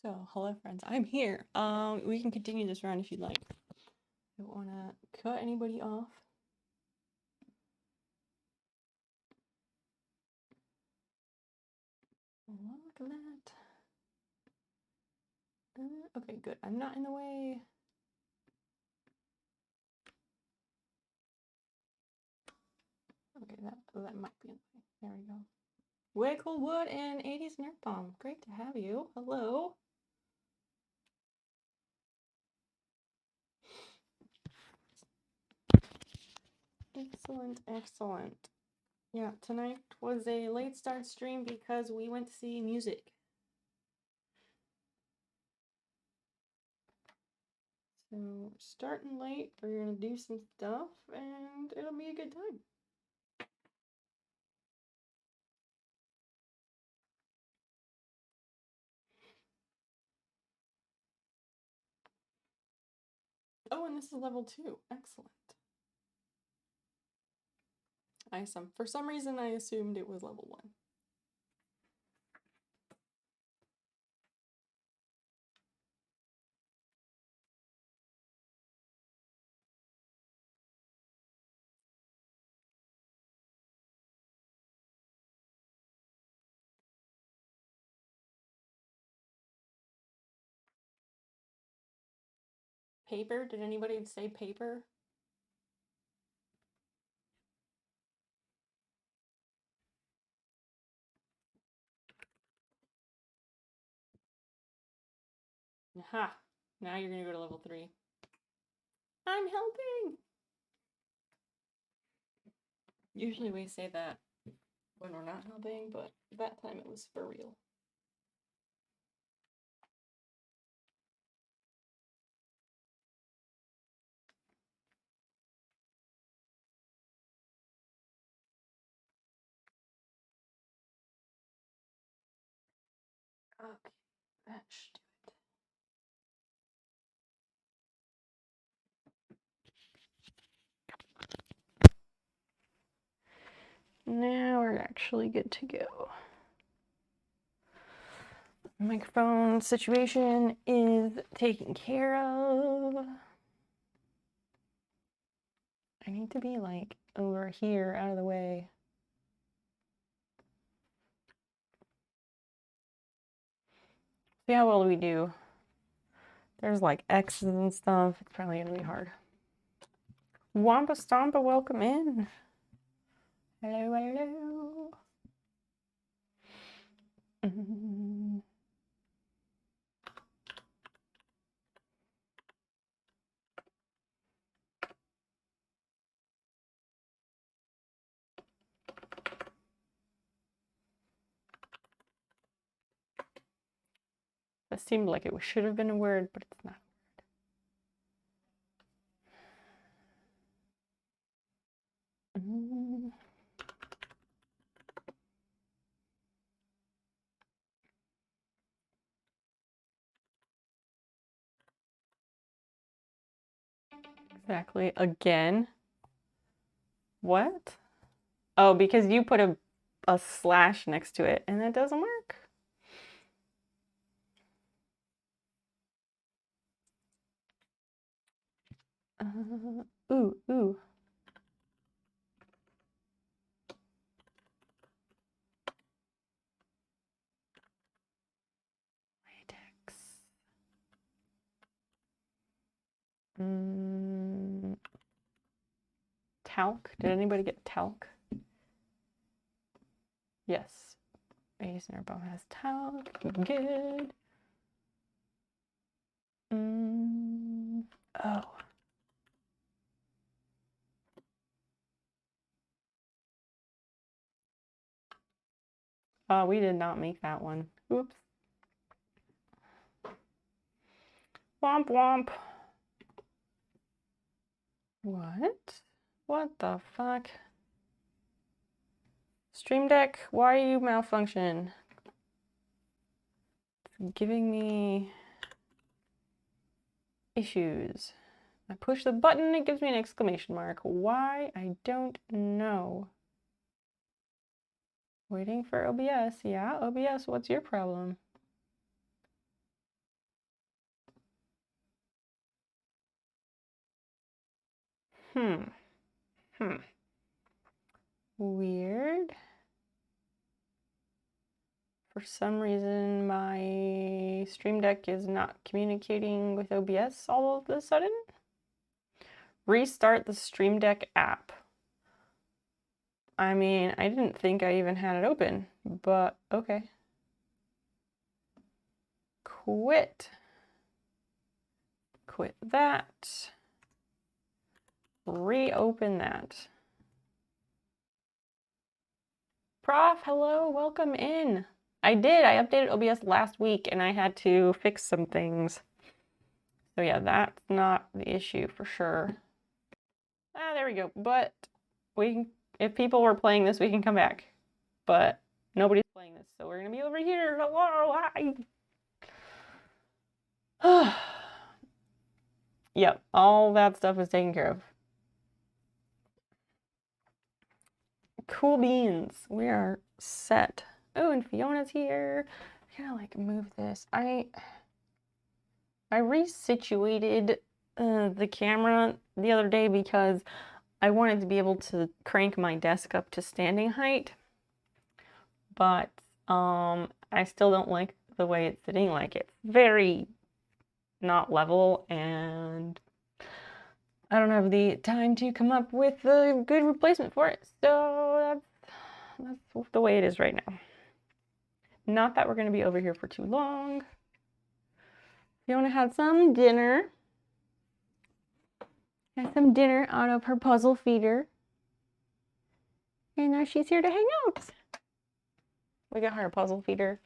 So, hello friends, I'm here. We can continue this round if you'd like. I don't want to cut anybody off. Look at that. Okay, good. I'm not in the way. Okay, that might be in the way. There we go. Wigglewood and 80s Nerd Bomb. Great to have you. Hello. Excellent, excellent. Yeah, tonight was a late start stream because we went to see music. So, starting late, we're gonna do some stuff and it'll be a good time. Oh, and this is level 2. Excellent. For some reason, I assumed it was level 1. Paper? Did anybody say paper? Aha! Now you're gonna go to level 3. I'm helping! Usually we say that when we're not helping, but that time it was for real. Okay, that should do it. Now we're actually good to go. Microphone situation is taken care of. I need to be like over here, out of the way. See how well we do. There's like X's and stuff. It's probably gonna be hard. Wampa Stompa, welcome in. Hello, hello. That seemed like it should have been a word, but it's not. Exactly. Again? What? Oh, because you put a slash next to it and it doesn't work. Ooh. Latex. Talc. Did anybody get talc? Yes. Ace Nerdbomb has talc. Good. Oh. We did not make that one. Oops. Womp womp. What? What the fuck? Stream Deck, why are you malfunction? It's giving me issues. I push the button, it gives me an exclamation mark. Why? I don't know. Waiting for OBS. Yeah, OBS, what's your problem? Weird. For some reason, my Stream Deck is not communicating with OBS all of a sudden. Restart the Stream Deck app. I mean, I didn't think I even had it open, but okay. Quit that. Reopen that. Prof, hello, welcome in. I updated OBS last week and I had to fix some things. So yeah, that's not the issue for sure. There we go. But if people were playing this, we can come back. But nobody's playing this, so we're gonna be over here. Hello, hi. Yep, all that stuff is taken care of. Cool beans. We are set. Oh, and Fiona's here. I'm gonna like move this. I resituated the camera the other day because I wanted to be able to crank my desk up to standing height, but I still don't like the way it's sitting. Like, it's very not level, and I don't have the time to come up with a good replacement for it. So that's the way it is right now. Not that we're going to be over here for too long. Fiona had some dinner. Had some dinner out of her puzzle feeder. And now she's here to hang out. We got her a puzzle feeder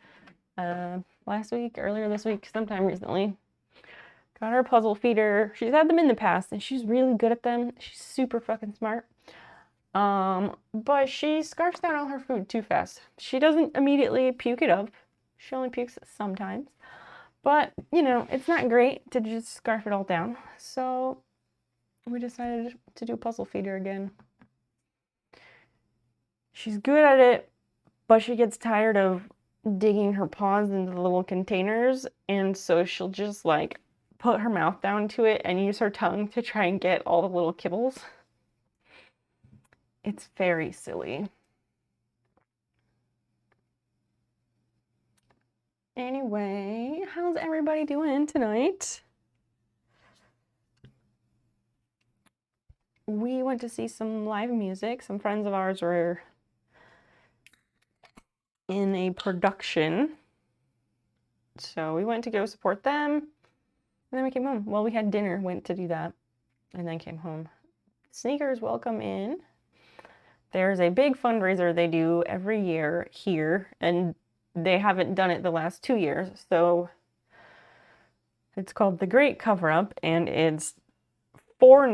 last week, earlier this week, sometime recently. Got her a puzzle feeder. She's had them in the past and she's really good at them. She's super fucking smart. But she scarfs down all her food too fast. She doesn't immediately puke it up. She only pukes sometimes. But, you know, it's not great to just scarf it all down. So we decided to do puzzle feeder again. She's good at it, but she gets tired of digging her paws into the little containers, and so she'll just like put her mouth down to it and use her tongue to try and get all the little kibbles. It's very silly. Anyway, how's everybody doing tonight? We went to see some live music. Some friends of ours were in a production, so we went to go support them, and then we came home. Well, we had dinner, went to do that, and then came home. Sneakers, welcome in. There's a big fundraiser they do every year here, and they haven't done it the last 2 years, so it's called The Great Cover-Up, and it's 4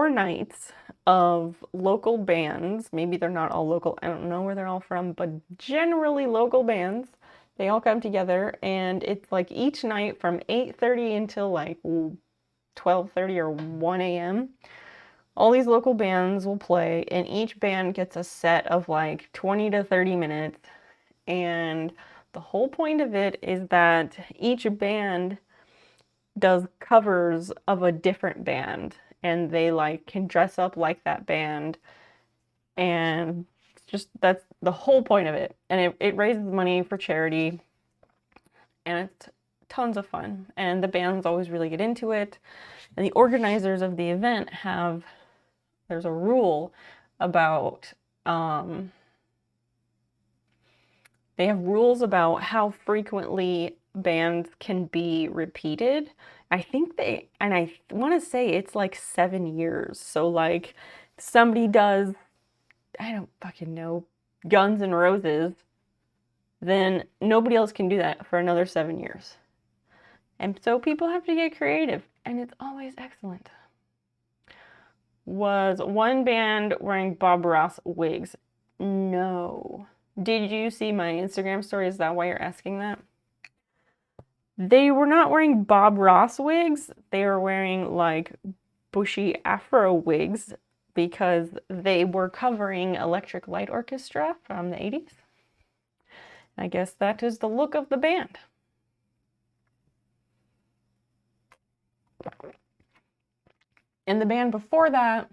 nights of local bands. Maybe they're not all local. I don't know where they're all from, but generally local bands. They all come together, and it's like each night from 8:30 until like 12:30 or 1 a.m. All these local bands will play, and each band gets a set of like 20 to 30 minutes. And the whole point of it is that each band does covers of a different band, and they like can dress up like that band, and just that's the whole point of it. And it raises money for charity, and it's tons of fun, and the bands always really get into it. And the organizers of the event there's a rule about they have rules about how frequently bands can be repeated. I think I want to say it's like 7 years. So like somebody does, I don't fucking know, Guns N' Roses, then nobody else can do that for another 7 years. And so people have to get creative, and it's always excellent. Was one band wearing Bob Ross wigs? No. Did you see my Instagram story? Is that why you're asking that? They were not wearing Bob Ross wigs. They were wearing like bushy afro wigs because they were covering Electric Light Orchestra from the 80s. I guess that is the look of the band. And the band before that,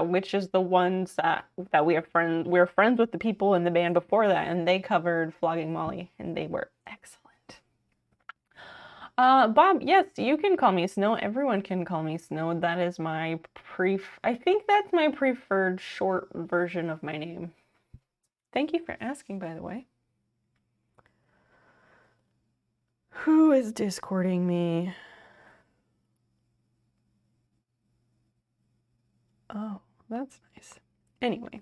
which is the ones that we're friends with the people in the band before that, and they covered Flogging Molly, and they were excellent. Bob, yes, you can call me Snow. Everyone can call me Snow. That is my I think that's my preferred short version of my name. Thank you for asking, by the way. Who is Discording me? Oh, that's nice. Anyway,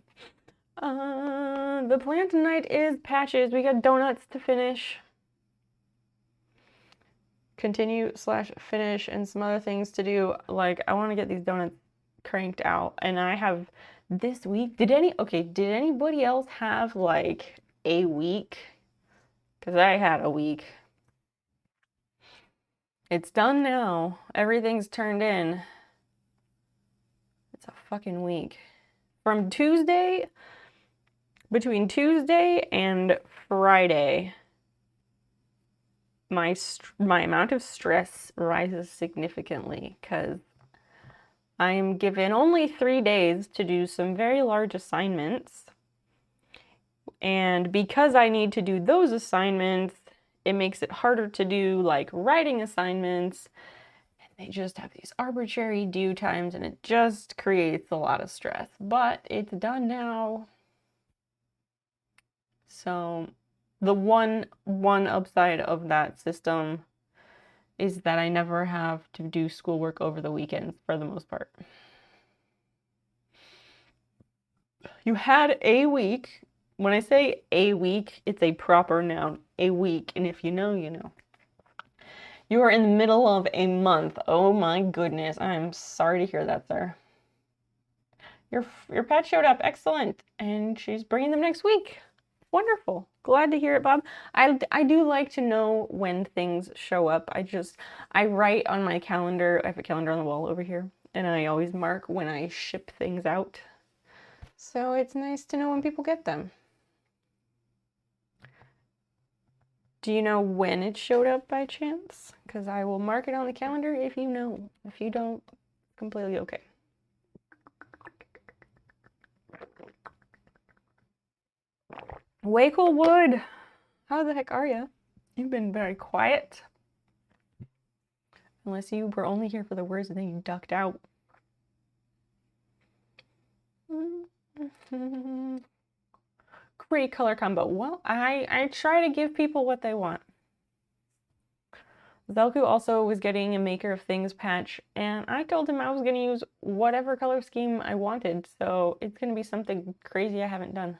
the plan tonight is patches. We got donuts to finish. Continue / finish and some other things to do. Like, I want to get these donuts cranked out, and I have this week. Did anybody else have like a week? Because I had a week. It's done now. Everything's turned in. It's a fucking week. From between Tuesday and Friday, my amount of stress rises significantly because I'm given only 3 days to do some very large assignments. And because I need to do those assignments, it makes it harder to do like writing assignments. And they just have these arbitrary due times, and it just creates a lot of stress. But it's done now. So the one upside of that system is that I never have to do schoolwork over the weekends for the most part. You had a week. When I say a week, it's a proper noun, a week. And if you know, you know. You are in the middle of a month. Oh my goodness. I'm sorry to hear that, sir. Your pet showed up. Excellent. And she's bringing them next week. Wonderful. Glad to hear it, Bob. I do like to know when things show up. I write on my calendar. I have a calendar on the wall over here, and I always mark when I ship things out. So it's nice to know when people get them. Do you know when it showed up by chance? Because I will mark it on the calendar if you know. If you don't, completely okay. Wakel Wood, how the heck are you? You've been very quiet. Unless you were only here for the words and then you ducked out. Great color combo. Well, I try to give people what they want. Zelku also was getting a Maker of Things patch, and I told him I was going to use whatever color scheme I wanted, so it's going to be something crazy I haven't done.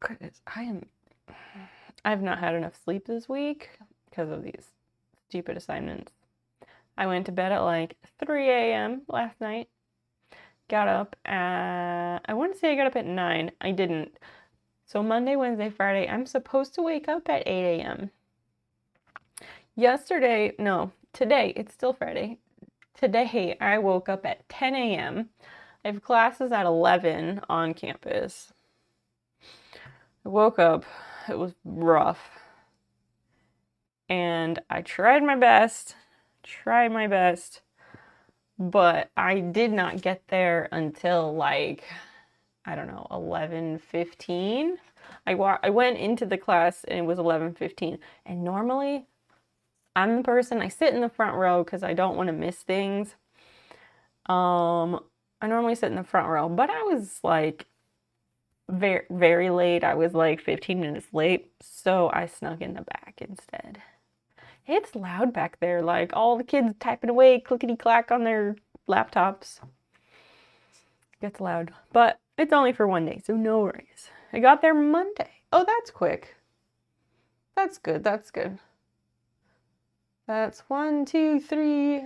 Goodness, I've not had enough sleep this week because of these stupid assignments. I went to bed at like 3 a.m. last night. Got up at, I want to say I got up at 9. I didn't. So Monday, Wednesday, Friday, I'm supposed to wake up at 8 a.m. Today, it's still Friday. Today, I woke up at 10 a.m. I have classes at 11 on campus. I woke up, it was rough. And I tried my best, but I did not get there until like, I don't know, 11:15. I went into the class and it was 11:15. And normally, I'm the person, I sit in the front row because I don't want to miss things. I normally sit in the front row, but I was like very, very late. I was like 15 minutes late, so I snuck in the back instead. It's loud back there, like all the kids typing away, clickety-clack on their laptops. It gets loud, but it's only for one day, so no worries. I got there Monday. Oh, that's quick. That's good, that's good. That's 1, 2, 3,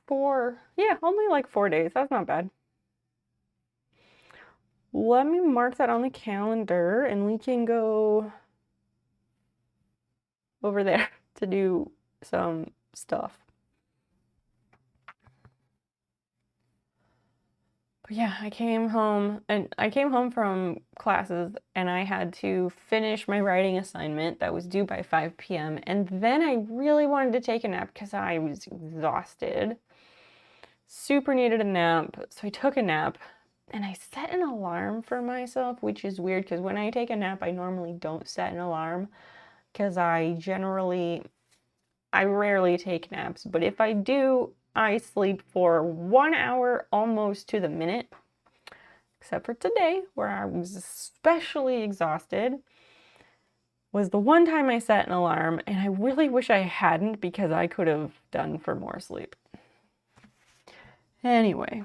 4. Yeah, only like 4 days. That's not bad. Let me mark that on the calendar and we can go over there to do some stuff. But yeah, I came home from classes and I had to finish my writing assignment that was due by 5 p.m. And then I really wanted to take a nap because I was exhausted. Super needed a nap. So I took a nap and I set an alarm for myself, which is weird because when I take a nap, I normally don't set an alarm because I rarely take naps. But if I do, I sleep for 1 hour almost to the minute. Except for today, where I was especially exhausted, was the one time I set an alarm, and I really wish I hadn't because I could have done for more sleep. Anyway,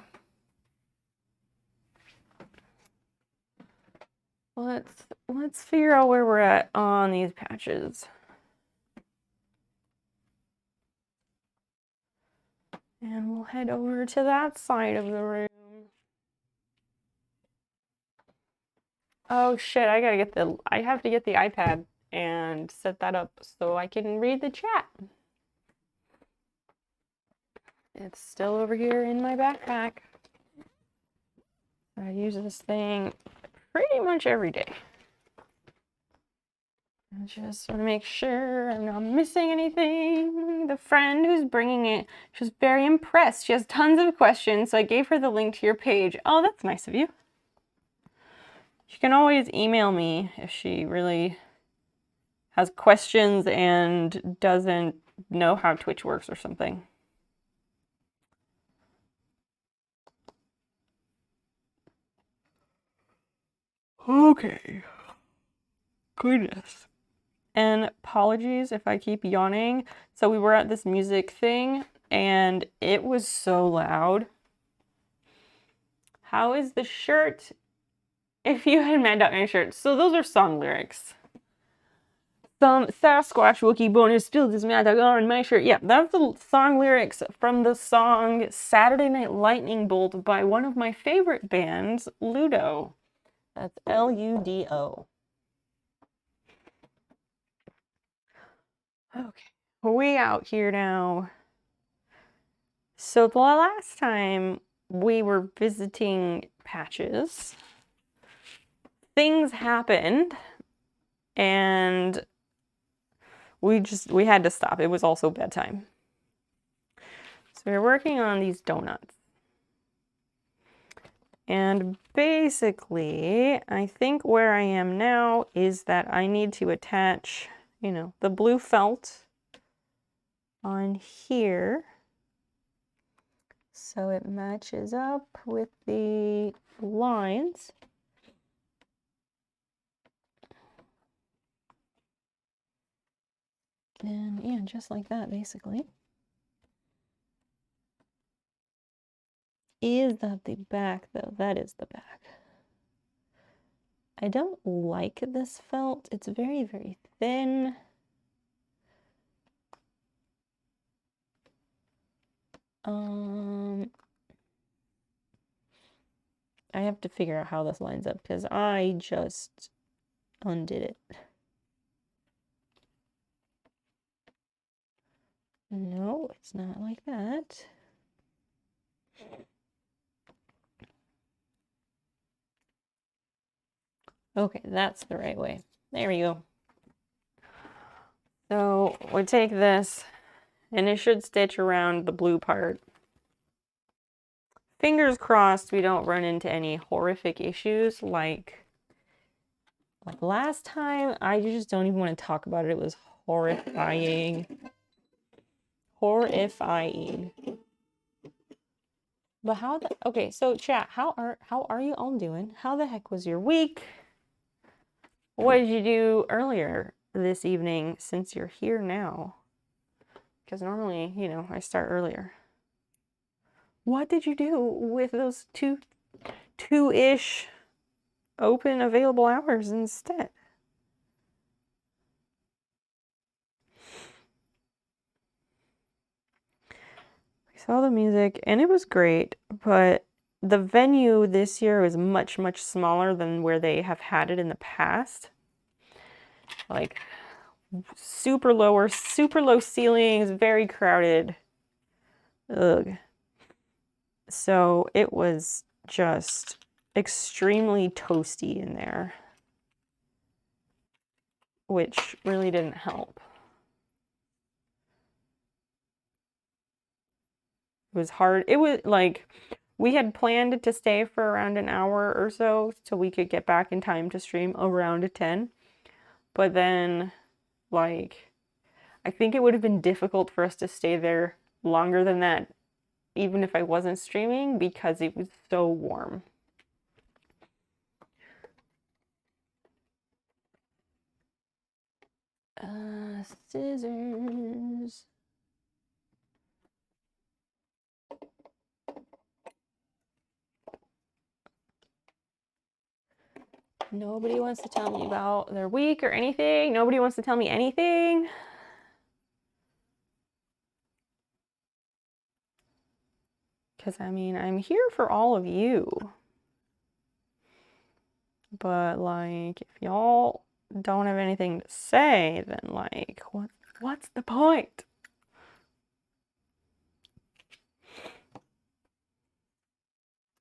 let's figure out where we're at on these patches. And we'll head over to that side of the room. Oh shit, I have to get the iPad and set that up so I can read the chat. It's still over here in my backpack. I use this thing pretty much every day. I just want to make sure I'm not missing anything. The friend who's bringing it, she was very impressed. She has tons of questions, so I gave her the link to your page. Oh, that's nice of you. She can always email me if she really has questions and doesn't know how Twitch works or something. Okay. Goodness. And apologies if I keep yawning. So we were at this music thing and it was so loud. How is the shirt? If you had manned up my shirt. So those are song lyrics. Some Sasquatch Wookiee bonus still does matter on my shirt. Yeah, that's the song lyrics from the song Saturday Night Lightning Bolt by one of my favorite bands, Ludo. That's Ludo. Okay, we out here now. So the last time we were visiting patches, things happened and we had to stop. It was also bedtime. So we were working on these donuts. And basically, I think where I am now is that I need to attach, the blue felt on here so it matches up with the lines. And yeah, just like that, basically. Is that the back, though? That is the back. I don't like this felt. It's very, very thin. I have to figure out how this lines up because I just undid it. No, it's not like that. Okay, that's the right way. There we go. So we take this and it should stitch around the blue part. Fingers crossed we don't run into any horrific issues like last time. I just don't even want to talk about it. It was horrifying. Horrifying. But okay, so chat, how are you all doing? How the heck was your week? What did you do earlier this evening since you're here now? Because normally, I start earlier. What did you do with those two-ish open available hours instead? We saw the music and it was great, but the venue this year was much, much smaller than where they have had it in the past. Like super low ceilings, very crowded. Ugh. So it was just extremely toasty in there, which really didn't help. It was hard. It was like, we had planned to stay for around an hour or so we could get back in time to stream around 10. But then, like, I think it would have been difficult for us to stay there longer than that, even if I wasn't streaming, because it was so warm. Scissors. Nobody wants to tell me about their week or anything. Nobody wants to tell me anything. Because, I mean, I'm here for all of you. But, like, if y'all don't have anything to say, then, like, what's the point?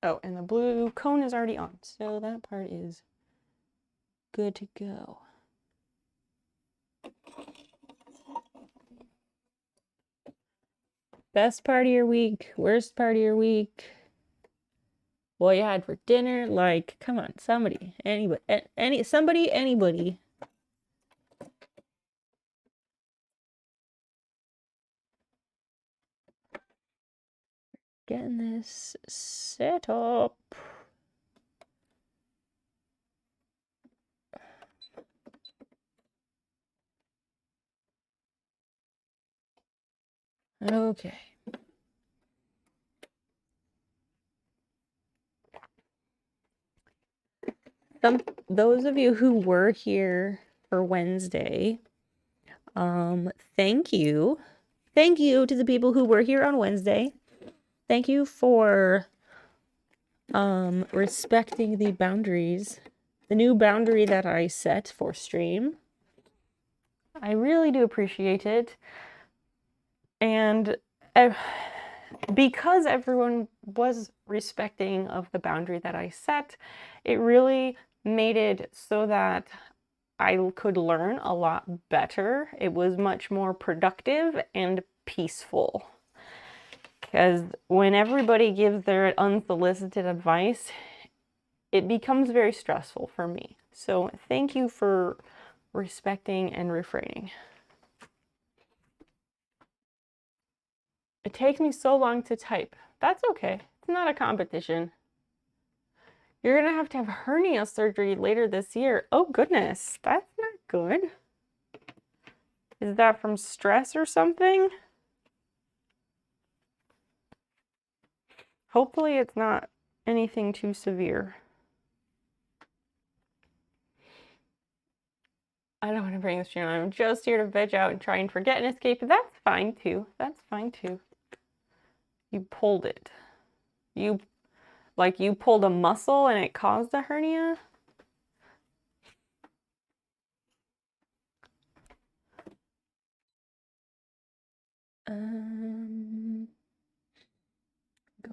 Oh, and the blue cone is already on, so that part is good to go. Best part of your week, worst part of your week, what you had for dinner, like, come on, somebody, anybody, anybody. Getting this set up. Okay. Those of you who were here for Wednesday, thank you. Thank you to the people who were here on Wednesday. Thank you for respecting the boundaries, the new boundary that I set for stream. I really do appreciate it. And because everyone was respecting of the boundary that I set, it really made it so that I could learn a lot better. It was much more productive and peaceful. Because when everybody gives their unsolicited advice, it becomes very stressful for me. So thank you for respecting and refraining. It takes me so long to type. That's okay. It's not a competition. You're gonna have to have hernia surgery later this year. Oh goodness, that's not good. Is that from stress or something? Hopefully it's not anything too severe. I don't want to bring this channel. I'm just here to veg out and try and forget and escape. That's fine too. That's fine too. You pulled it. You pulled a muscle and it caused a hernia? Go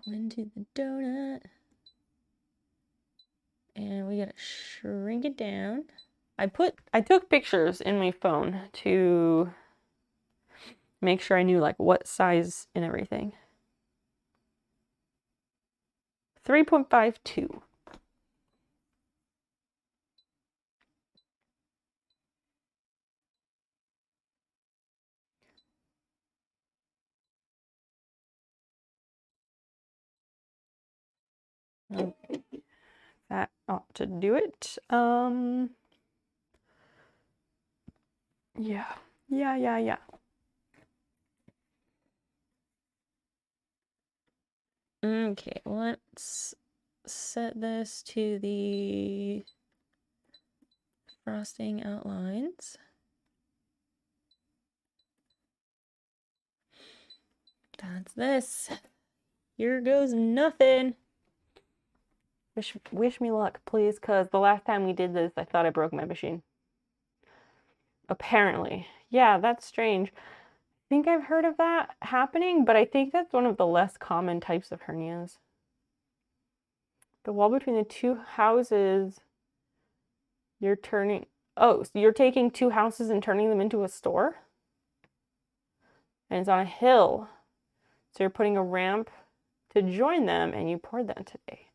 into the donut. And we gotta shrink it down. I took pictures in my phone to make sure I knew like what size and everything. 3.52. That ought to do it. Yeah. Okay, let's set this to the frosting outlines. That's this. Here goes nothing. Wish me luck, please, because the last time we did this, I thought I broke my machine. Apparently. Yeah, that's strange. I think I've heard of that happening, but I think that's one of the less common types of hernias. The wall between the two houses, you're turning, oh, so you're taking two houses and turning them into a store? And it's on a hill. So you're putting a ramp to join them, and you poured that today.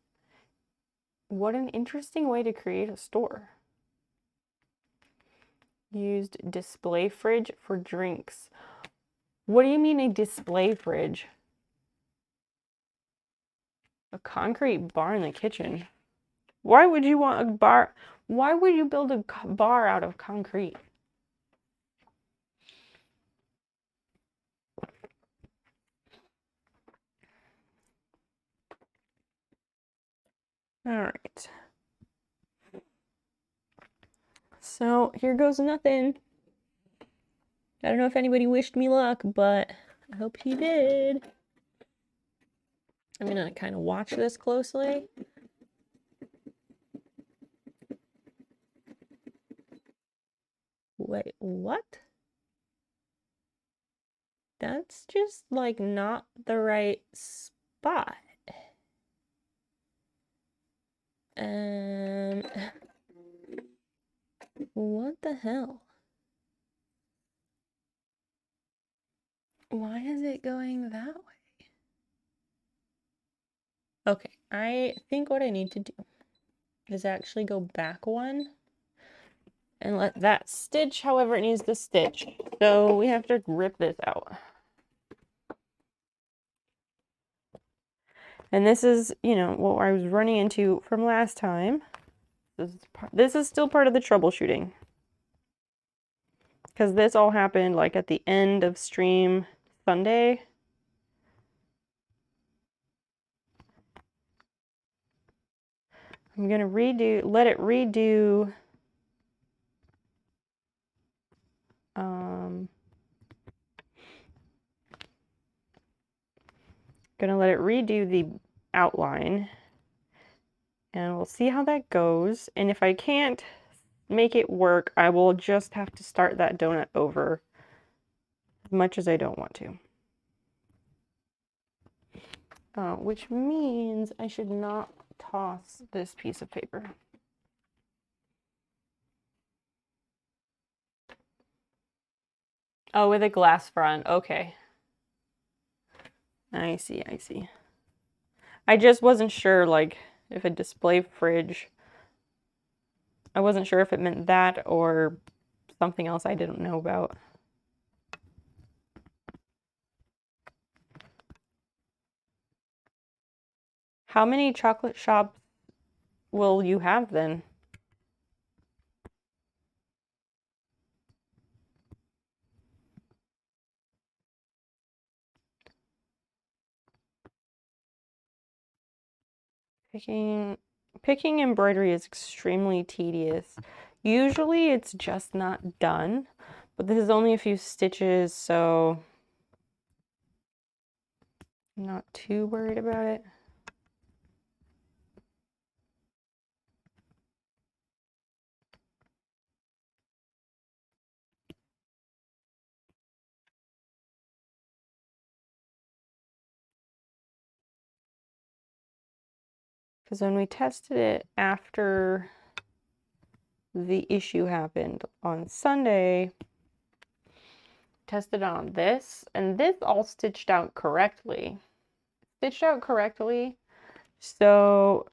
What an interesting way to create a store. Used display fridge for drinks. What do you mean a display fridge? A concrete bar in the kitchen. Why would you want a bar? Why would you build a bar out of concrete? All right. So here goes nothing. I don't know if anybody wished me luck, but I hope he did. I'm gonna kind of watch this closely. Wait, what? That's just like not the right spot. What the hell? Why is it going that way? Okay, I think what I need to do is actually go back one and let that stitch however it needs to stitch. So we have to rip this out. And this is, you know, what I was running into from last time. This is still part of the troubleshooting. Because this all happened like at the end of stream Sunday. I'm gonna let it redo. Gonna let it redo the outline. And we'll see how that goes. And if I can't make it work, I will just have to start that donut over, as much as I don't want to. Which means I should not toss this piece of paper. Oh, with a glass front. Okay. I see, I see. I just wasn't sure, like, if a display fridge, I wasn't sure if it meant that or something else I didn't know about. How many chocolate shops will you have then? Picking embroidery is extremely tedious. Usually it's just not done, but this is only a few stitches, so I'm not too worried about it. Because when we tested it after the issue happened on Sunday, tested on this, and this all stitched out correctly. So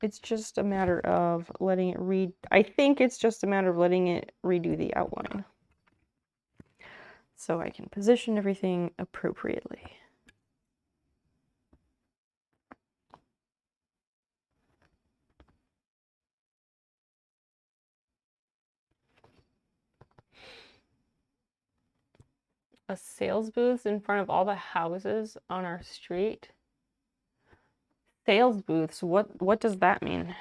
it's just a matter of letting it I think it's just a matter of letting it redo the outline, so I can position everything appropriately. A sales booth in front of all the houses on our street. Sales booths, what does that mean?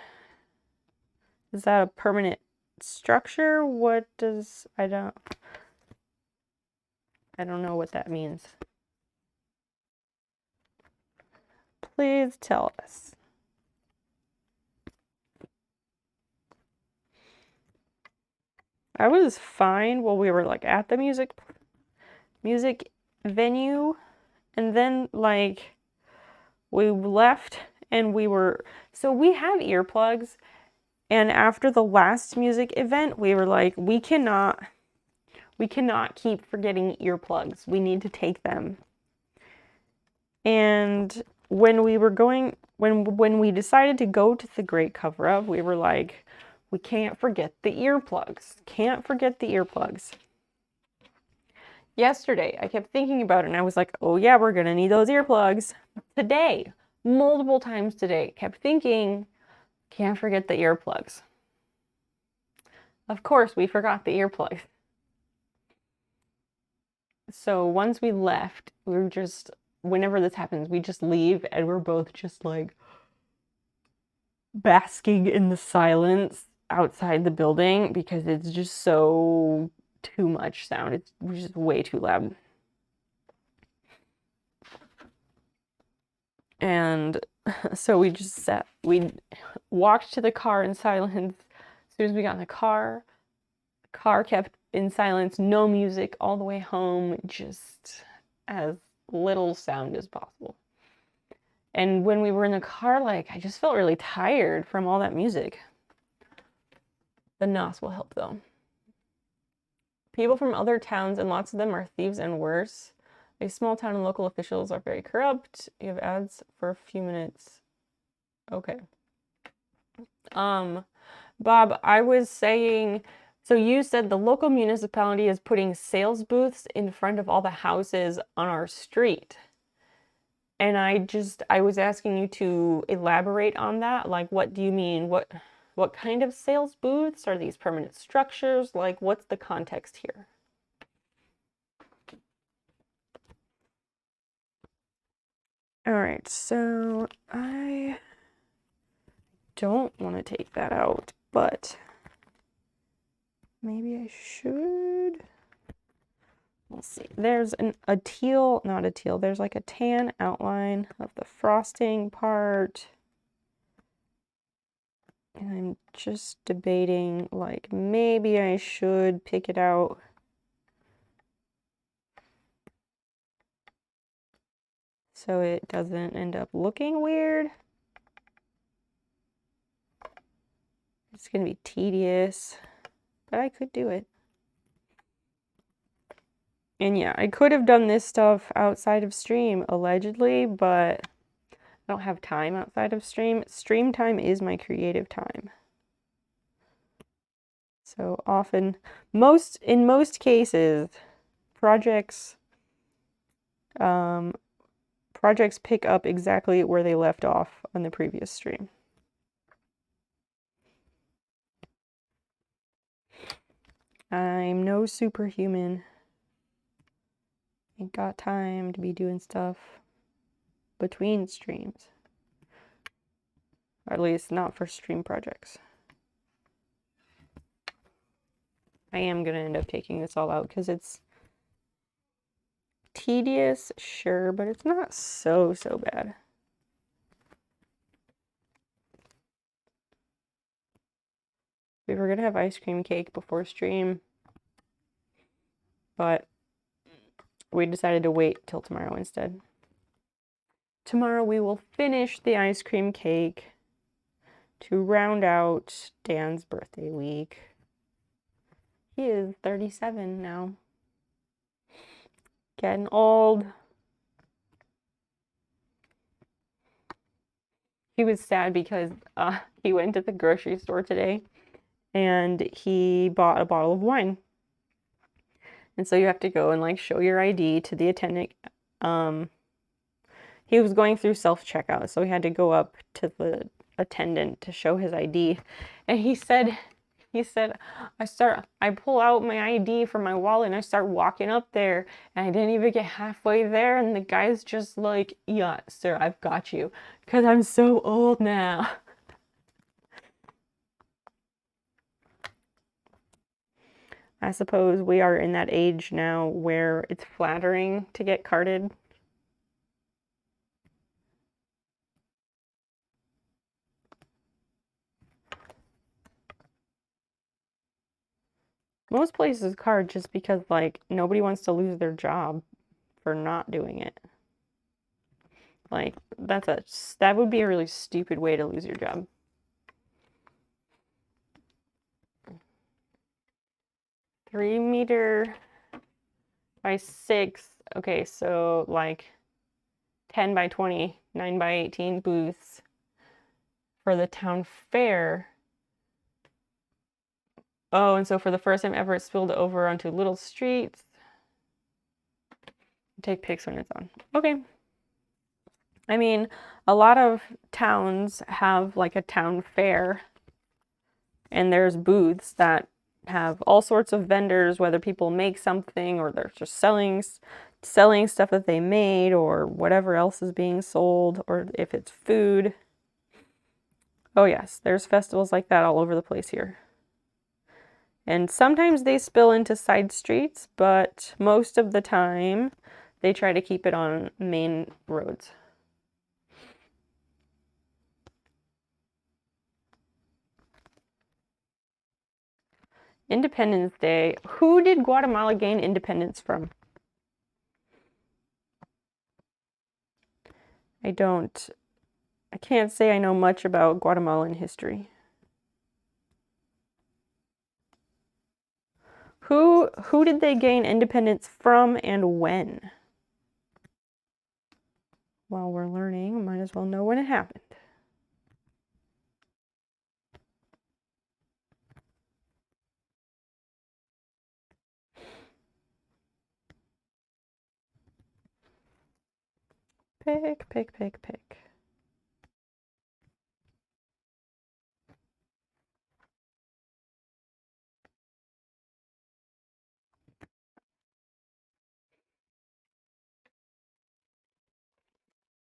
Is that a permanent structure? What does, I don't know what that means. Please tell us. I was fine while we were like at the music venue, and then like we left and we have earplugs, and after the last music event, we were like, we cannot keep forgetting earplugs. We need to take them. And when we decided to go to the Great Cover-Up, we were like, we can't forget the earplugs. Can't forget the earplugs. Yesterday, I kept thinking about it, and I was like, oh yeah, we're gonna need those earplugs. Today, multiple times today, kept thinking, can't forget the earplugs. Of course, we forgot the earplugs. So once we left, we were just, whenever this happens, we just leave, and we're both just like basking in the silence outside the building because it's just so too much sound. It's just way too loud. And so we walked to the car in silence. As soon as we got in the car kept in silence, no music all the way home, just as little sound as possible. And when we were in the car, like, I just felt really tired from all that music. The NOS will help though. People from other towns, and lots of them are thieves and worse. A small town and local officials are very corrupt. You have ads for a few minutes. Okay. Bob, I was saying, so you said the local municipality is putting sales booths in front of all the houses on our street. And I was asking you to elaborate on that. Like, what do you mean? What kind of sales booths? Are these permanent structures? Like, what's the context here? All right, so I don't want to take that out, but maybe I should. We'll see. There's a teal, not a teal, there's like a tan outline of the frosting part. And I'm just debating, like, maybe I should pick it out. So it doesn't end up looking weird. It's gonna be tedious, but I could do it. And yeah, I could have done this stuff outside of stream, allegedly, but I don't have time outside of stream. Stream time is my creative time. So often, in most cases, projects pick up exactly where they left off on the previous stream. I'm no superhuman. Ain't got time to be doing stuff between streams. Or at least not for stream projects. I am gonna end up taking this all out because it's tedious, sure, but it's not so bad. We were gonna have ice cream cake before stream, but we decided to wait till tomorrow instead. Tomorrow we will finish the ice cream cake to round out Dan's birthday week. He is 37 now. Getting old. He was sad because he went to the grocery store today and he bought a bottle of wine. And so you have to go and like show your ID to the attendant. He was going through self-checkout, so he had to go up to the attendant to show his ID. And he said, I pull out my ID from my wallet and I start walking up there and I didn't even get halfway there and the guy's just like, yeah, sir, I've got you. Because I'm so old now. I suppose we are in that age now where it's flattering to get carded. Most places card just because, like, nobody wants to lose their job for not doing it. Like, that would be a really stupid way to lose your job. Three meter by 6. Okay, so like 10 by 20, 9 by 18 booths for the town fair. Oh, and so for the first time ever, it spilled over onto little streets. Take pics when it's on. Okay. I mean, a lot of towns have like a town fair, and there's booths that have all sorts of vendors, whether people make something or they're just selling stuff that they made or whatever else is being sold, or if it's food. Oh yes, there's festivals like that all over the place here. And sometimes they spill into side streets, but most of the time they try to keep it on main roads. Independence Day. Who did Guatemala gain independence from? I can't say I know much about Guatemalan history. Who did they gain independence from and when? While we're learning, might as well know when it happened. Pick, pick, pick, pick.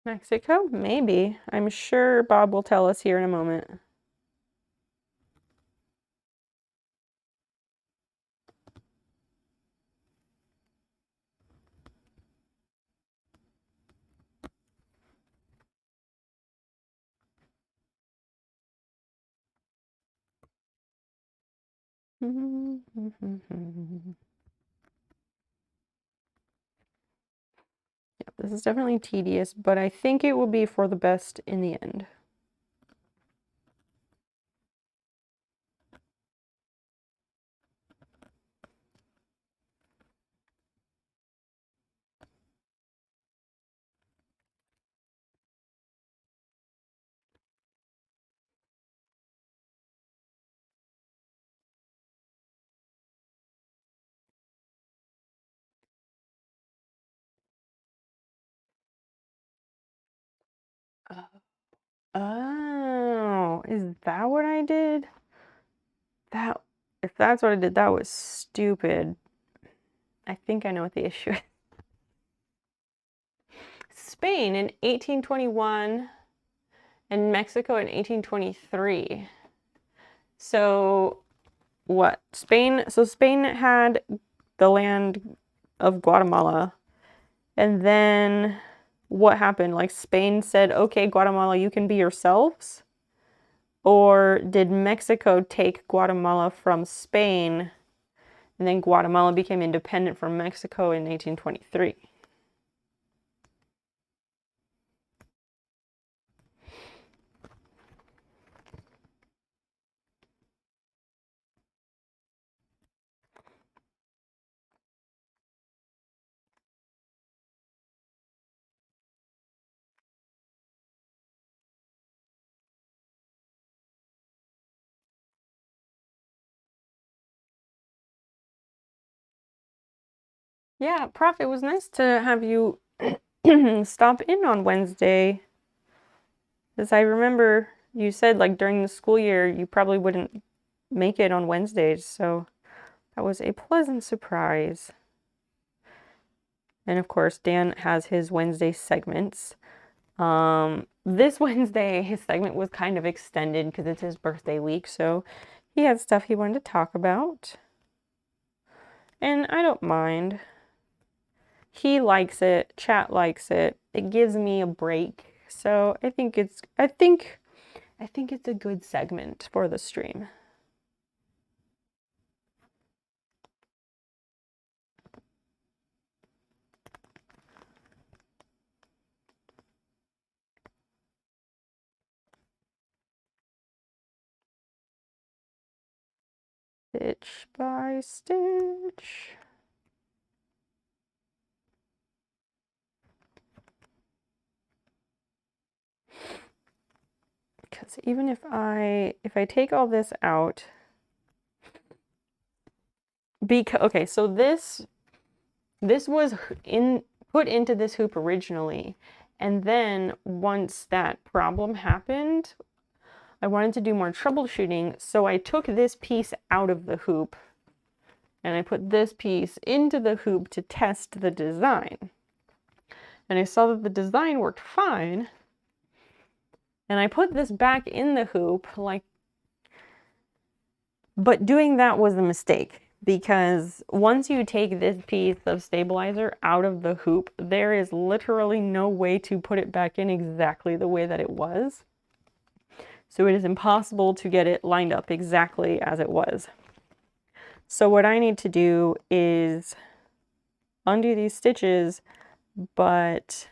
Mexico? Maybe. I'm sure Bob will tell us here in a moment. Yeah, this is definitely tedious, but I think it will be for the best in the end. Oh, is that what I did? If that's what I did, that was stupid. I think I know what the issue is. Spain in 1821 and Mexico in 1823. So what? Spain had the land of Guatemala, and then what happened? Like Spain said, okay, Guatemala, you can be yourselves? Or did Mexico take Guatemala from Spain, and then Guatemala became independent from Mexico in 1823? Yeah, Prof, it was nice to have you stop in on Wednesday. Because I remember you said like during the school year you probably wouldn't make it on Wednesdays, so that was a pleasant surprise. And of course, Dan has his Wednesday segments. This Wednesday, his segment was kind of extended because it's his birthday week, so he had stuff he wanted to talk about. And I don't mind. He likes it, chat likes it. It gives me a break. So I think it's a good segment for the stream. Stitch by stitch. Because even if I take all this out, okay, so this was put into this hoop originally, and then once that problem happened, I wanted to do more troubleshooting, so I took this piece out of the hoop and I put this piece into the hoop to test the design. And I saw that the design worked fine, and I put this back in the hoop, but doing that was a mistake, because once you take this piece of stabilizer out of the hoop, there is literally no way to put it back in exactly the way that it was. So it is impossible to get it lined up exactly as it was. So what I need to do is undo these stitches, but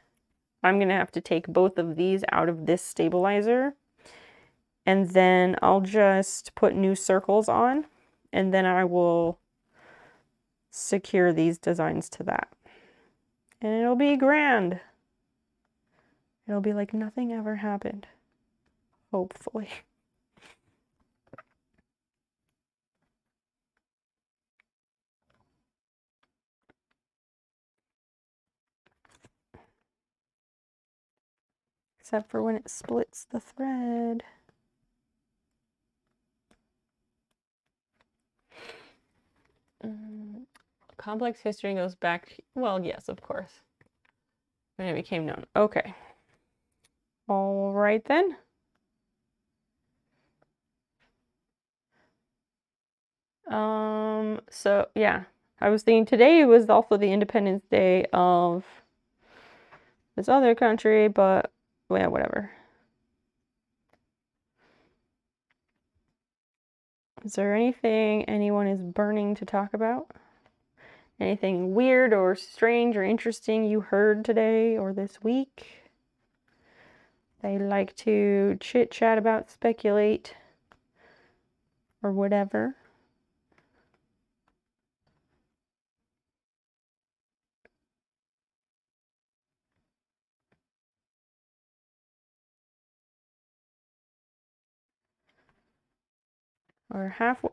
I'm going to have to take both of these out of this stabilizer, and then I'll just put new circles on, and then I will secure these designs to that. And it'll be grand. It'll be like nothing ever happened. Hopefully. Except for when it splits the thread. Complex history goes back, well, yes, of course, when it became known. Okay. All right then. So yeah, I was thinking today was also the Independence Day of this other country, but yeah, whatever. Is there anything anyone is burning to talk about? Anything weird or strange or interesting you heard today or this week? They like to chit chat about, speculate, or whatever.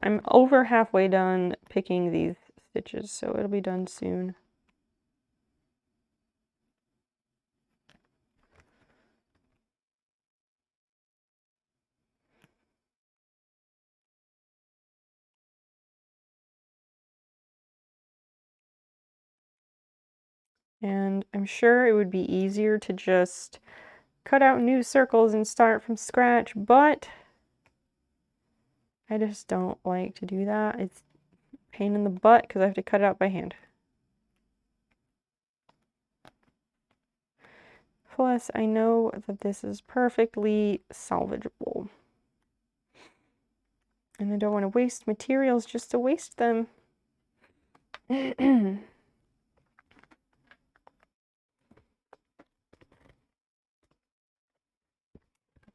I'm over halfway done picking these stitches, so it'll be done soon. And I'm sure it would be easier to just cut out new circles and start from scratch, but I just don't like to do that. It's a pain in the butt because I have to cut it out by hand. Plus, I know that this is perfectly salvageable. And I don't want to waste materials just to waste them.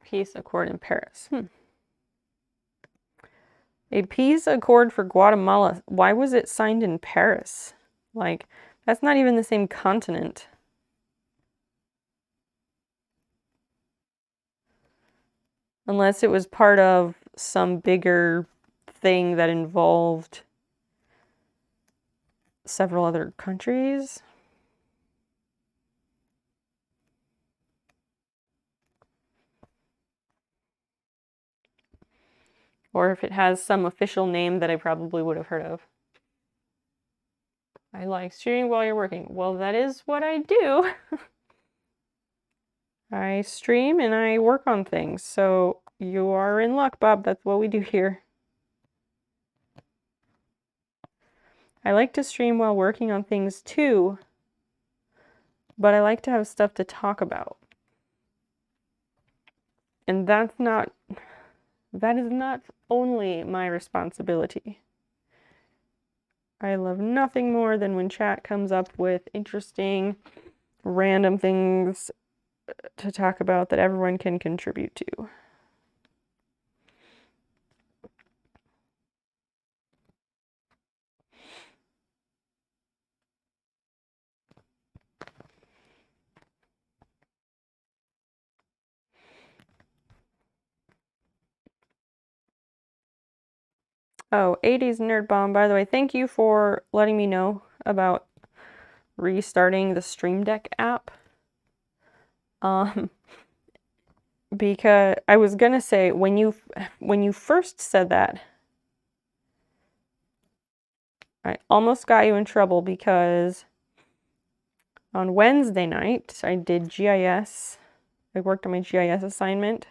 Peace accord in Paris. A peace accord for Guatemala. Why was it signed in Paris? Like, that's not even the same continent. Unless it was part of some bigger thing that involved several other countries. Or if it has some official name that I probably would have heard of. I like streaming while you're working. Well, that is what I do. I stream and I work on things. So you are in luck, Bob. That's what we do here. I like to stream while working on things too, but I like to have stuff to talk about. And that is not only my responsibility. I love nothing more than when chat comes up with interesting, random things to talk about that everyone can contribute to. Oh, 80s Nerd Bomb, by the way, thank you for letting me know about restarting the Stream Deck app. Because I was gonna say, when you first said that, I almost got you in trouble because on Wednesday night I did GIS. I worked on my GIS assignment,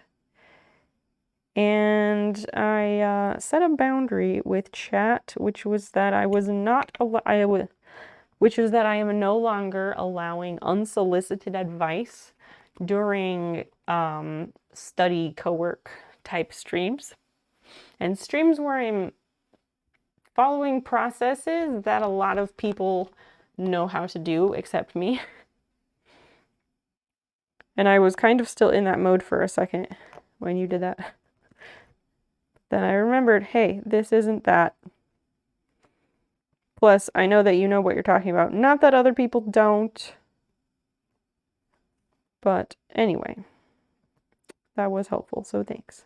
and I set a boundary with chat, which was that I was not which is that I am no longer allowing unsolicited advice during study co-work type streams, and streams where I'm following processes that a lot of people know how to do except me. And I was kind of still in that mode for a second when you did that. Then I remembered, hey, this isn't that. Plus, I know that you know what you're talking about. Not that other people don't. But anyway, that was helpful, so thanks.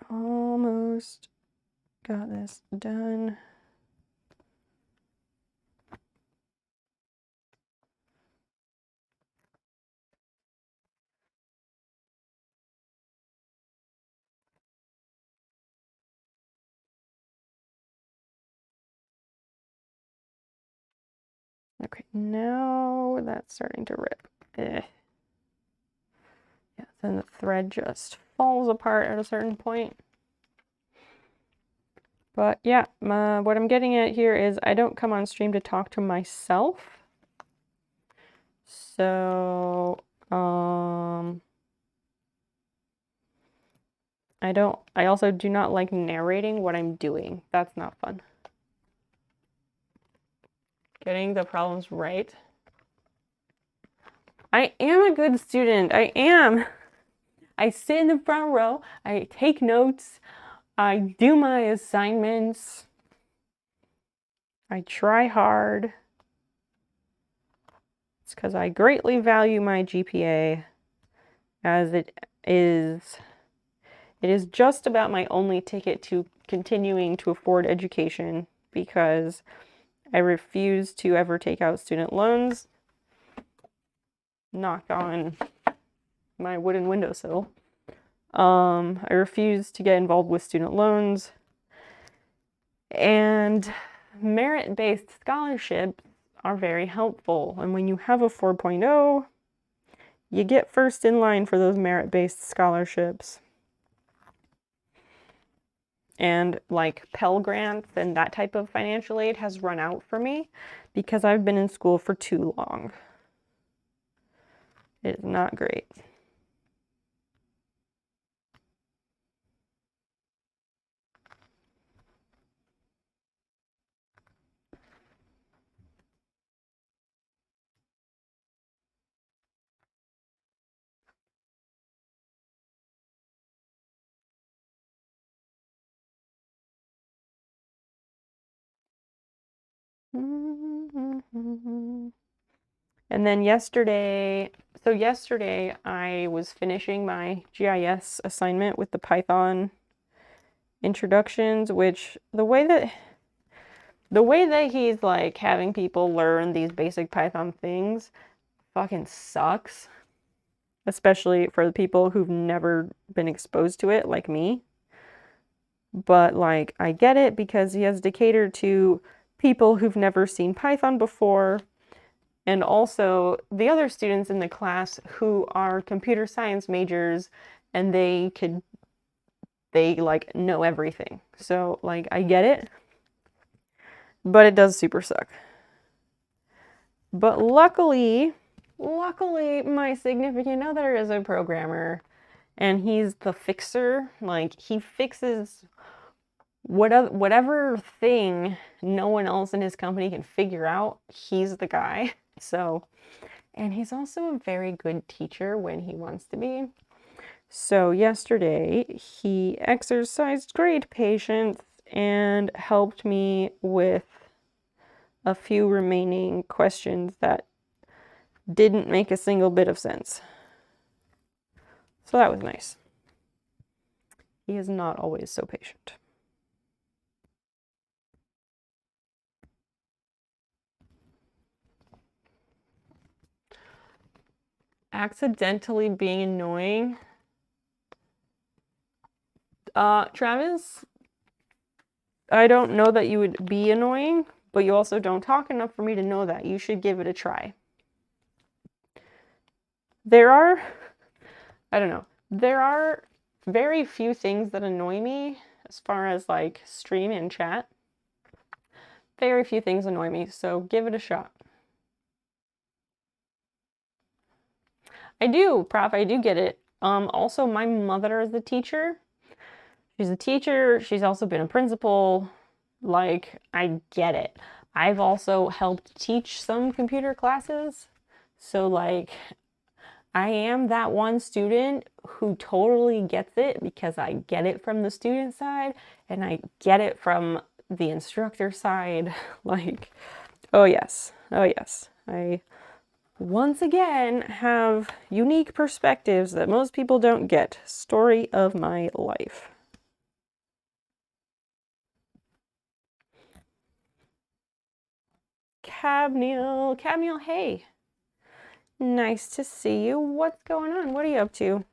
Almost got this done. Okay, now that's starting to rip. Yeah, then the thread just falls apart at a certain point. But yeah, what I'm getting at here is I don't come on stream to talk to myself. So, I also do not like narrating what I'm doing. That's not fun. Getting the problems right. I am a good student. I am. I sit in the front row. I take notes. I do my assignments. I try hard. It's because I greatly value my GPA, as it is just about my only ticket to continuing to afford education, because I refuse to ever take out student loans. Knock on my wooden windowsill. I refuse to get involved with student loans, and merit-based scholarships are very helpful. And when you have a 4.0, you get first in line for those merit-based scholarships. And like Pell Grants and that type of financial aid has run out for me because I've been in school for too long. It is not great. And then yesterday I was finishing my GIS assignment with the Python introductions, which the way that he's like having people learn these basic Python things fucking sucks, especially for the people who've never been exposed to it like me. But like, I get it because he has to cater to people who've never seen Python before, and also the other students in the class who are computer science majors, and they like know everything. So like, I get it, but it does super suck. But luckily my significant other is a programmer, and he's the fixer. Like, he fixes whatever thing no one else in his company can figure out, he's the guy. So, and he's also a very good teacher when he wants to be. So yesterday he exercised great patience and helped me with a few remaining questions that didn't make a single bit of sense. So that was nice. He is not always so patient. Accidentally being annoying. Travis, I don't know that you would be annoying, but you also don't talk enough for me to know that. You should give it a try. There are very few things that annoy me as far as like stream and chat. Very few things annoy me, so give it a shot. I do, Prof, I do get it. Also, my mother is a teacher. She's a teacher. She's also been a principal. Like, I get it. I've also helped teach some computer classes. So, like, I am that one student who totally gets it because I get it from the student side and I get it from the instructor side. Like, oh yes. Oh yes. I once again have unique perspectives that most people don't get. Story of my life. Cabneil, hey. Nice to see you. What's going on? What are you up to?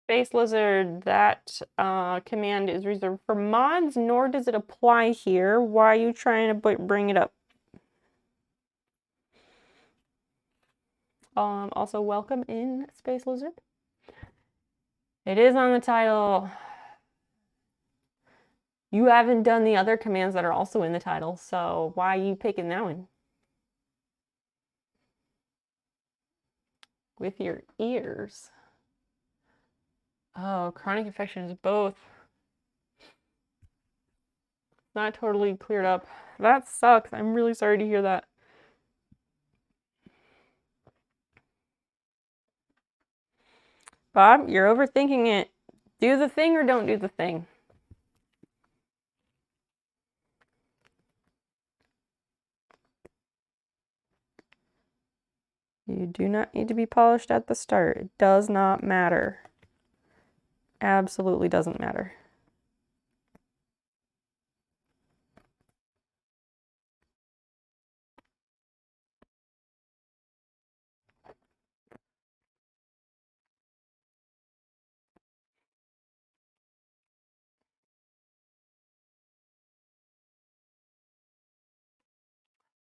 Space Lizard, that command is reserved for mods, nor does it apply here. Why are you trying to bring it up? Also, welcome in, Space Lizard. It is on the title. You haven't done the other commands that are also in the title, so why are you picking that one? With your ears. Oh, chronic infection is both. Not totally cleared up. That sucks. I'm really sorry to hear that. Bob, you're overthinking it. Do the thing or don't do the thing. You do not need to be polished at the start. It does not matter. Absolutely doesn't matter.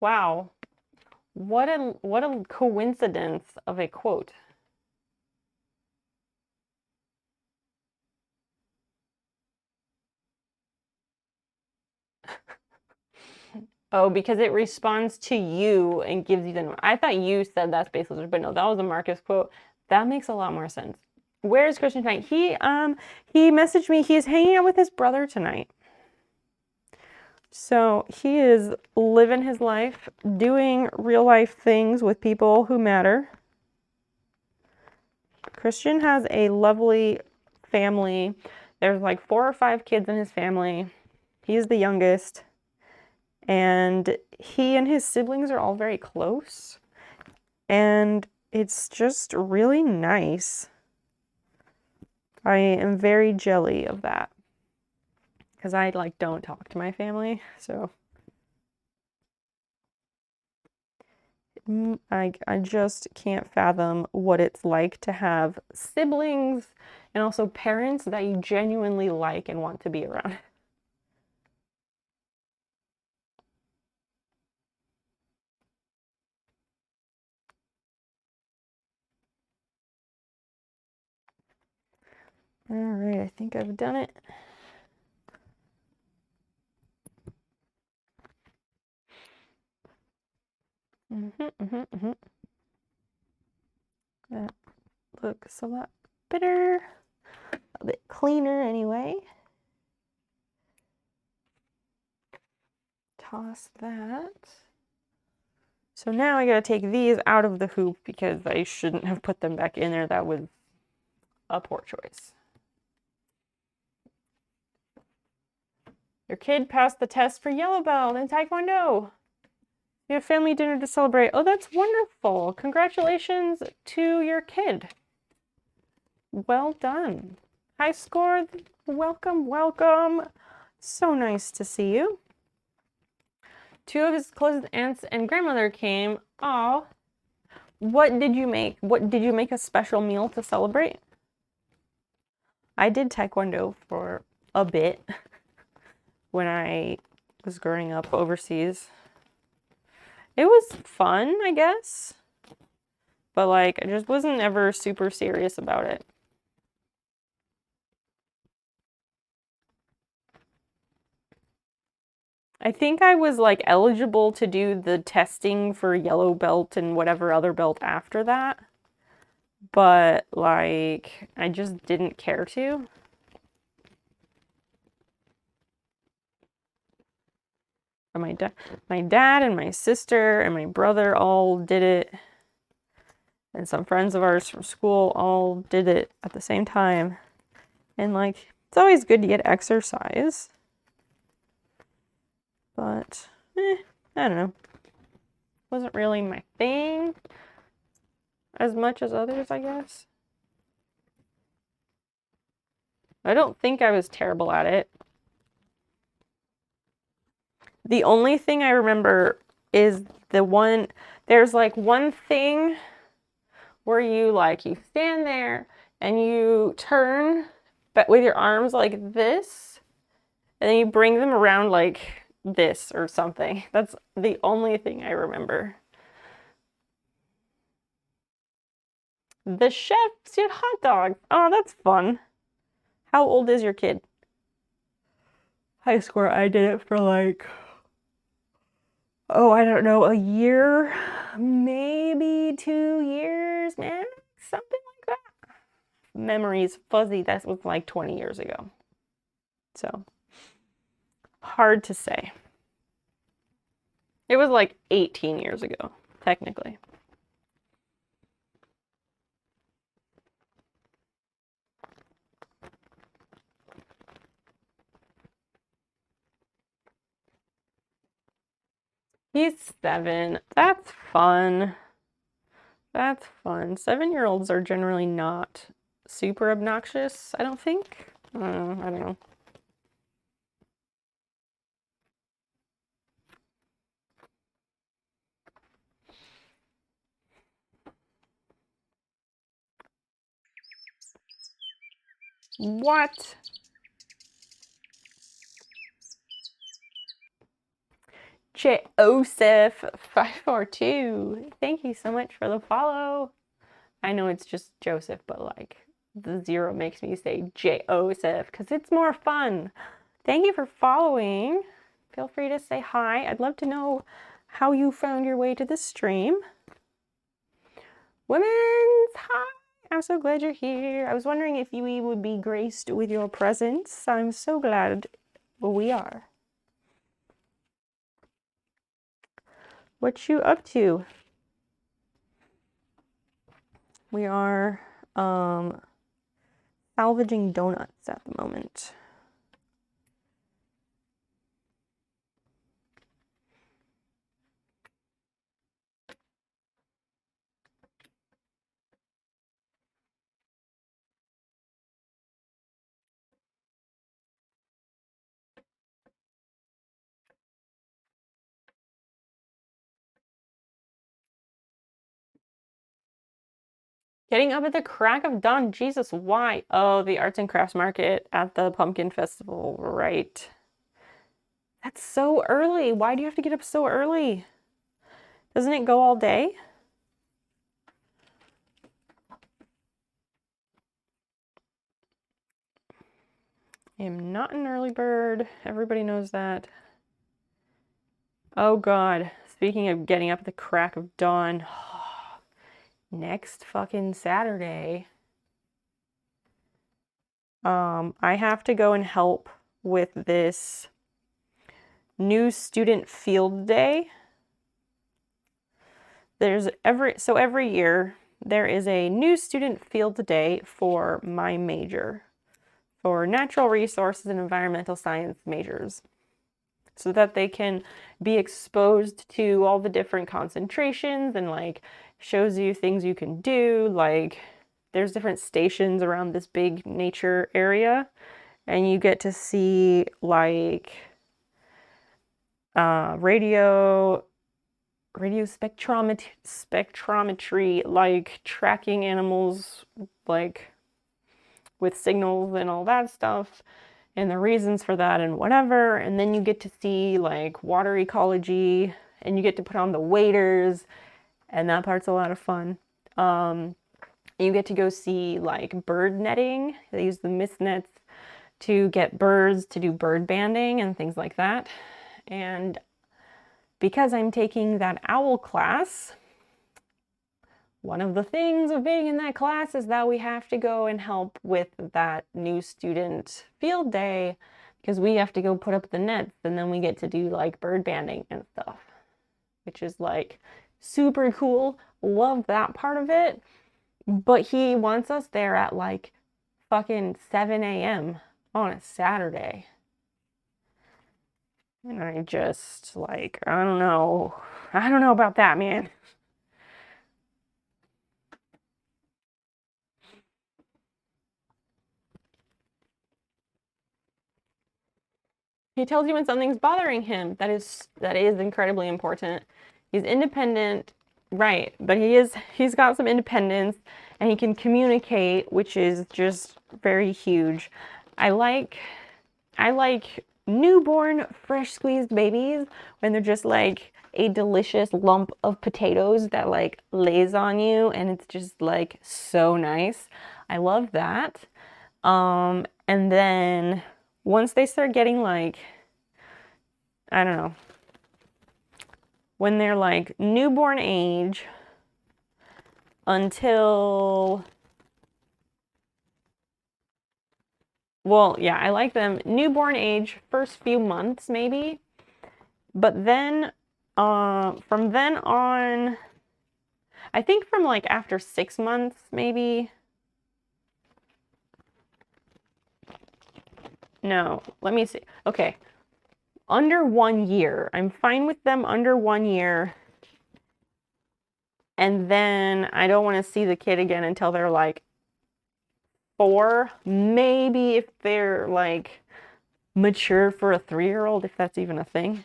Wow. What a coincidence of a quote. Oh, because it responds to you and gives you the... I thought you said that's Space Lizard, but no, that was a Marcus quote. That makes a lot more sense. Where is Christian tonight? He messaged me. He's hanging out with his brother tonight. So he is living his life, doing real life things with people who matter. Christian has a lovely family. There's like 4 or 5 kids in his family. He's the youngest. And he and his siblings are all very close. And it's just really nice. I am very jelly of that. Because I like don't talk to my family, so I just can't fathom what it's like to have siblings and also parents that you genuinely like and want to be around. All right, I think I've done it. That looks a lot better, a bit cleaner anyway. Toss that. So now I gotta take these out of the hoop because I shouldn't have put them back in there. That was a poor choice. Your kid passed the test for yellow belt in Taekwondo. You have family dinner to celebrate. Oh, that's wonderful. Congratulations to your kid. Well done. High score. Welcome, welcome. So nice to see you. 2 of his closest aunts and grandmother came. Oh, what did you make? What did you make a special meal to celebrate? I did Taekwondo for a bit when I was growing up overseas. It was fun, I guess, but like I just wasn't ever super serious about it. I think I was like eligible to do the testing for yellow belt and whatever other belt after that, but like I just didn't care to. My dad and my sister and my brother all did it, and some friends of ours from school all did it at the same time. And like it's always good to get exercise, but I don't know. Wasn't really my thing as much as others, I guess. I don't think I was terrible at it. The only thing I remember is there's like one thing where you stand there and you turn, but with your arms like this, and then you bring them around like this or something. That's the only thing I remember. The chef's did hot dogs. Oh, that's fun. How old is your kid? High score, I did it for like, oh, I don't know, a year, maybe 2 years, man, something like that. Memories fuzzy, that was like 20 years ago. So, hard to say. It was like 18 years ago, technically. He's 7. That's fun. That's fun. 7-year-olds are generally not super obnoxious, I don't think. I don't know. What? Joseph542. Thank you so much for the follow. I know it's just Joseph, but like the 0 makes me say Joseph because it's more fun. Thank you for following. Feel free to say hi. I'd love to know how you found your way to the stream. Women's hi. I'm so glad you're here. I was wondering if we would be graced with your presence. I'm so glad we are. What you up to? We are salvaging donuts at the moment. Getting up at the crack of dawn. Jesus, why? Oh, the arts and crafts market at the pumpkin festival, right? That's so early. Why do you have to get up so early? Doesn't it go all day? I am not an early bird. Everybody knows that. Oh God. Speaking of getting up at the crack of dawn, next fucking Saturday, I have to go and help with this new student field day. every year there is a new student field day for my major, for natural resources and environmental science majors, so that they can be exposed to all the different concentrations and like shows you things you can do. Like there's different stations around this big nature area, and you get to see like radio spectrometry, like tracking animals like with signals and all that stuff, and the reasons for that and whatever. And then you get to see like water ecology, and you get to put on the waders, and that part's a lot of fun. You get to go see like bird netting. They use the mist nets to get birds to do bird banding and things like that. And because I'm taking that owl class, one of the things of being in that class is that we have to go and help with that new student field day, because we have to go put up the nets, and then we get to do like bird banding and stuff, which is like super cool. Love that part of it. But he wants us there at like fucking 7 a.m. on a Saturday. And I just like, I don't know about that, man. He tells you when something's bothering him. That is incredibly important. He's independent, right, but he's got some independence, and he can communicate, which is just very huge. I like newborn fresh squeezed babies when they're just like a delicious lump of potatoes that like lays on you, and it's just like so nice. I love that. And then once they start getting like, I don't know, when they're like newborn age until, well, yeah, I like them newborn age, first few months maybe, but then from then on, I think from like after 6 months maybe. No, let me see. Okay. Under 1 year. I'm fine with them under 1 year. And then I don't want to see the kid again until they're like 4. Maybe if they're like mature for a 3-year-old, if that's even a thing.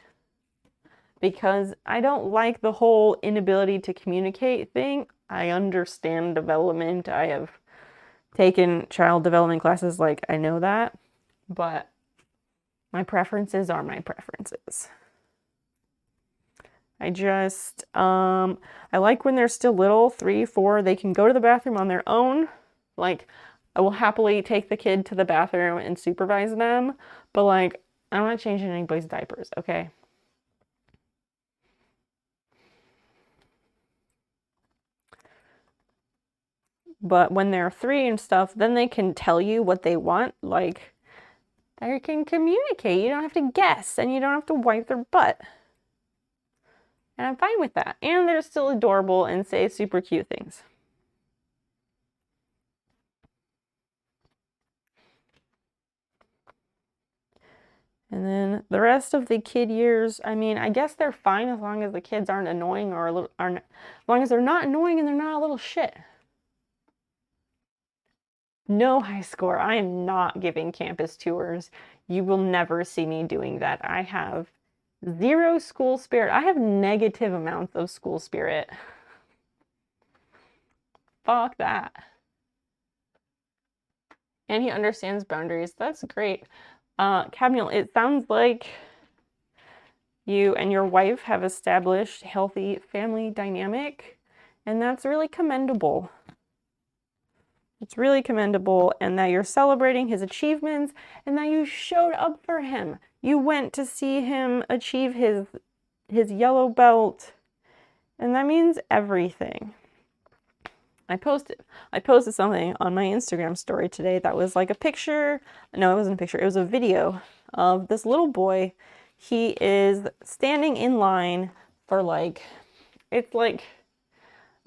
Because I don't like the whole inability to communicate thing. I understand development. I have taken child development classes, like I know that. But my preferences are my preferences. I just, I like when they're still little, 3, 4, they can go to the bathroom on their own. Like, I will happily take the kid to the bathroom and supervise them, but like, I'm not changing anybody's diapers, okay? But when they're 3 and stuff, then they can tell you what they want, like, they can communicate. You don't have to guess, and you don't have to wipe their butt. And I'm fine with that. And they're still adorable and say super cute things. And then the rest of the kid years, I mean, I guess they're fine as long as the kids aren't annoying or as long as they're not annoying and they're not a little shit. No high score. I am not giving campus tours. You will never see me doing that. I have 0 school spirit. I have negative amounts of school spirit. Fuck that. And he understands boundaries. That's great. Cabneel, it sounds like you and your wife have established healthy family dynamic, and that's really commendable. It's really commendable, and that you're celebrating his achievements, and that you showed up for him. You went to see him achieve his yellow belt, and that means everything. I posted something on my Instagram story today that was like a picture. No, it wasn't a picture. It was a video of this little boy. He is standing in line for like, it's like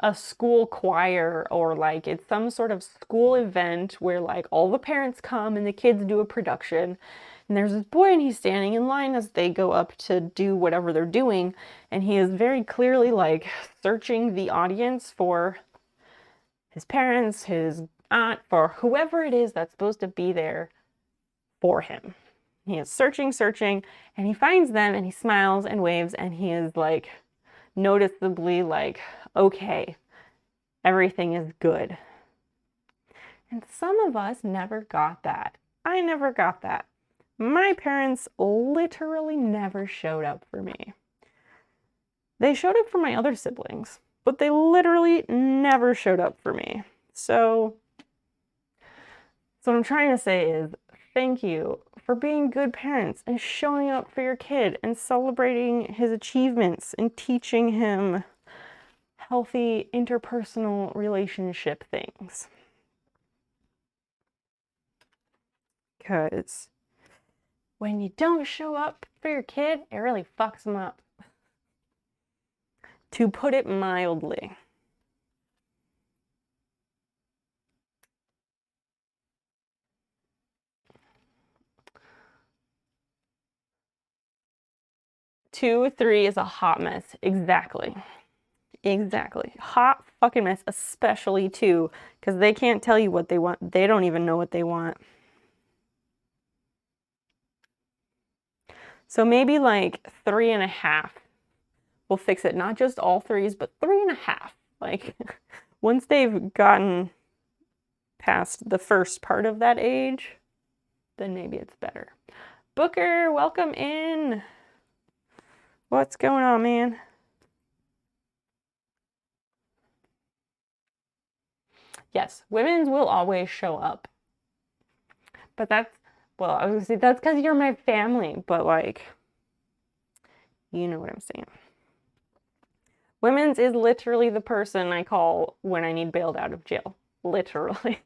a school choir, or like it's some sort of school event where like all the parents come and the kids do a production. And there's this boy and he's standing in line as they go up to do whatever they're doing. And he is very clearly like searching the audience for his parents, his aunt, for whoever it is that's supposed to be there for him. He is searching, and he finds them and he smiles and waves and he is like noticeably like, okay, everything is good. And some of us never got that. I never got that. My parents literally never showed up for me. They showed up for my other siblings, but they literally never showed up for me. So what I'm trying to say is thank you for being good parents and showing up for your kid and celebrating his achievements and teaching him healthy interpersonal relationship things. Because when you don't show up for your kid, it really fucks them up. To put it mildly. Two, three is a hot mess. Exactly. Hot fucking mess, especially 2, because they can't tell you what they want. They don't even know what they want. So maybe like 3.5 will fix it. Not just all 3s, but 3.5. Like once they've gotten past the first part of that age, then maybe it's better. Booker, welcome in. What's going on, man? Yes, women's will always show up. But that's, well, I was gonna say that's because you're my family, but like, you know what I'm saying. Women's is literally the person I call when I need bailed out of jail. Literally.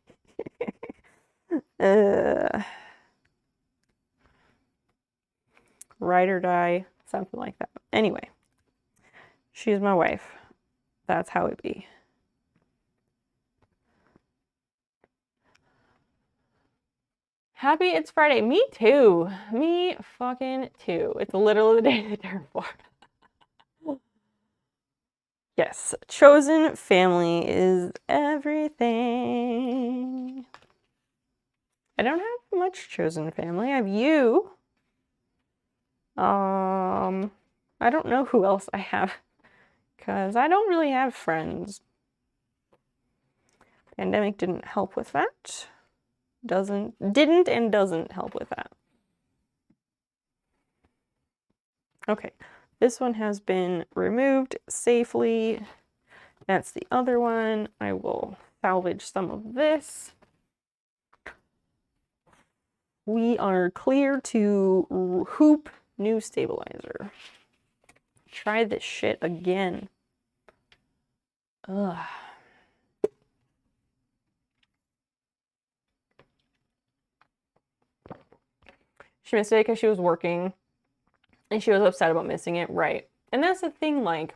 Ride or die, something like that. Anyway, she's my wife. That's how it be. Happy it's Friday. Me too. Me fucking too. It's literally the day they turn 4. Yes, chosen family is everything. I don't have much chosen family. I have you. I don't know who else I have, because I don't really have friends. Pandemic didn't help with that. Didn't and doesn't help with that. Okay, this one has been removed safely. That's the other one. I will salvage some of this. We are clear to hoop new stabilizer. Try this shit again. Ugh. She missed it because she was working and she was upset about missing it, right? And that's the thing, like,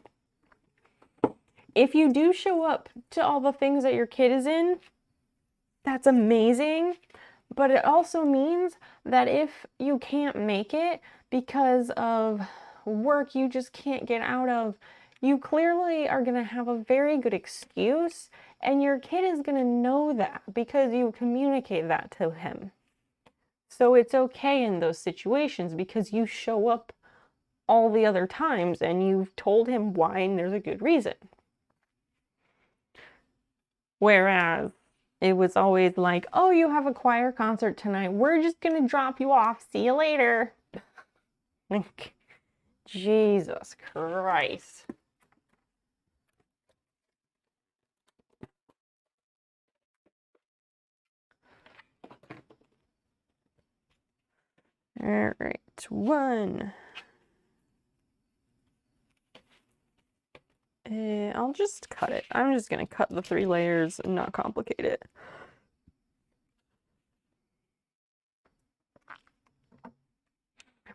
if you do show up to all the things that your kid is in, that's amazing. But it also means that if you can't make it because of work you just can't get out of, you clearly are going to have a very good excuse, and your kid is going to know that because you communicate that to him. So it's okay in those situations because you show up all the other times and you've told him why and there's a good reason. Whereas it was always like, oh, you have a choir concert tonight. We're just going to drop you off. See you later. Like, Jesus Christ. All right, 1. I'll just cut it. I'm just going to cut the 3 layers and not complicate it.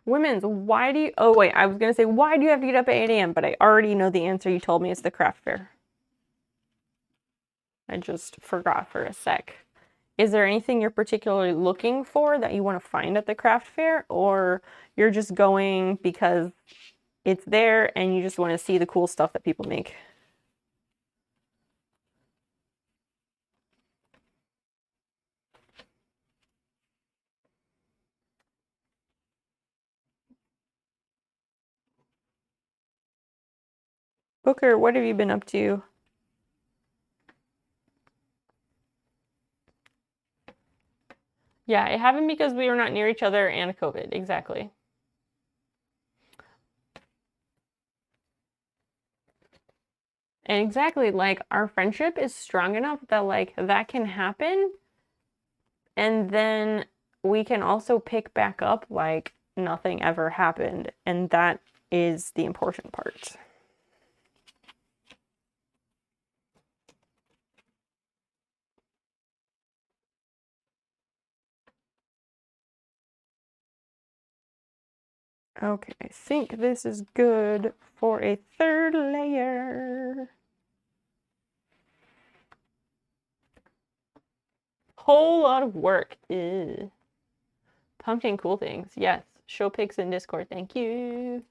Women's, why do you... Oh, wait, I was going to say, why do you have to get up at 8 a.m.? But I already know the answer. You told me it's the craft fair. I just forgot for a sec. Is there anything you're particularly looking for that you want to find at the craft fair, or you're just going because it's there and you just want to see the cool stuff that people make? Booker, what have you been up to? Yeah, it happened because we were not near each other and COVID. Exactly. And exactly, like, our friendship is strong enough that, like, that can happen. And then we can also pick back up like nothing ever happened. And that is the important part. Okay, I think this is good for a third layer. Whole lot of work. Ew. Pumpkin cool things. Yes. Show pics in Discord. Thank you.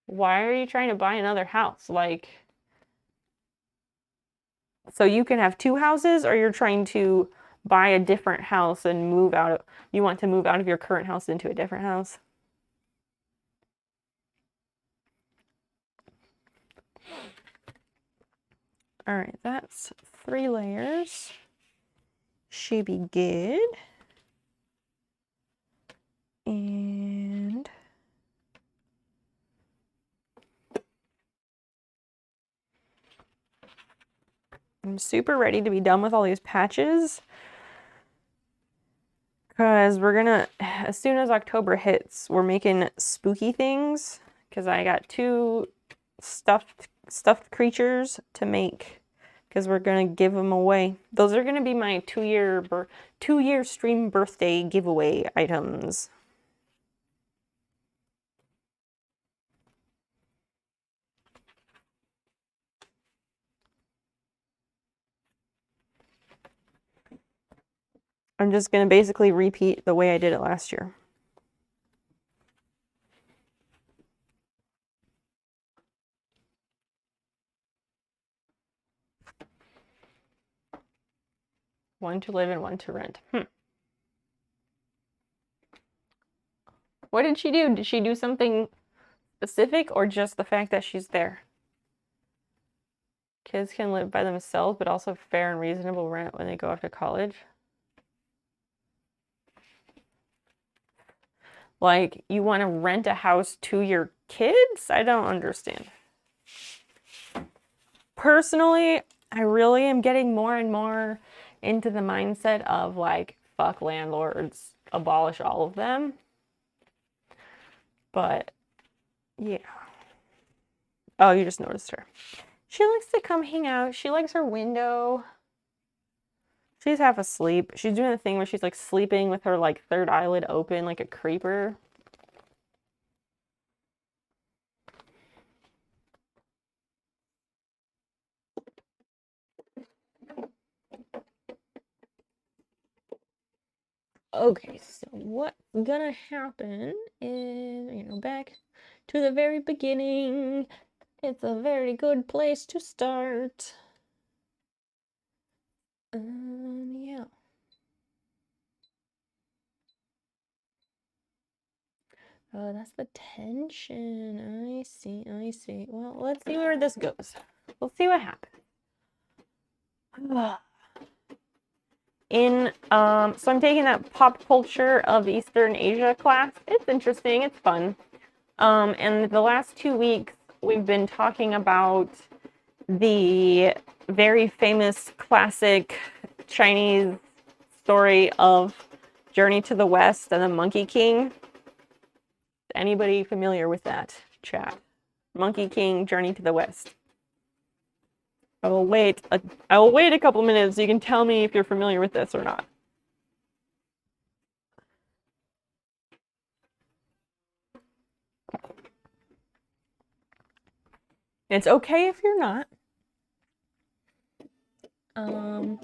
Why are you trying to buy another house? Like, so you can have two houses, or you're trying to buy a different house and move out of, you want to move out of your current house into a different house? All right, that's 3 layers. Should be good. And I'm super ready to be done with all these patches, because we're gonna, as soon as October hits, we're making spooky things, because I got 2 stuffed creatures to make, because we're gonna give them away. Those are gonna be my 2-year stream birthday giveaway items. I'm just gonna basically repeat the way I did it last year. One to live and one to rent. What did she do? Did she do something specific, or just the fact that she's there? Kids can live by themselves, but also fair and reasonable rent when they go off to college. Like, you want to rent a house to your kids? I don't understand. Personally, I really am getting more and more into the mindset of like, fuck landlords, abolish all of them. But yeah. Oh, you just noticed her. She likes to come hang out. She likes her window. She's half asleep. She's doing the thing where she's like sleeping with her like third eyelid open like a creeper. Okay, so what's gonna happen is, back to the very beginning. It's a very good place to start. Yeah. Oh, that's the tension. I see, I see. Well, let's see where this goes. We'll see what happens. So I'm taking that pop culture of Eastern Asia class. It's interesting, it's fun. And the last 2 weeks, we've been talking about the very famous classic Chinese story of Journey to the West and the Monkey King. Anybody familiar with that, chat? Monkey King, Journey to the West. I will wait a couple minutes so you can tell me if you're familiar with this or not. It's okay if you're not. All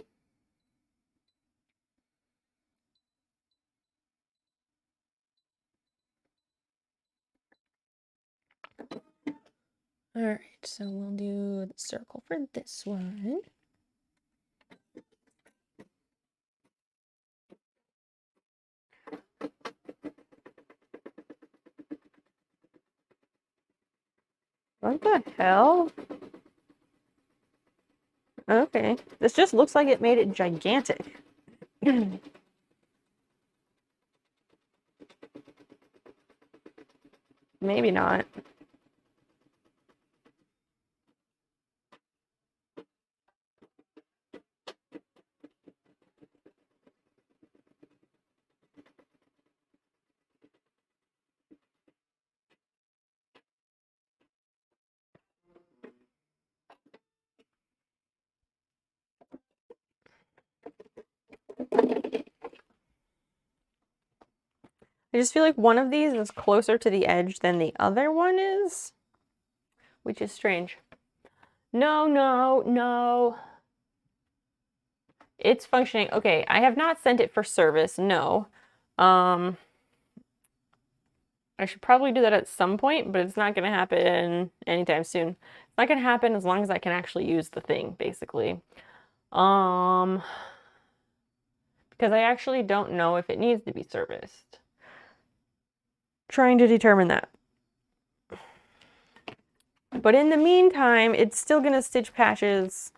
right, so we'll do the circle for this one. What the hell? Okay, this just looks like it made it gigantic. Maybe not. I just feel like one of these is closer to the edge than the other one is, which is strange. No, no, no. It's functioning. Okay, I have not sent it for service, no. I should probably do that at some point, but it's not going to happen anytime soon. It's not going to happen as long as I can actually use the thing, basically. Because I actually don't know if it needs to be serviced. Trying to determine that. But in the meantime, it's still going to stitch patches.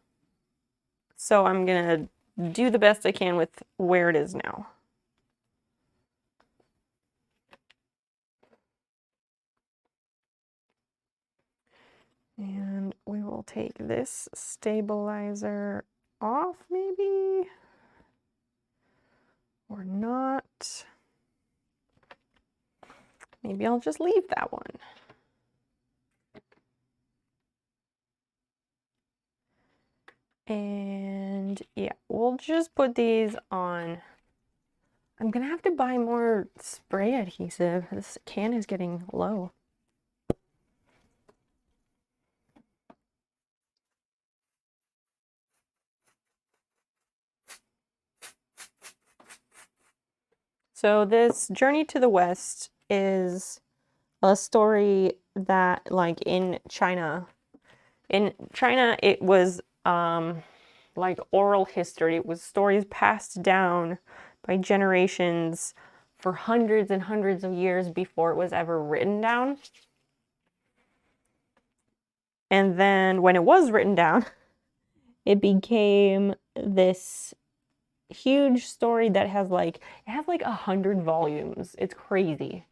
So I'm going to do the best I can with where it is now. And we will take this stabilizer off, maybe, or not. Maybe I'll just leave that one. And yeah, we'll just put these on. I'm gonna have to buy more spray adhesive. This can is getting low. So this Journey to the West is a story that, like, in China it was like oral history. It was stories passed down by generations for hundreds and hundreds of years before it was ever written down. And then when it was written down, it became this huge story that has like 100 volumes. It's crazy.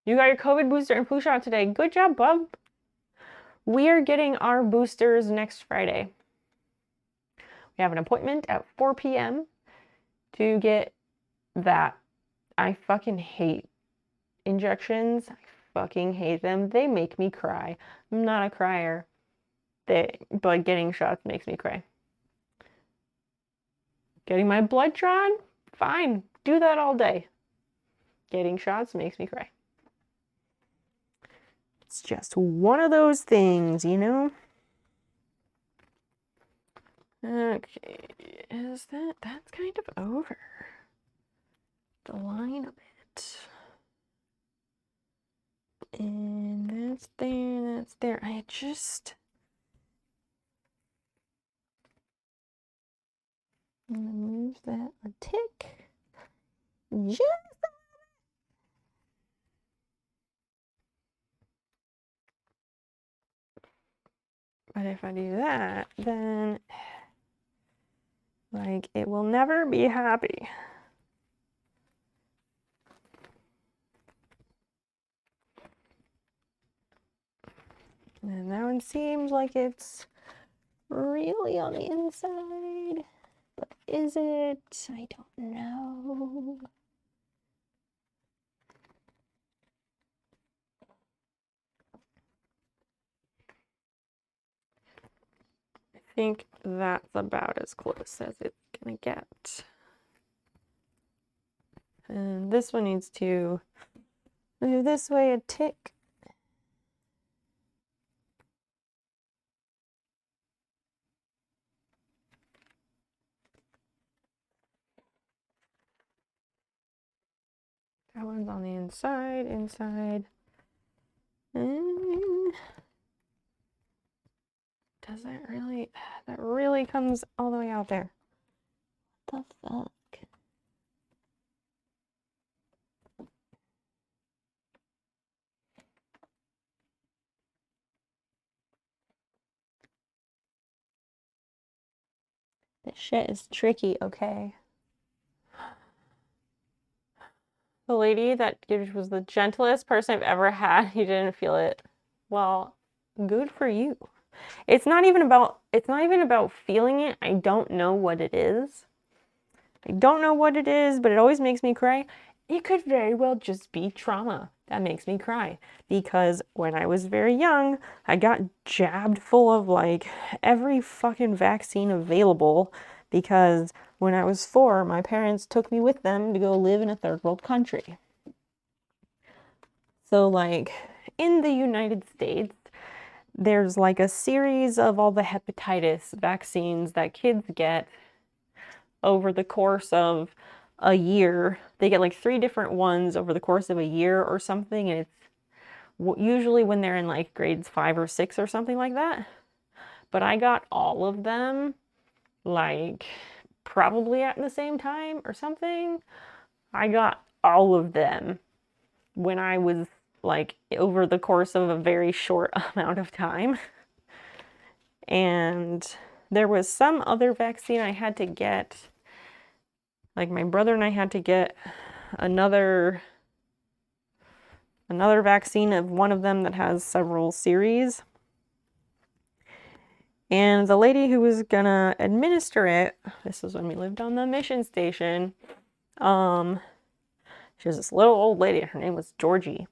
You got your COVID booster and flu shot today. Good job, bub. We are getting our boosters next Friday. We have an appointment at 4 p.m. to get that. I fucking hate injections. I fucking hate them. They make me cry. I'm not a crier. But getting shots makes me cry. Getting my blood drawn? Fine. Do that all day. Getting shots makes me cry. It's just one of those things, you know? Okay, that's kind of over the line a bit. And that's there. I just... I'm gonna move that a tick. Just... But if I do that, then, like, it will never be happy. And that one seems like it's really on the inside. But is it? I don't know. I think that's about as close as it's gonna get. And this one needs to move this way a tick. That one's on the inside. And does that really comes all the way out there? What the fuck? This shit is tricky, okay? The lady that was the gentlest person I've ever had, you didn't feel it. Well, good for you. It's not even about feeling it. I don't know what it is. But it always makes me cry. It could very well just be trauma that makes me cry. Because when I was very young, I got jabbed full of like every fucking vaccine available because when I was 4, my parents took me with them to go live in a third world country. So like in the United States, there's like a series of all the hepatitis vaccines that kids get over the course of a year. They get like 3 different ones over the course of a year or something, and it's usually when they're in like grades 5 or 6 or something like that. But I got all of them like probably at the same time or something. I got all of them when I was like over the course of a very short amount of time. And there was some other vaccine I had to get. Like my brother and I had to get another vaccine of one of them that has several series. And the lady who was gonna administer it, this was when we lived on the mission station, she was this little old lady. Her name was Georgie.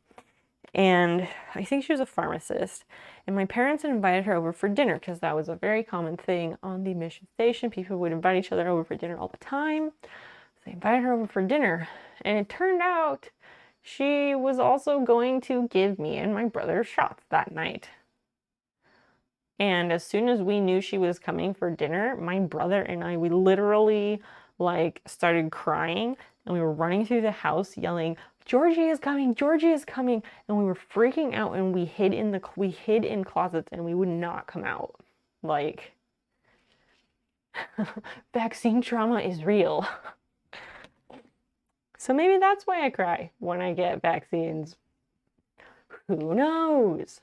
And I think she was a pharmacist. And my parents had invited her over for dinner because that was a very common thing on the mission station. People would invite each other over for dinner all the time. So they invited her over for dinner. And it turned out she was also going to give me and my brother shots that night. And as soon as we knew she was coming for dinner, my brother and I, we literally like started crying and we were running through the house yelling, Georgie is coming, Georgie is coming. And we were freaking out and we hid in closets and we would not come out. Like, vaccine trauma is real. So maybe that's why I cry when I get vaccines. Who knows?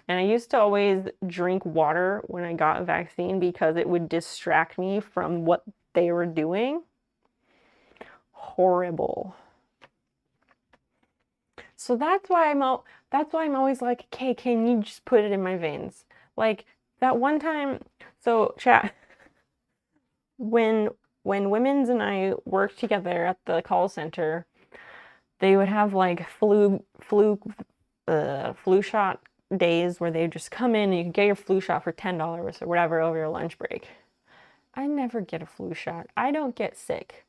And I used to always drink water when I got a vaccine because it would distract me from what they were doing. Horrible. So that's why I'm always like, okay, can you just put it in my veins? Like that one time, so chat, when Women's and I worked together at the call center, they would have like flu shot days where they just come in and you can get your flu shot for $10 or whatever over your lunch break. I never get a flu shot. I don't get sick.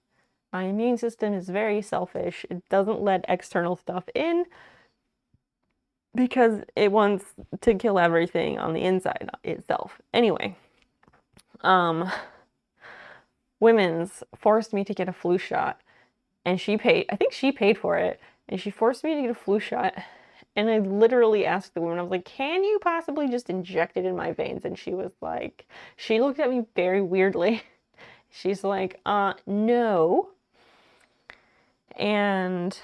My immune system is very selfish. It doesn't let external stuff in because it wants to kill everything on the inside itself. Anyway, Women's forced me to get a flu shot and I think she paid for it, and she forced me to get a flu shot. And I literally asked the woman, I was like, can you possibly just inject it in my veins? And she was like, she looked at me very weirdly. She's like, no. And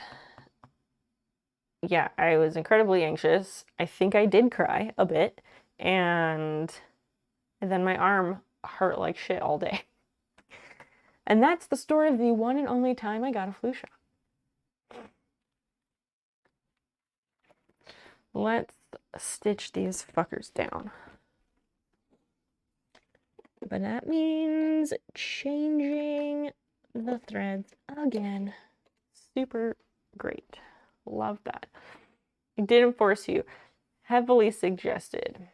yeah, I was incredibly anxious. I think I did cry a bit. And then my arm hurt like shit all day. And that's the story of the one and only time I got a flu shot. Let's stitch these fuckers down. But that means changing the threads again. Super great. Love that. It didn't force you. Heavily suggested.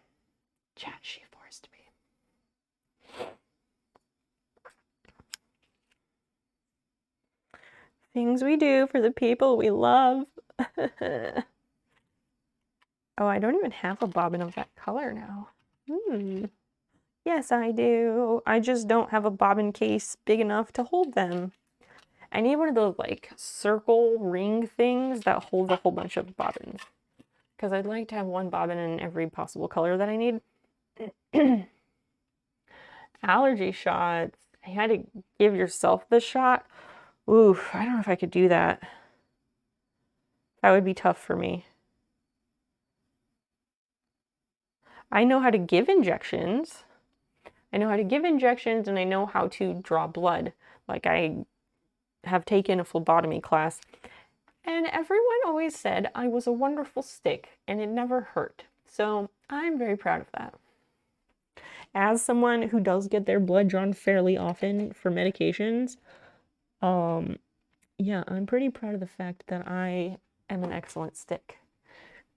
Chat, she forced me. Things we do for the people we love. Oh, I don't even have a bobbin of that color now. Yes, I do. I just don't have a bobbin case big enough to hold them. I need one of those like circle ring things that holds a whole bunch of bobbins. Because I'd like to have one bobbin in every possible color that I need. Allergy shots. You had to give yourself the shot. Oof, I don't know if I could do that. That would be tough for me. I know how to give injections. And I know how to draw blood. Like I have taken a phlebotomy class. And everyone always said I was a wonderful stick and it never hurt. So I'm very proud of that. As someone who does get their blood drawn fairly often for medications, yeah, I'm pretty proud of the fact that I am an excellent stick.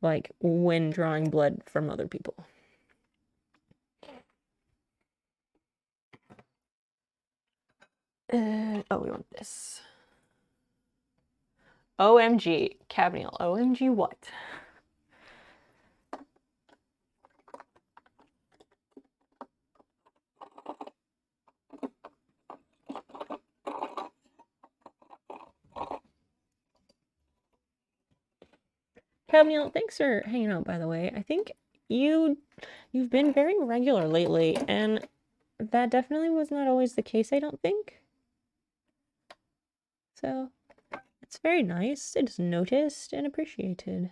Like when drawing blood from other people. Oh, we want this. OMG, Cabniel. OMG what? Cabniel, thanks for hanging out, by the way. I think you've been very regular lately, and that definitely was not always the case, I don't think. So, it's very nice. It is noticed and appreciated.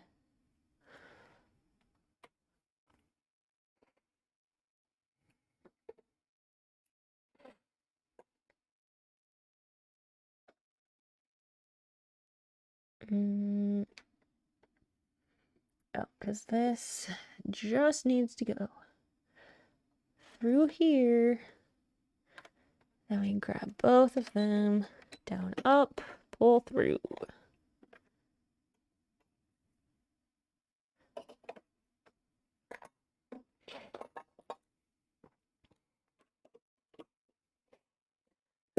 Oh, because this just needs to go through here. Then we grab both of them, down, up, pull through.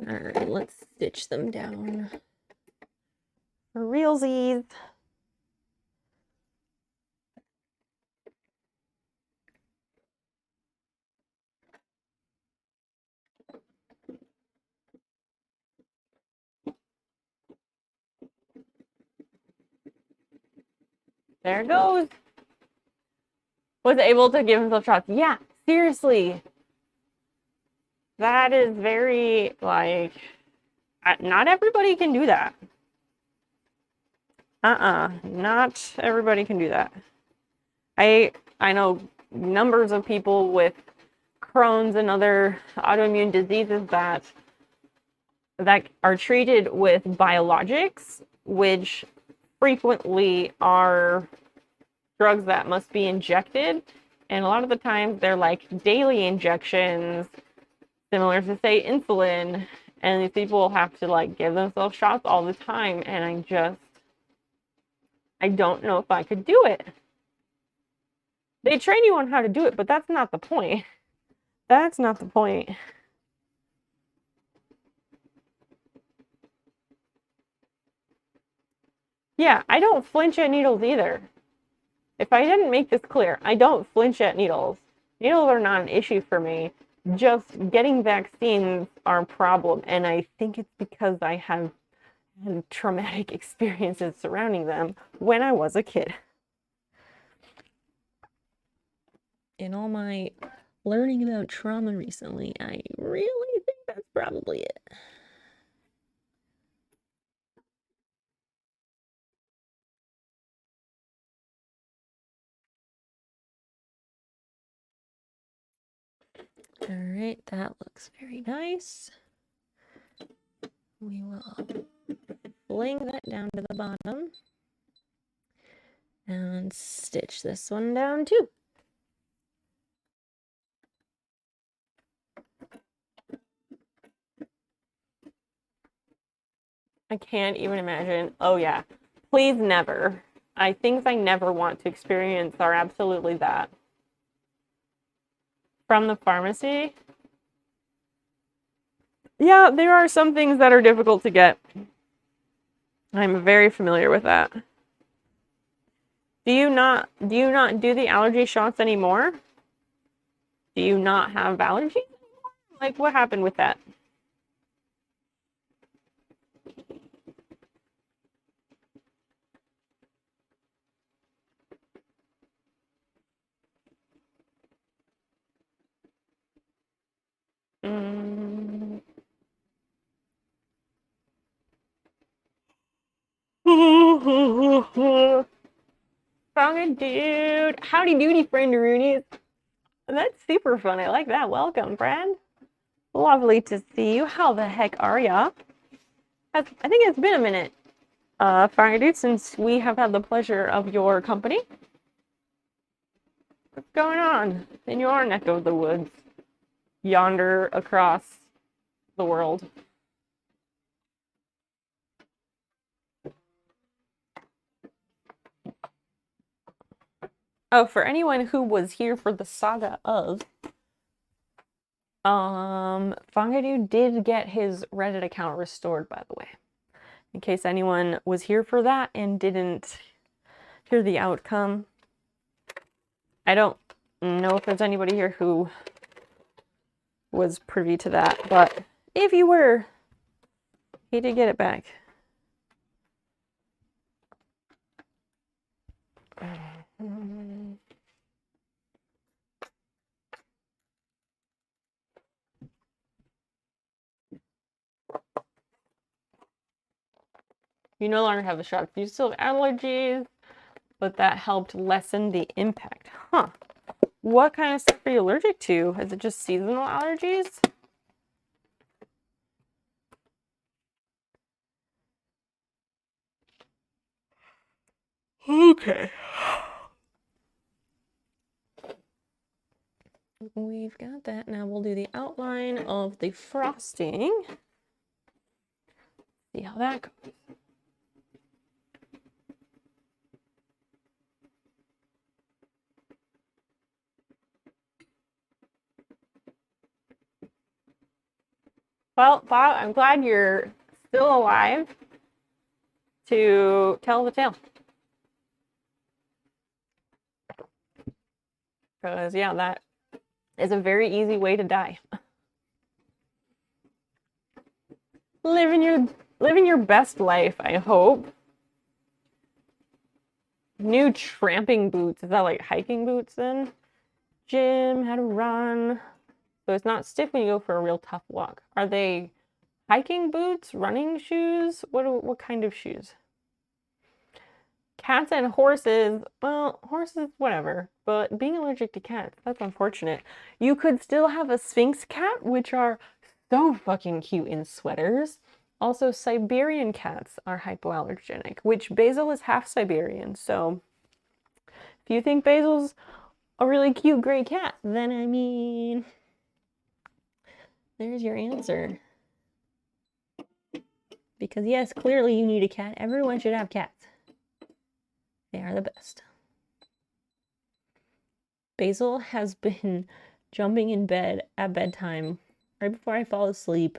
All right, let's stitch them down for realsies. There it goes. Was able to give himself shots. Yeah, seriously. That is very, like, not everybody can do that. Not everybody can do that. I know numbers of people with Crohn's and other autoimmune diseases that are treated with biologics, which frequently are drugs that must be injected. And a lot of the times they're like daily injections, similar to, say, insulin. And these people have to like give themselves shots all the time. And I don't know if I could do it. They train you on how to do it, but that's not the point. That's not the point. Yeah, I don't flinch at needles either. If I didn't make this clear, I don't flinch at needles. Needles are not an issue for me. Just getting vaccines are a problem, and I think it's because I have had traumatic experiences surrounding them when I was a kid. In all my learning about trauma recently, I really think that's probably it. All right, that looks very nice. We will fling that down to the bottom and stitch this one down too. I can't even imagine. Oh yeah, please never. Things I never want to experience are absolutely that. From the pharmacy? Yeah, there are some things that are difficult to get. I'm very familiar with that. Do you not do the allergy shots anymore? Do you not have allergies anymore? Like, what happened with that? Mm. Found dude. Howdy doody, friend Roonies. That's super fun. I like that. Welcome, friend. Lovely to see you. How the heck are ya? I think it's been a minute, Fire Dude, since we have had the pleasure of your company. What's going on in your neck of the woods? Yonder across the world. Oh, for anyone who was here for the saga of, Fangadu did get his Reddit account restored, by the way. In case anyone was here for that and didn't hear the outcome. I don't know if there's anybody here who was privy to that, but if you were, he did get it back. You no longer have the shot. You still have allergies, but that helped lessen the impact. Huh. What kind of stuff are you allergic to? Is it just seasonal allergies? Okay. We've got that. Now we'll do the outline of the frosting. See how that goes. Well, Bob, I'm glad you're still alive to tell the tale. Because, yeah, that is a very easy way to die. Living your best life, I hope. New tramping boots. Is that like hiking boots then? Gym, how to run. So it's not stiff when you go for a real tough walk. Are they hiking boots, running shoes? What kind of shoes? Cats and horses. Well, horses, whatever. But being allergic to cats, that's unfortunate. You could still have a Sphinx cat, which are so fucking cute in sweaters. Also, Siberian cats are hypoallergenic, which Basil is half Siberian. So if you think Basil's a really cute gray cat, then I mean, there's your answer. Because yes, clearly you need a cat. Everyone should have cats. They are the best. Basil has been jumping in bed at bedtime right before I fall asleep.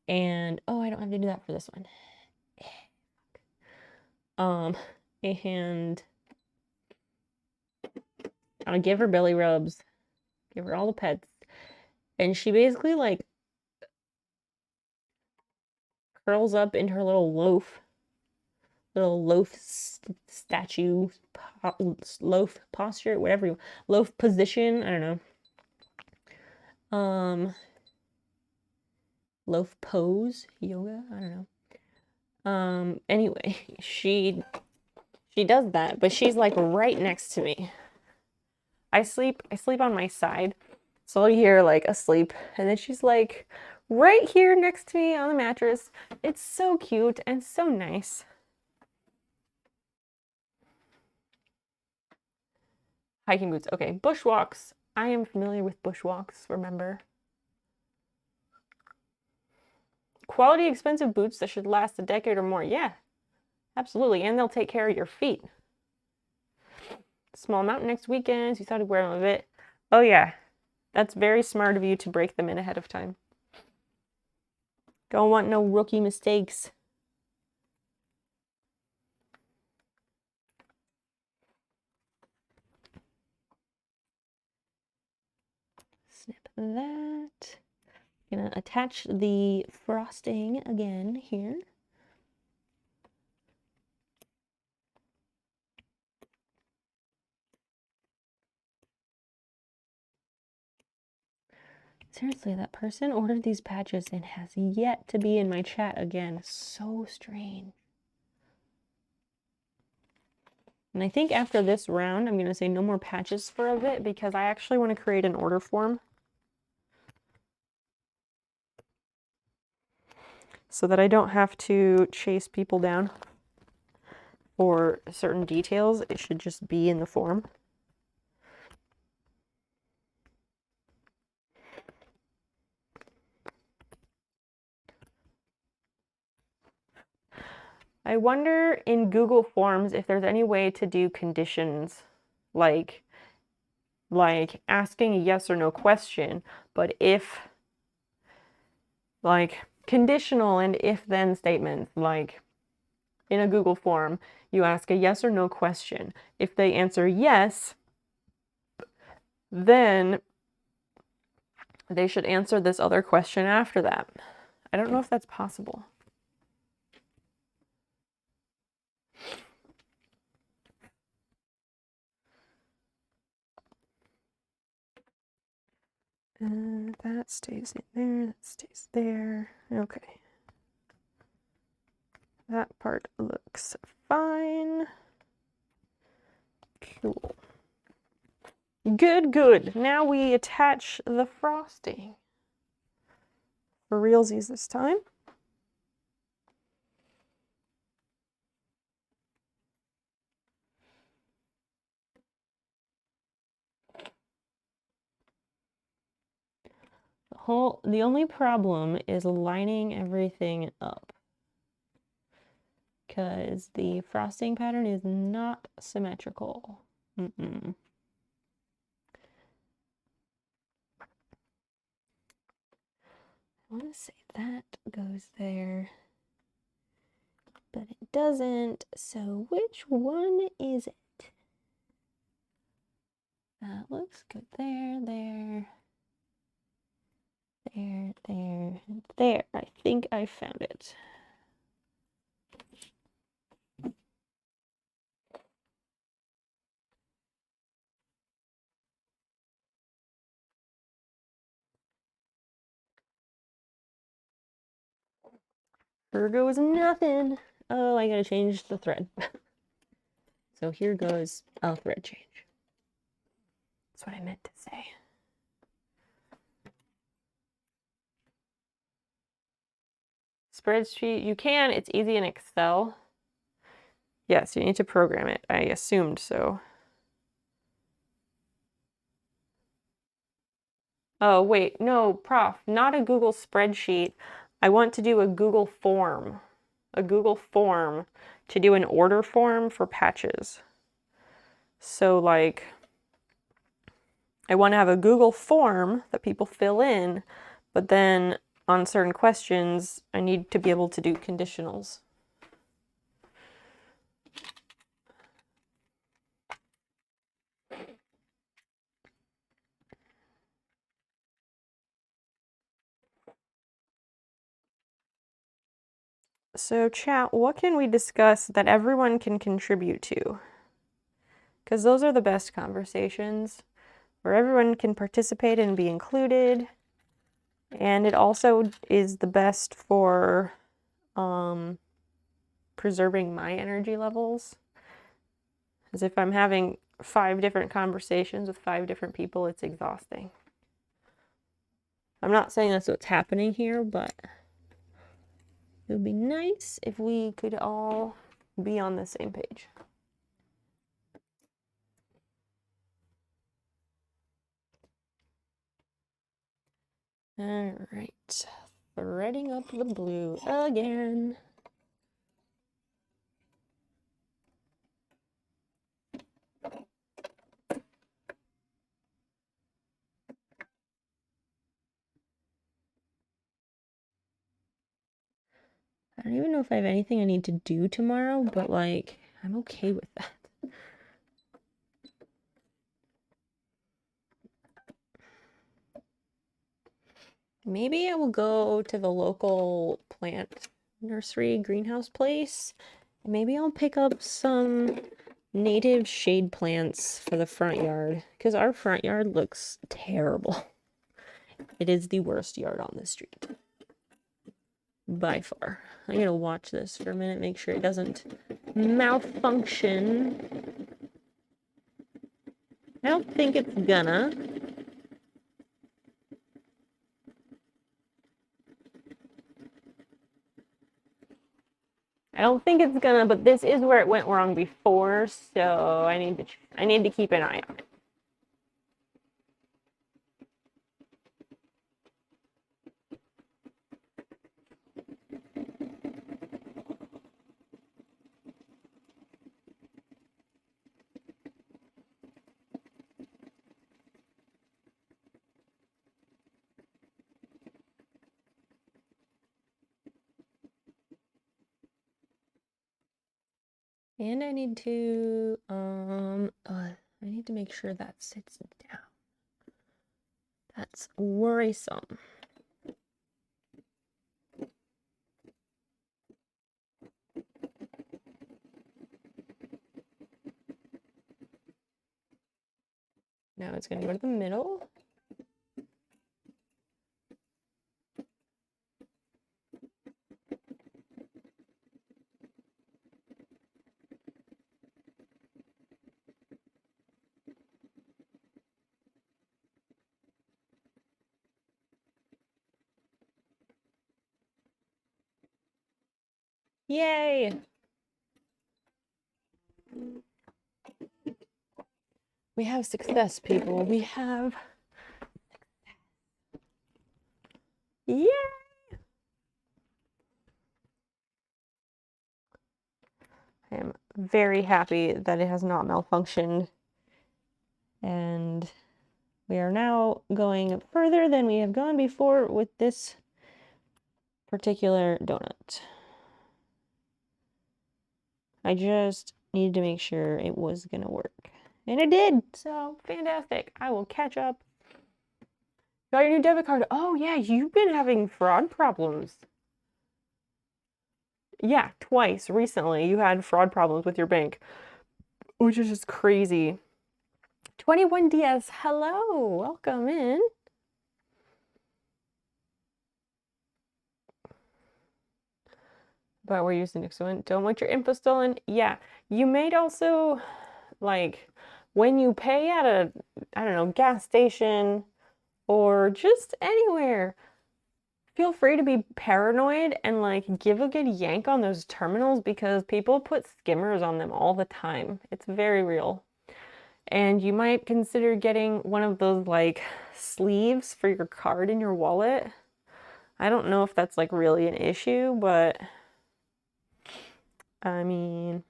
And oh, I don't have to do that for this one. And I'll give her belly rubs, give her all the pets, and she basically like curls up into her little loaf statue, loaf posture, whatever you, loaf position, I don't know. Loaf pose, yoga, I don't know. Anyway, she does that, but she's like right next to me. I sleep on my side, so I'll hear like asleep, and then she's like right here next to me on the mattress. It's so cute and so nice. Hiking boots. Okay, bushwalks. I am familiar with bushwalks, remember? Quality expensive boots that should last a decade or more. Yeah, absolutely. And they'll take care of your feet. Small mountain next weekend. You thought I'd wear them a bit. Oh yeah, that's very smart of you to break them in ahead of time. Don't want no rookie mistakes. Snip that. Gonna attach the frosting again here. Seriously, that person ordered these patches and has yet to be in my chat again. So strange. And I think after this round, I'm going to say no more patches for a bit because I actually want to create an order form so that I don't have to chase people down for certain details. It should just be in the form. I wonder in Google Forms if there's any way to do conditions, like asking a yes or no question, but if, like, conditional and if-then statements, like in a Google form, you ask a yes or no question. If they answer yes, then they should answer this other question after that. I don't know if that's possible. That stays in there, that stays there. Okay. That part looks fine. Cool. Good, good. Now we attach the frosting. For realsies this time. The only problem is lining everything up, because the frosting pattern is not symmetrical. I want to say that goes there, but it doesn't. So which one is it? That looks good there, there, there, there, there. I think I found it. Here goes nothing. Oh, I gotta change the thread. So here goes a thread change. That's what I meant to say. Spreadsheet, you can, it's easy in Excel. Yes, you need to program it. I assumed so. Oh, wait, no, Prof, not a Google spreadsheet. I want to do a Google form. A Google form to do an order form for patches. So, like, I want to have a Google form that people fill in, but then on certain questions, I need to be able to do conditionals. So chat, what can we discuss that everyone can contribute to? Because those are the best conversations, where everyone can participate and be included. And it also is the best for preserving my energy levels. As if I'm having 5 different conversations with 5 different people, it's exhausting. I'm not saying that's what's happening here, but it would be nice if we could all be on the same page. All right, threading up the blue again. I don't even know if I have anything I need to do tomorrow, but like, I'm okay with that. Maybe I will go to the local plant nursery greenhouse place. And maybe I'll pick up some native shade plants for the front yard, because our front yard looks terrible. It is the worst yard on the street. By far. I'm going to watch this for a minute, make sure it doesn't malfunction. I don't think it's gonna. I don't think it's gonna, but this is where it went wrong before, so I need to keep an eye on it. And I need to make sure that sits down. That's worrisome. Now it's going to go to the middle. Yay! We have success, people. We have yay! I am very happy that it has not malfunctioned. And we are now going further than we have gone before with this particular donut. I just needed to make sure it was going to work. And it did! So, fantastic. I will catch up. Got your new debit card. Oh, yeah, you've been having fraud problems. Yeah, twice recently you had fraud problems with your bank, which is just crazy. 21 DS, hello, welcome in. But we're using the next one. Don't want your info stolen. Yeah, you might also, like, when you pay at a, I don't know, gas station or just anywhere, feel free to be paranoid and like give a good yank on those terminals because people put skimmers on them all the time. It's very real. And you might consider getting one of those like sleeves for your card in your wallet. I don't know if that's like really an issue, but I mean,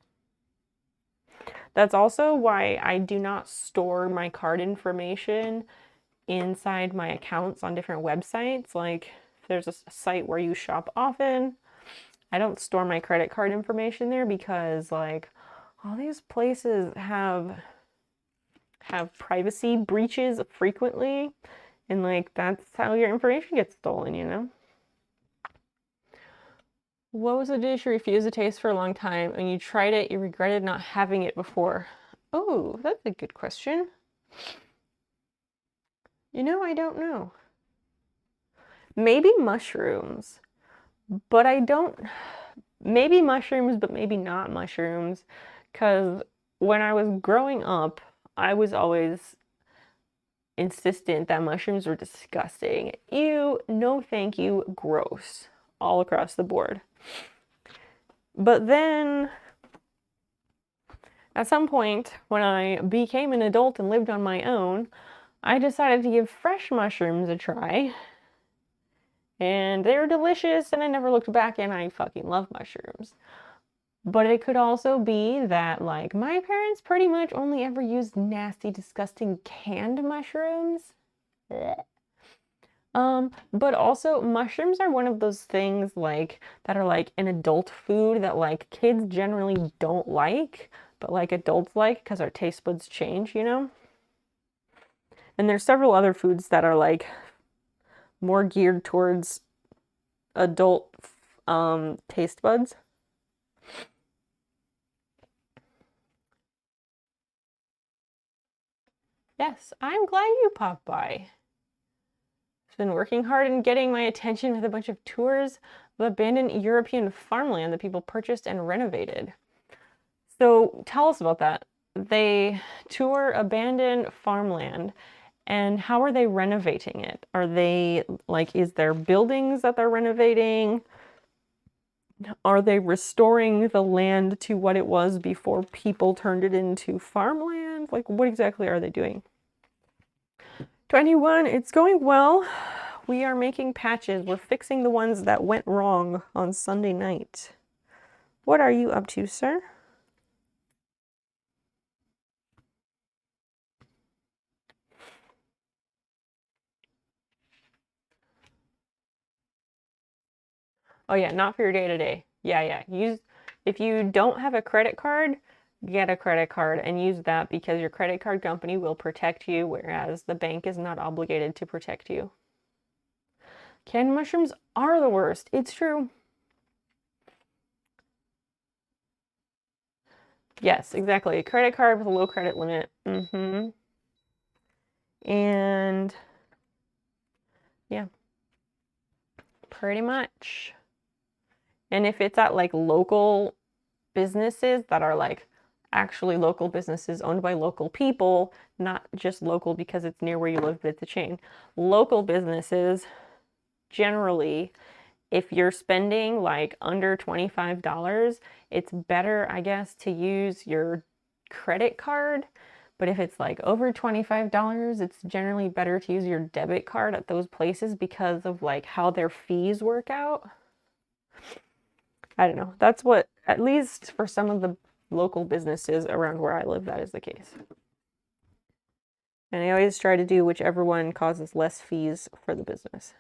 that's also why I do not store my card information inside my accounts on different websites. Like if there's a site where you shop often, I don't store my credit card information there because like all these places have privacy breaches frequently, and like that's how your information gets stolen, you know? What was a dish you refused to taste for a long time and you tried it, you regretted not having it before? Oh, that's a good question. You know, I don't know. Maybe mushrooms, but I don't, maybe mushrooms, but maybe not mushrooms, because when I was growing up, I was always insistent that mushrooms were disgusting. Ew, no thank you, gross, all across the board. But then, at some point, when I became an adult and lived on my own, I decided to give fresh mushrooms a try. And they were delicious, and I never looked back, and I fucking love mushrooms. But it could also be that, like, my parents pretty much only ever used nasty, disgusting canned mushrooms. Blech. But also mushrooms are one of those things like that are like an adult food that like kids generally don't like, but like adults like because our taste buds change, you know? And there's several other foods that are like more geared towards adult taste buds. Yes, I'm glad you popped by. been working hard and getting my attention with a bunch of tours of abandoned European farmland that people purchased and renovated. So tell us about that. They tour abandoned farmland, and how are they renovating it? Are they like, is there buildings that they're renovating? Are they restoring the land to what it was before people turned it into farmland? Like, what exactly are they doing? 21, it's going well. We are making patches. We're fixing the ones that went wrong on Sunday night. What are you up to, sir? Oh yeah, not for your day-to-day. Yeah. If you don't have a credit card, get a credit card and use that because your credit card company will protect you, whereas the bank is not obligated to protect you. Canned mushrooms are the worst. It's true. Yes, exactly. A credit card with a low credit limit. And yeah, pretty much. And if it's at like local businesses that are like actually local businesses owned by local people, not just local because it's near where you live, but it's a chain. Local businesses, generally, if you're spending like under $25, it's better, I guess, to use your credit card. But if it's like over $25, it's generally better to use your debit card at those places because of like how their fees work out. I don't know. That's what, at least for some of the local businesses around where I live, that is the case. And I always try to do whichever one causes less fees for the business.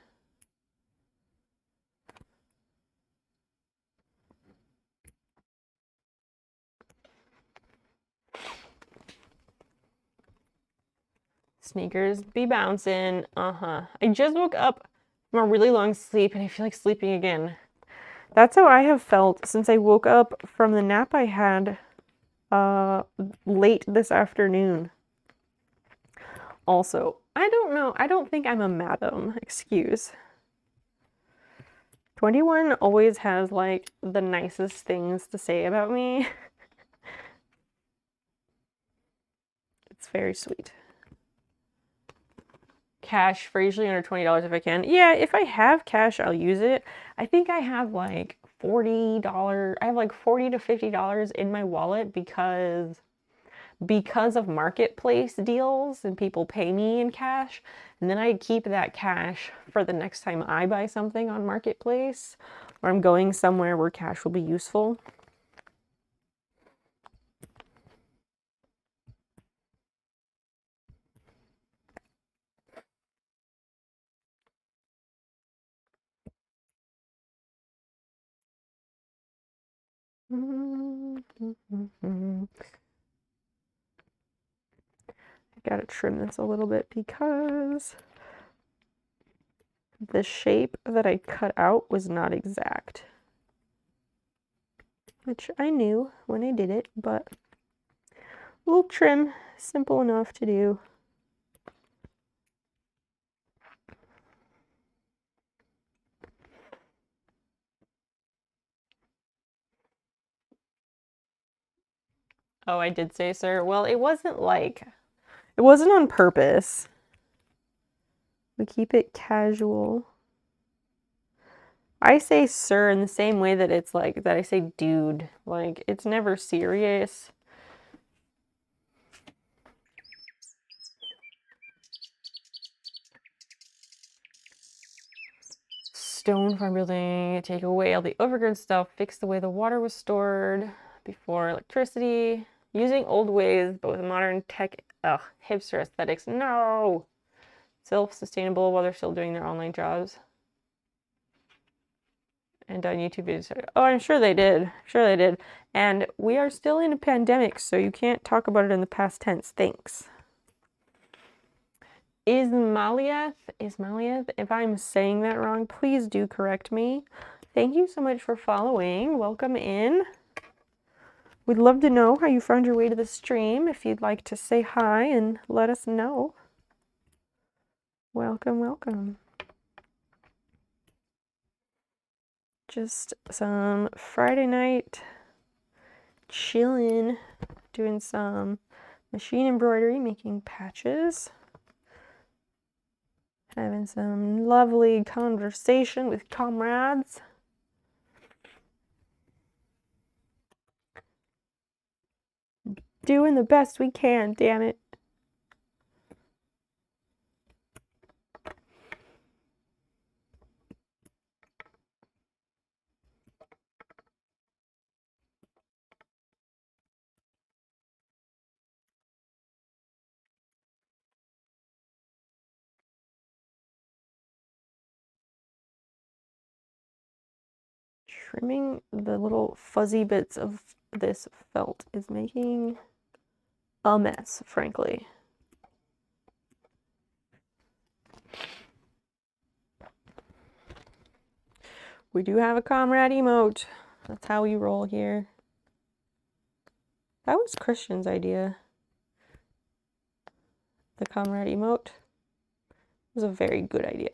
Sneakers be bouncing. I just woke up from a really long sleep and I feel like sleeping again. That's how I have felt since I woke up from the nap I had late this afternoon. Also, I don't know. I don't think I'm a madam. Excuse. 21 always has like the nicest things to say about me. It's very sweet. Cash for usually under $20 if I can. Yeah, if I have cash, I'll use it. I think I have like $40. I have like $40 to $50 in my wallet because of marketplace deals and people pay me in cash. And then I keep that cash for the next time I buy something on marketplace or I'm going somewhere where cash will be useful. I gotta trim this a little bit because the shape that I cut out was not exact, which I knew when I did it, but a little trim, simple enough to do. Oh, I did say sir. Well, it wasn't on purpose. We keep it casual. I say sir in the same way that it's like that I say dude. Like, it's never serious. Stone farm building, take away all the overgrown stuff, fix the way the water was stored before electricity, using old ways, but with modern tech, hipster aesthetics. No! Self-sustainable while they're still doing their online jobs. And done YouTube videos. Oh, I'm sure they did. Sure they did. And we are still in a pandemic, so you can't talk about it in the past tense. Thanks. Ismailiev, if I'm saying that wrong, please do correct me. Thank you so much for following. Welcome in. We'd love to know how you found your way to the stream. If you'd like to say hi and let us know. Welcome, welcome. Just some Friday night chilling, doing some machine embroidery, making patches, having some lovely conversation with comrades. Doing the best we can, damn it. Trimming the little fuzzy bits of this felt is making a mess, frankly. We do have a comrade emote. That's how we roll here. That was Christian's idea. The comrade emote was a very good idea.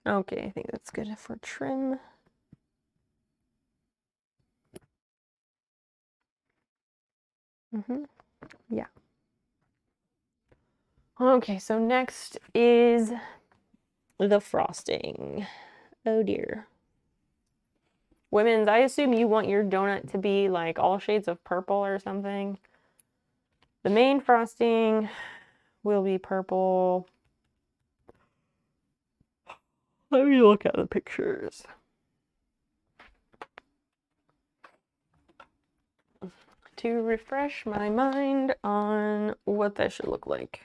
Okay, I think that's good for trim. Yeah. Okay, so next is the frosting. Oh dear. Women's, I assume you want your donut to be like all shades of purple or something. The main frosting will be purple. Let me look at the pictures. To refresh my mind on what that should look like.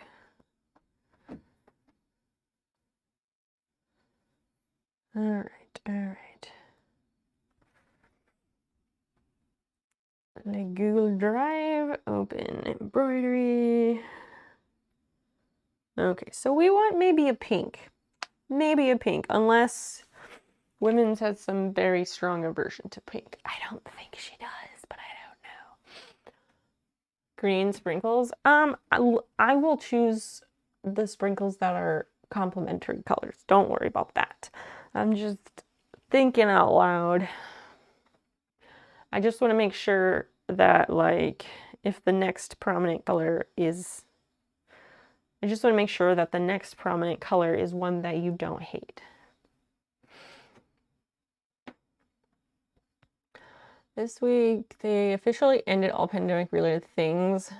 All right, all right. The Google Drive, open embroidery. Okay, so we want maybe a pink. Maybe a pink, unless Women's has some very strong aversion to pink. I don't think she does, but I don't know. Green sprinkles. I will choose the sprinkles that are complementary colors. Don't worry about that. I'm just thinking out loud. I just want to make sure that, like, if the next prominent color is... I just want to make sure that the next prominent color is one that you don't hate. This week, they officially ended all pandemic-related things.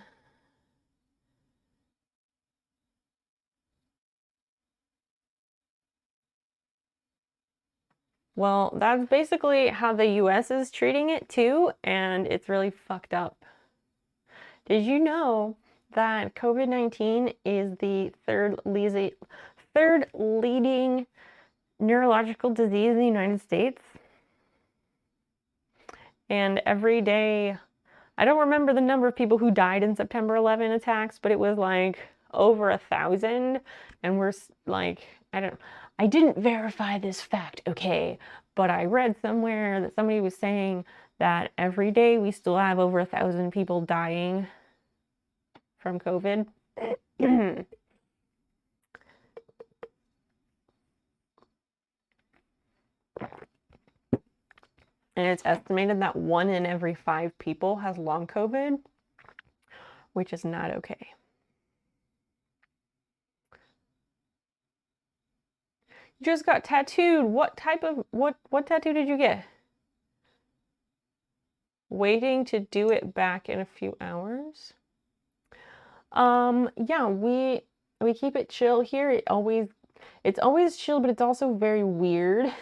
Well, that's basically how the US is treating it too, and it's really fucked up. Did you know that COVID-19 is the third leading neurological disease in the United States? And every day, I don't remember the number of people who died in September 11 attacks, but it was like over 1,000, and we're like, I didn't verify this fact, okay, but I read somewhere that somebody was saying that every day we still have over 1,000 people dying from COVID. And it's estimated that 1 in every 5 people has long COVID, which is not okay. You just got tattooed. What tattoo did you get? Waiting to do it back in a few hours. Yeah, we keep it chill here. It's always chill, but it's also very weird.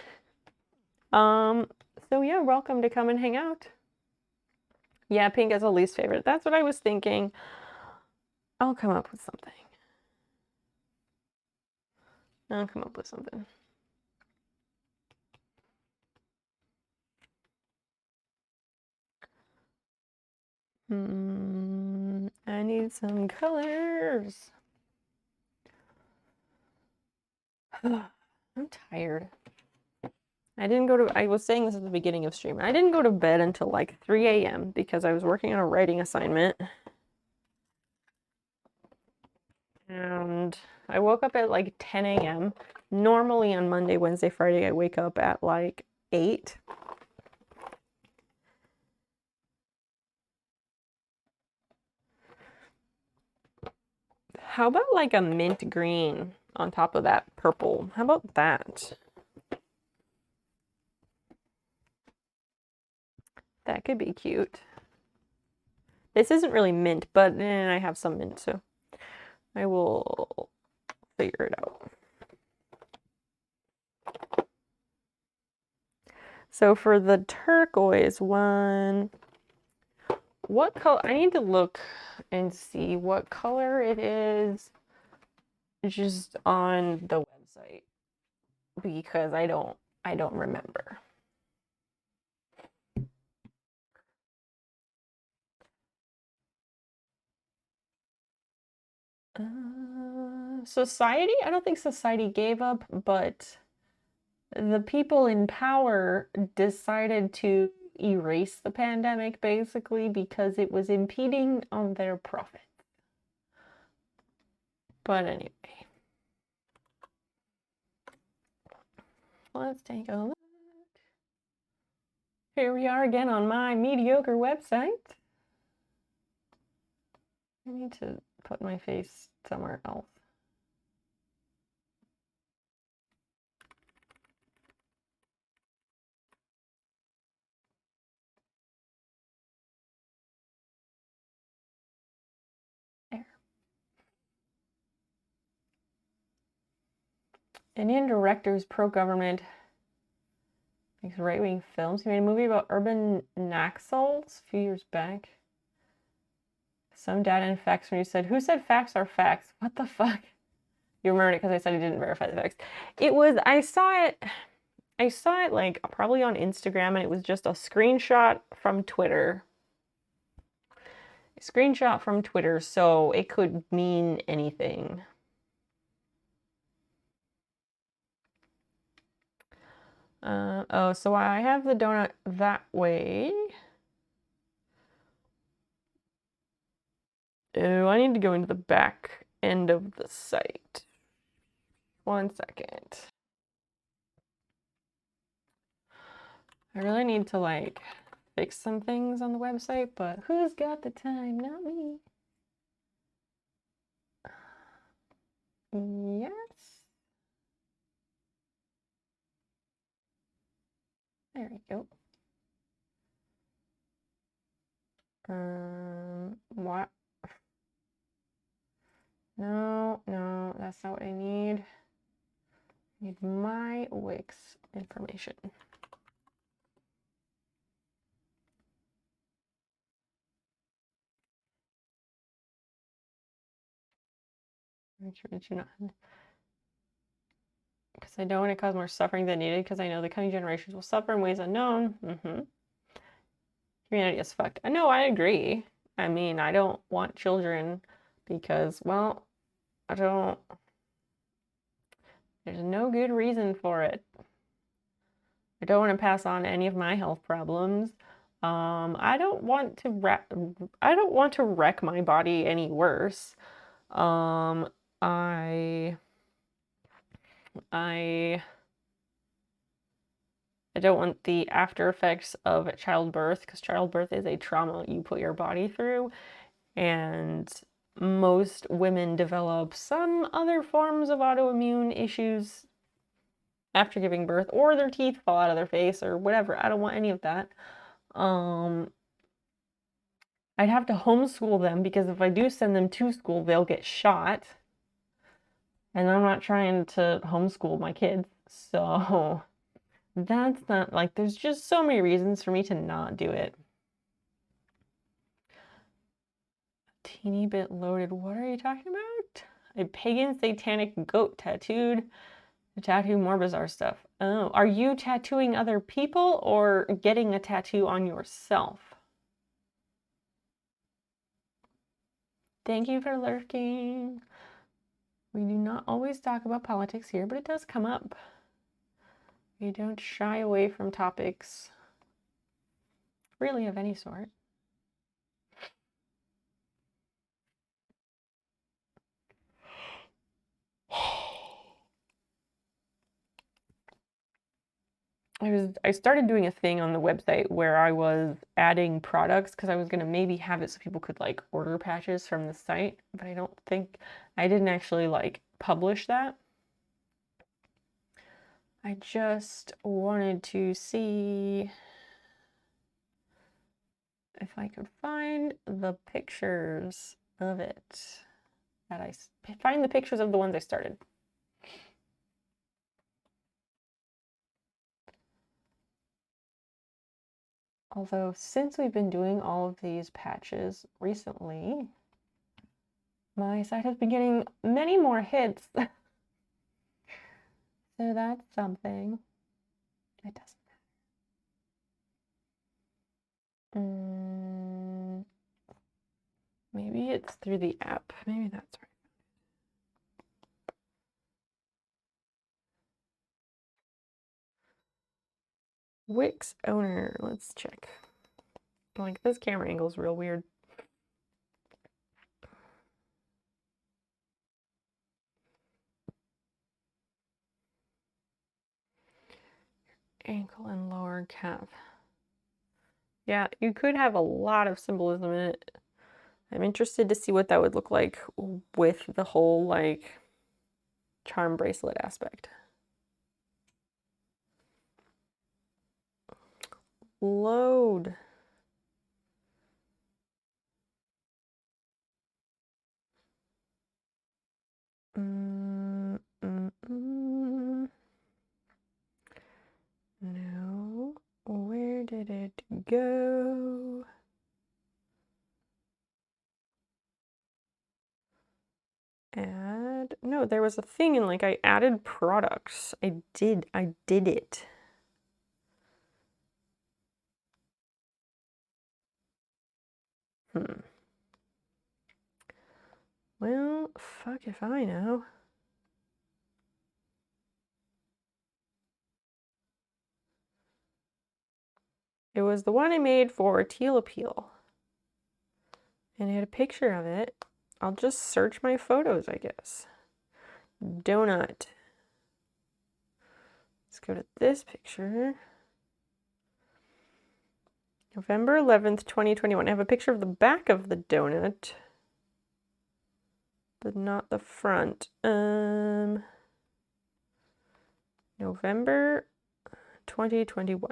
So yeah, welcome to come and hang out. Yeah, pink is a least favorite. That's what I was thinking. I'll come up with something. I need some colors. I'm tired. I was saying this at the beginning of stream. I didn't go to bed until like 3 a.m. because I was working on a writing assignment. And I woke up at like 10 a.m. Normally on Monday, Wednesday, Friday, I wake up at like 8. How about like a mint green on top of that purple? How about that? That could be cute. This isn't really mint, but I have some mint, so I will figure it out. So for the turquoise one, what color? I need to look and see what color it is just on the website because I don't remember. Society? I don't think society gave up, but the people in power decided to erase the pandemic basically because it was impeding on their profit. But anyway, let's take a look. Here we are again on my mediocre website. I need to put my face somewhere else. There. Indian directors pro-government makes right-wing films. He made a movie about urban Naxals a few years back. Some data and facts when you said, who said facts are facts? What the fuck? You remembered it because I said I didn't verify the facts. It was, I saw it like probably on Instagram and it was just a screenshot from Twitter. A screenshot from Twitter, so it could mean anything. Oh, so I have the donut that way. Oh, I need to go into the back end of the site. 1 second. I really need to like fix some things on the website, but who's got the time? Not me. Yes. There we go. What? No, that's not what I need. I need my Wix information. Because I don't want to cause more suffering than needed because I know the coming generations will suffer in ways unknown. Humanity is fucked. I know, I agree. I mean, I don't want children because, well, there's no good reason for it. I don't want to pass on any of my health problems. I don't want to wreck my body any worse. I don't want the after effects of childbirth because childbirth is a trauma you put your body through, and most women develop some other forms of autoimmune issues after giving birth, or their teeth fall out of their face or whatever. I don't want any of that. I'd have to homeschool them because if I do send them to school, they'll get shot. And I'm not trying to homeschool my kids. So that's not like, there's just so many reasons for me to not do it. A teeny bit loaded. What are you talking about? A pagan satanic goat tattooed. To tattoo more bizarre stuff. Oh, are you tattooing other people or getting a tattoo on yourself? Thank you for lurking. We do not always talk about politics here, but it does come up. We don't shy away from topics, really, of any sort. I started doing a thing on the website where I was adding products because I was gonna maybe have it so people could like order patches from the site, but I don't think I didn't actually like publish that. I just wanted to see if I could find the pictures of it. That I find the pictures of the ones I started. Although since we've been doing all of these patches recently, my site has been getting many more hits. So that's something. It doesn't matter. Maybe it's through the app. Maybe that's right. Wix owner. Let's check. Like, this camera angle is real weird. Ankle and lower calf. Yeah, you could have a lot of symbolism in it. I'm interested to see what that would look like with the whole, like, charm bracelet aspect. Load. No. Where did it go? Add. No, there was a thing and like I added products. I did it. Well, fuck if I know. It was the one I made for Teal Appeal. And I had a picture of it. I'll just search my photos, I guess. Donut. Let's go to this picture. November 11th, 2021. I have a picture of the back of the donut, but not the front. November 2021.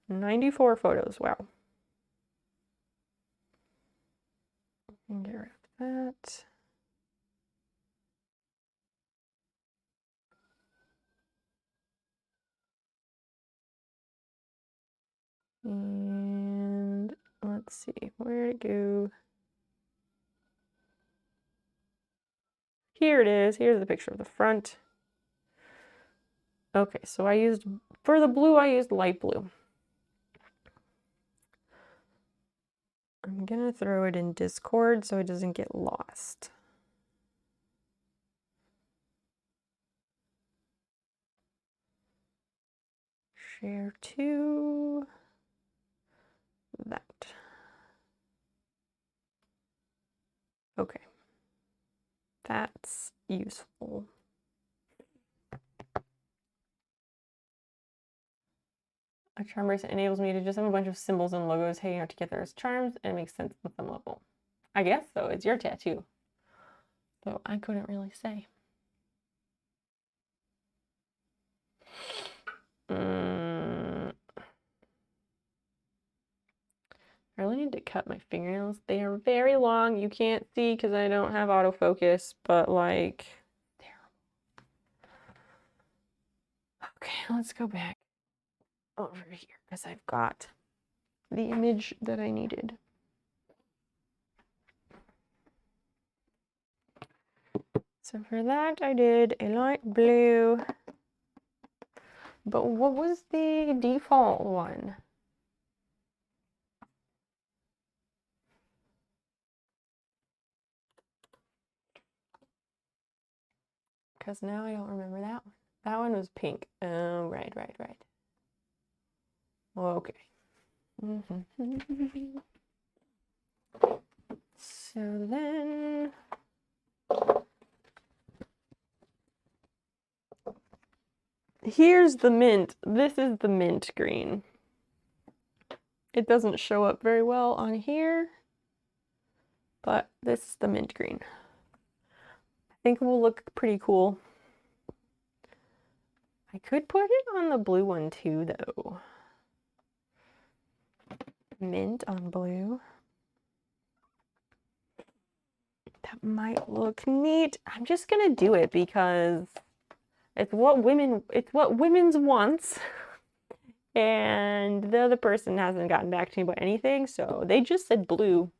94 photos. Wow. Get rid of that. And let's see, where'd it go? Here it is. Here's the picture of the front. Okay, so I used, for the blue, I used light blue. I'm gonna throw it in Discord so it doesn't get lost. Share to that. Okay. That's useful. A charm bracelet enables me to just have a bunch of symbols and logos hanging out together as charms, and it makes sense at some level. I guess so. It's your tattoo. So I couldn't really say. I really need to cut my fingernails. They are very long. You can't see because I don't have autofocus, but like, terrible. Okay, let's go back over here because I've got the image that I needed. So for that, I did a light blue. But what was the default one? Because now I don't remember that one. That one was pink. Oh, right. Okay. So then here's the mint. This is the mint green. It doesn't show up very well on here, but this is the mint green. I think it will look pretty cool. I could put it on the blue one too, though. Mint on blue. That might look neat. I'm just gonna do it because it's what women's wants. And the other person hasn't gotten back to me about anything, so they just said blue.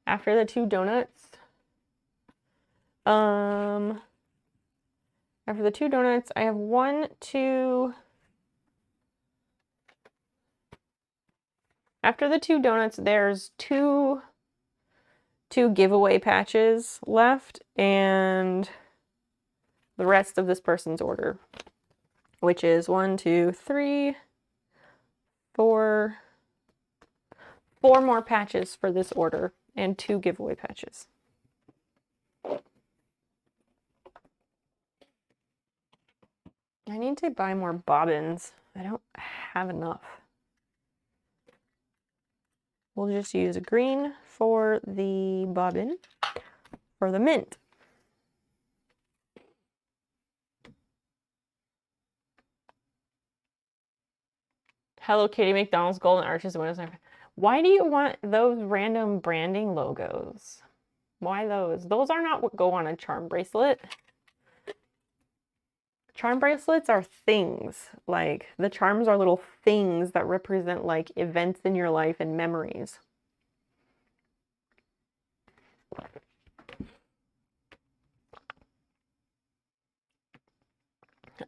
After the two donuts. After the two donuts, I have 1, 2. After the two donuts, there's two giveaway patches left, and the rest of this person's order, which is 1, 2, 3, 4 more patches for this order and 2 giveaway patches. I need to buy more bobbins. I don't have enough. We'll just use a green for the bobbin for the mint. Hello Kitty, McDonald's, Golden Arches, Windows. Why do you want those random branding logos? Why those? Those are not what go on a charm bracelet. Charm bracelets are things. Like, the charms are little things that represent, like, events in your life and memories.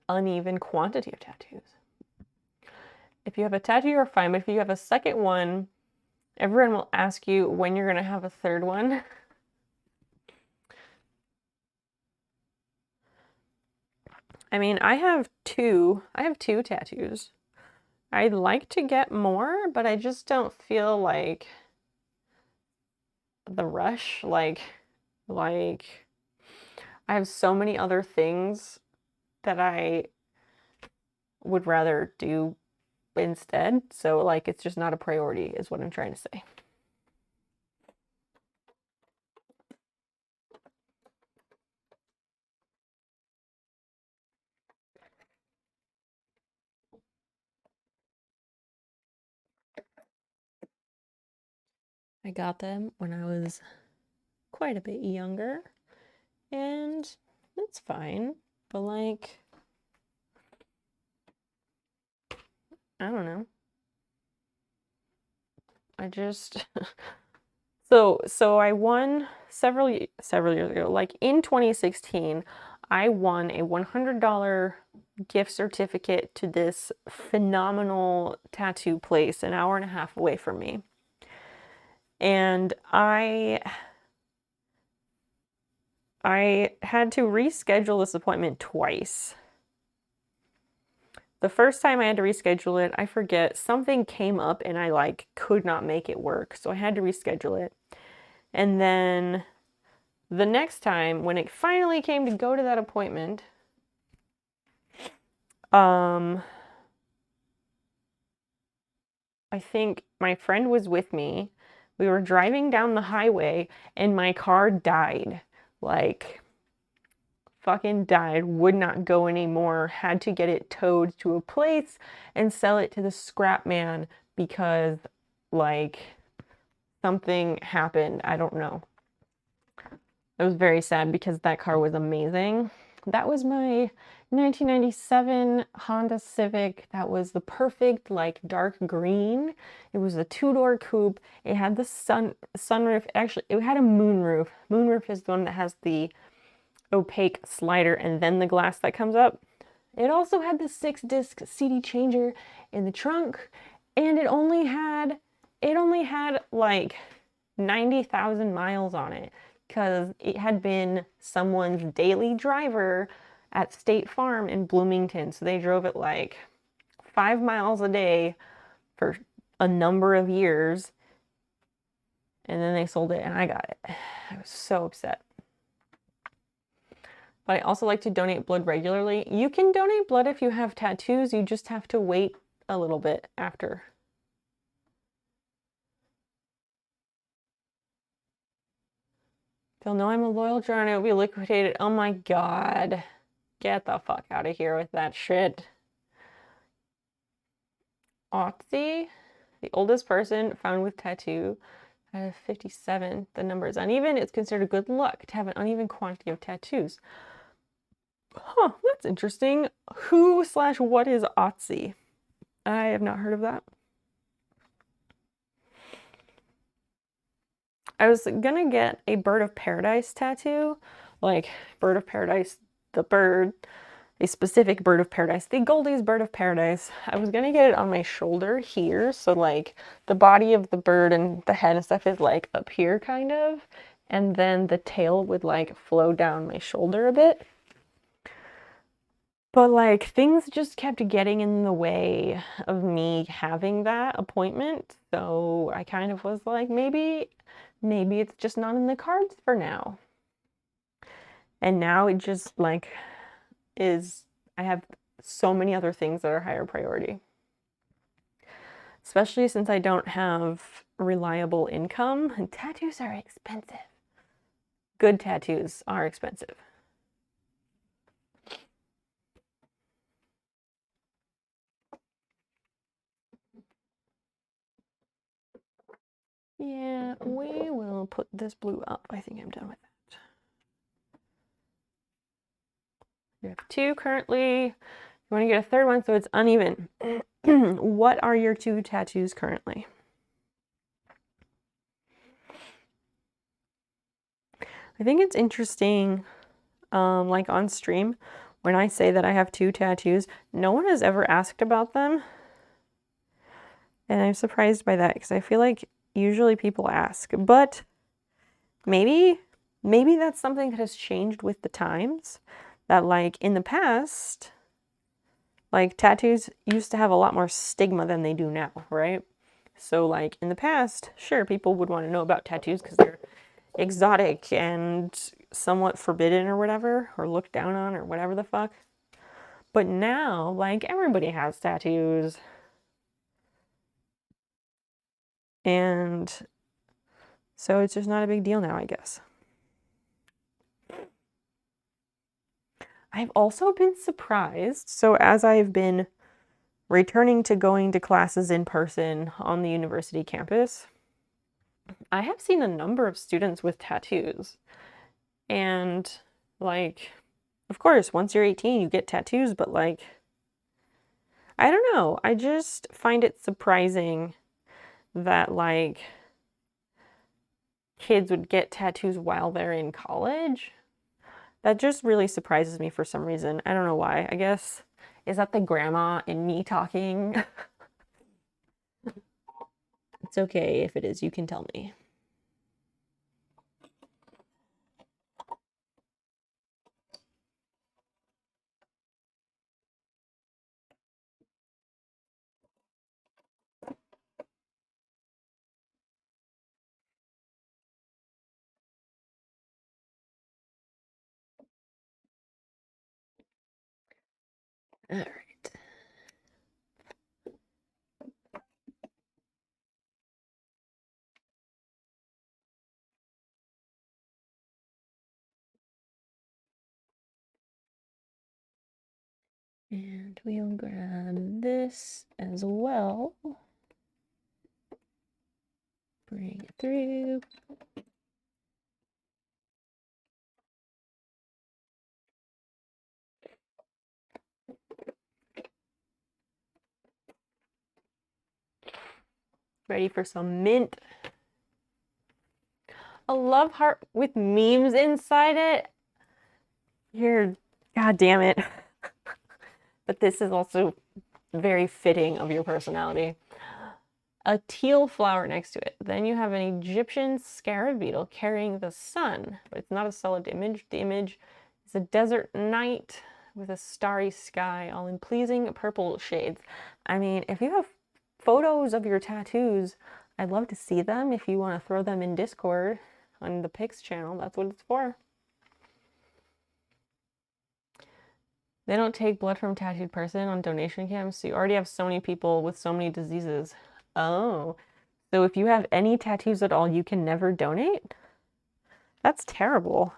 Uneven quantity of tattoos. If you have a tattoo, you're fine, but if you have a second one, everyone will ask you when you're going to have a third one. I mean, I have two tattoos. I'd like to get more, but I just don't feel like the rush. Like I have so many other things that I would rather do instead. So, like, it's just not a priority is what I'm trying to say. I got them when I was quite a bit younger, and that's fine, but, like, I don't know. I just so I won several years ago, like in 2016, I won a $100 gift certificate to this phenomenal tattoo place an hour and a half away from me. And I had to reschedule this appointment twice. The first time I had to reschedule it, I forget, something came up and I, like, could not make it work. So I had to reschedule it. And then the next time, when it finally came to go to that appointment, I think my friend was with me. We were driving down the highway and my car died. Like, fucking died, would not go anymore, had to get it towed to a place and sell it to the scrap man because, like, something happened. I don't know. It was very sad because that car was amazing. That was my 1997 Honda Civic. That was the perfect, like, dark green. It was a 2-door coupe. It had the sunroof. Actually, it had a moonroof. Moonroof is the one that has the opaque slider and then the glass that comes up. It also had the 6-disc CD changer in the trunk, and it only had like 90,000 miles on it. because it had been someone's daily driver at State Farm in Bloomington. So they drove it like 5 miles a day for a number of years. And then they sold it and I got it. I was so upset. But I also like to donate blood regularly. You can donate blood if you have tattoos. You just have to wait a little bit after. They'll know I'm a loyal jar and it will be liquidated. Oh my god. Get the fuck out of here with that shit. Otzi, the oldest person found with tattoo, out of 57. The number is uneven. It's considered good luck to have an uneven quantity of tattoos. Huh, that's interesting. Who/what is Otzi? I have not heard of that. I was gonna get a bird of paradise tattoo, like bird of paradise, the bird, a specific bird of paradise, the Goldie's bird of paradise. I was gonna get it on my shoulder here, so like the body of the bird and the head and stuff is like up here kind of, and then the tail would like flow down my shoulder a bit. But like things just kept getting in the way of me having that appointment, so I kind of was like, maybe it's just not in the cards for now. And now it just like is, I have so many other things that are higher priority. Especially since I don't have reliable income, and tattoos are expensive. Good tattoos are expensive. Yeah, we will put this blue up. I think I'm done with that. You have 2 currently. You want to get a 3rd one so it's uneven. What are your 2 tattoos currently? I think it's interesting, like on stream, when I say that I have 2 tattoos, no one has ever asked about them. And I'm surprised by that because I feel like usually people ask, but maybe that's something that has changed with the times, that like in the past, like tattoos used to have a lot more stigma than they do now, right? So like in the past, sure, people would want to know about tattoos because they're exotic and somewhat forbidden or whatever, or looked down on or whatever the fuck. But now, like, everybody has tattoos. And so it's just not a big deal now, I guess. I've also been surprised. So as I've been returning to going to classes in person on the university campus, I have seen a number of students with tattoos. And like, of course, once you're 18, you get tattoos, but like, I don't know. I just find it surprising that like kids would get tattoos while they're in college. That just really surprises me for some reason. I don't know why. I guess, is that the grandma in me talking? It's okay if it is. You can tell me. All right. And we'll grab this as well. Bring it through. Ready for some mint. A love heart with memes inside it. You're, god damn it. But this is also very fitting of your personality. a teal flower next to it. Then you have an Egyptian scarab beetle carrying the sun, but it's not a solid image. The image is a desert night with a starry sky, all in pleasing purple shades. I mean, if you have photos of your tattoos, I'd love to see them. If you want to throw them in Discord on the Pics channel, that's what it's for. They don't take blood from a tattooed person on donation camps, so you already have so many people with so many diseases. Oh, so if you have any tattoos at all, you can never donate? That's terrible.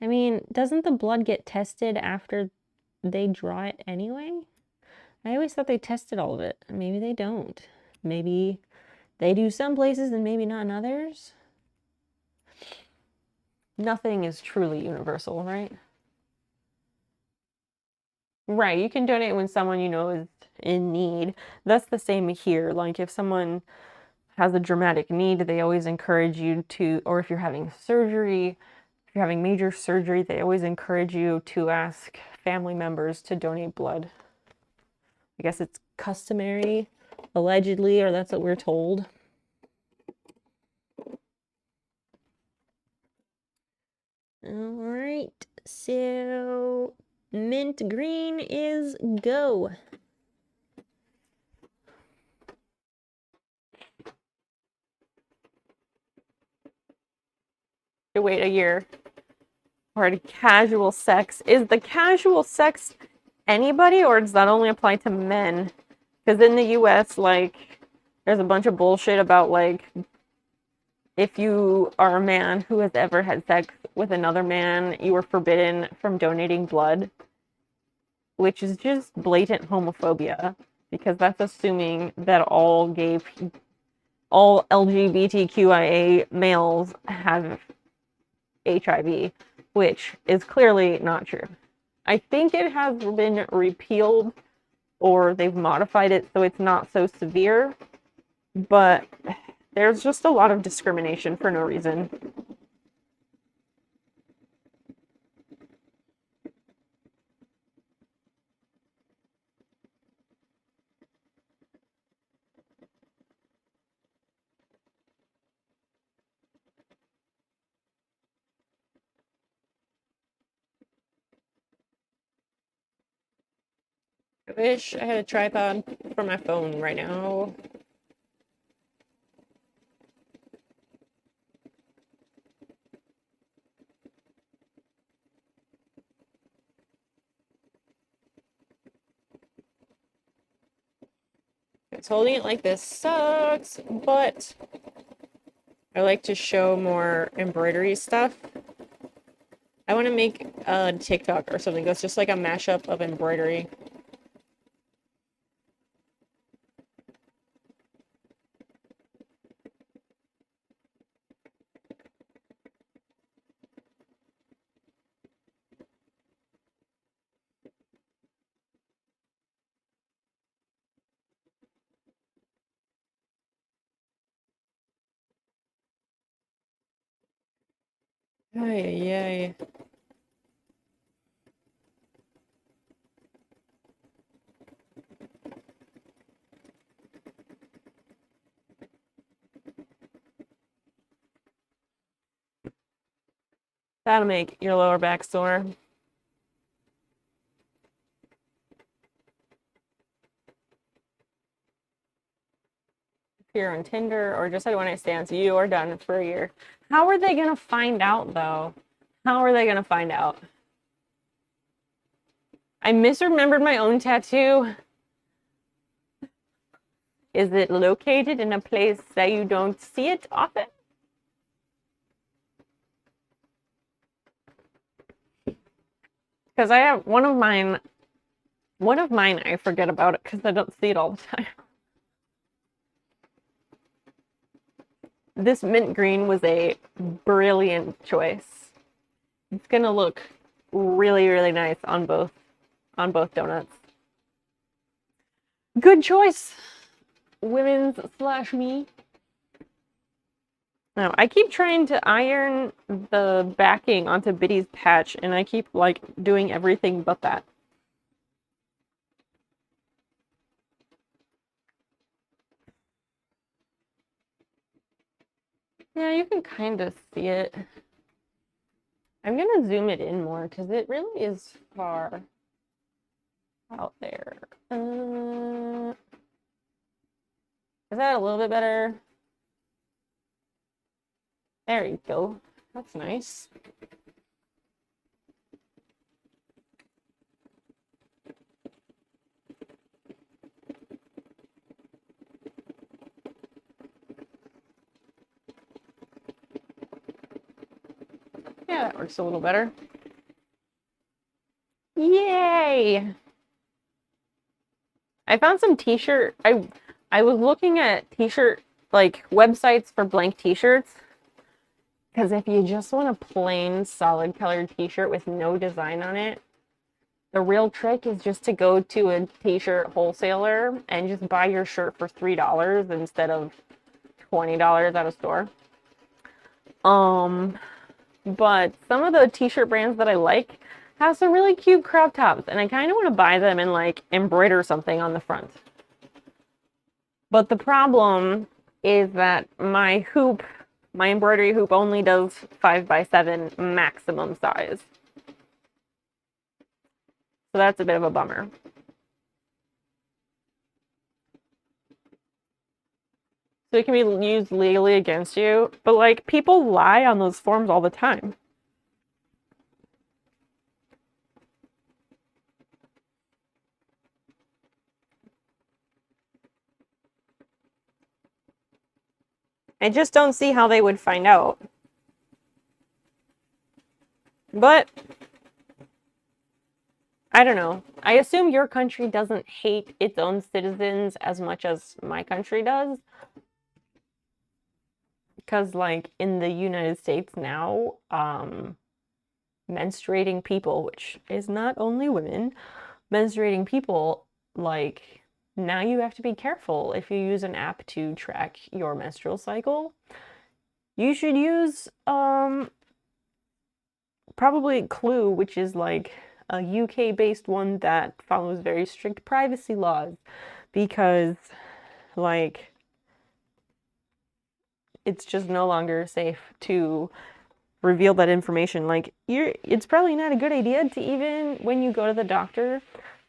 I mean, doesn't the blood get tested after they draw it anyway? I always thought they tested all of it. Maybe they don't. Maybe they do some places and maybe not in others. Nothing is truly universal, right? Right, you can donate when someone you know is in need. That's the same here. Like if someone has a dramatic need, they always encourage you to, or if you're having surgery, if you're having major surgery, they always encourage you to ask family members to donate blood. I guess it's customary, allegedly, or that's what we're told. All right, so mint green is go. To wait a year for casual sex. Is the casual sex anybody, or does that only apply to men? Because in the US, like, there's a bunch of bullshit about, like, if you are a man who has ever had sex with another man, you are forbidden from donating blood, which is just blatant homophobia, because that's assuming that all LGBTQIA males have HIV, which is clearly not true. I think it has been repealed or they've modified it so it's not so severe, but there's just a lot of discrimination for no reason. I wish I had a tripod for my phone right now. It's holding it like this sucks, but I like to show more embroidery stuff. I want to make a TikTok or something that's just like a mashup of embroidery. Ay, ay. That'll make your lower back sore. If you're on Tinder or just had one night stands, you are done for a year. How are they gonna find out though? How are they gonna find out? I misremembered my own tattoo. Is it located in a place that you don't see it often? Because I have one of mine, I forget about it because I don't see it all the time. This mint green was a brilliant choice. It's gonna look really, really nice on both donuts. Good choice, women's / me. No, I keep trying to iron the backing onto Biddy's patch, and I keep, like, doing everything but that. Yeah, you can kind of see it. I'm gonna zoom it in more, because it really is far out there. Is that a little bit better? There you go. That's nice. Yeah, that works a little better. Yay! I found some t-shirt. I was looking at t-shirt, like, websites for blank t-shirts. Because if you just want a plain solid colored t-shirt with no design on it, the real trick is just to go to a t-shirt wholesaler and just buy your shirt for $3 instead of $20 at a store. But some of the t-shirt brands that I like have some really cute crop tops, and I kind of want to buy them and, like, embroider something on the front. But the problem is that my embroidery hoop only does 5x7 maximum size. So that's a bit of a bummer. So it can be used legally against you, but, like, people lie on those forms all the time. I just don't see how they would find out. But I don't know. I assume your country doesn't hate its own citizens as much as my country does. Because, like, in the United States now, menstruating people, which is not only women, menstruating people, like, now you have to be careful if you use an app to track your menstrual cycle. You should use probably Clue, which is, like, a UK-based one that follows very strict privacy laws, because, like, it's just no longer safe to reveal that information. Like, it's probably not a good idea to, even when you go to the doctor,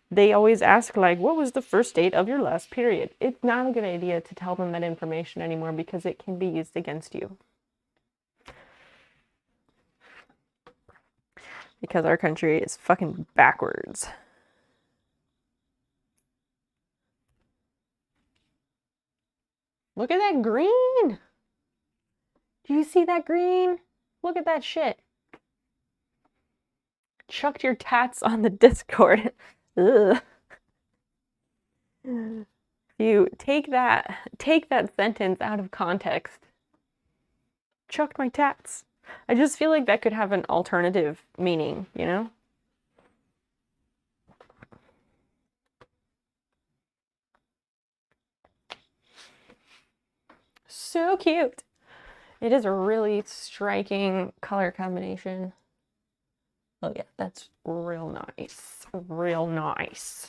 they always ask, like, what was the first date of your last period? It's not a good idea to tell them that information anymore, because it can be used against you. Because our country is fucking backwards. Look at that green! Do you see that green? Look at that shit. Chucked your tats on the Discord. Ugh. You take that sentence out of context. Chucked my tats. I just feel like that could have an alternative meaning, you know? So cute. It is a really striking color combination. Oh yeah, that's real nice. Real nice.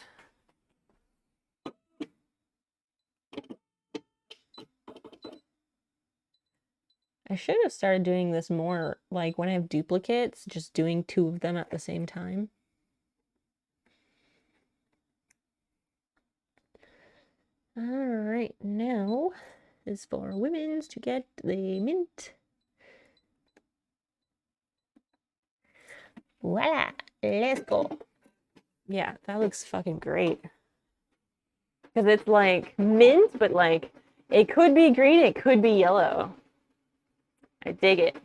I should have started doing this more, like, when I have duplicates, just doing 2 of them at the same time. Alright, now is for women's to get the mint. Voila! Let's go! Yeah, that looks fucking great. Because it's, like, mint, but, like, it could be green, it could be yellow. I dig it.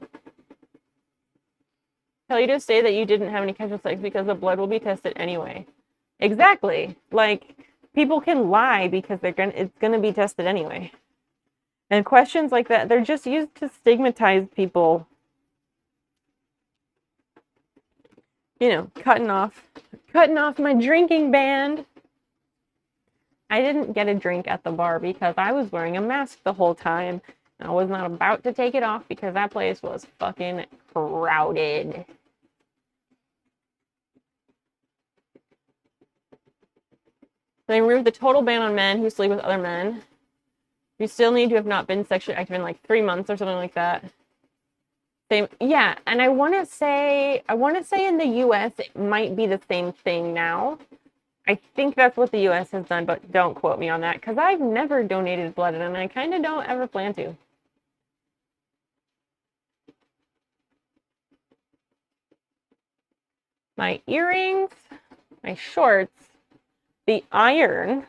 Tell you to say that you didn't have any casual sex because the blood will be tested anyway. Exactly. Like, people can lie because it's gonna be tested anyway. And questions like that, they're just used to stigmatize people. You know, cutting off my drinking band. I didn't get a drink at the bar because I was wearing a mask the whole time, I was not about to take it off because that place was fucking crowded. They removed the total ban on men who sleep with other men. You still need to have not been sexually active in like 3 months or something like that. Same, yeah, and I want to say in the U.S. it might be the same thing now. I think that's what the U.S. has done, but don't quote me on that because I've never donated blood and I kind of don't ever plan to. My earrings, my shorts, the iron,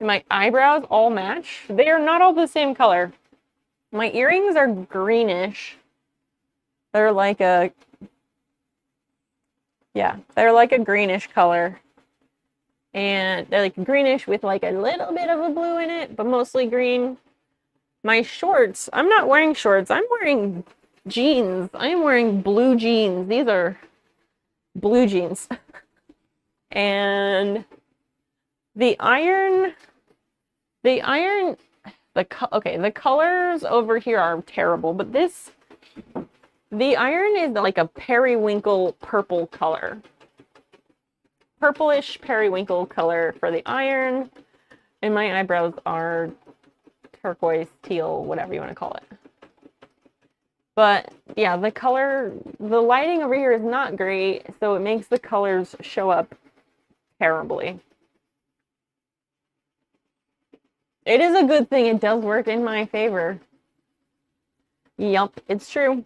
and my eyebrows all match. They are not all the same color. My earrings are greenish. They're like a, yeah, they're like a greenish color. And they're like greenish with like a little bit of a blue in it, but mostly green. My shorts, I'm not wearing shorts. I'm wearing jeans. I'm wearing blue jeans. These are blue jeans. And the colors over here are terrible, but the iron is like a periwinkle purple color. Purplish periwinkle color for the iron, and my eyebrows are turquoise, teal, whatever you want to call it. But yeah, the lighting over here is not great, so it makes the colors show up terribly. It is a good thing it does work in my favor. Yup, it's true.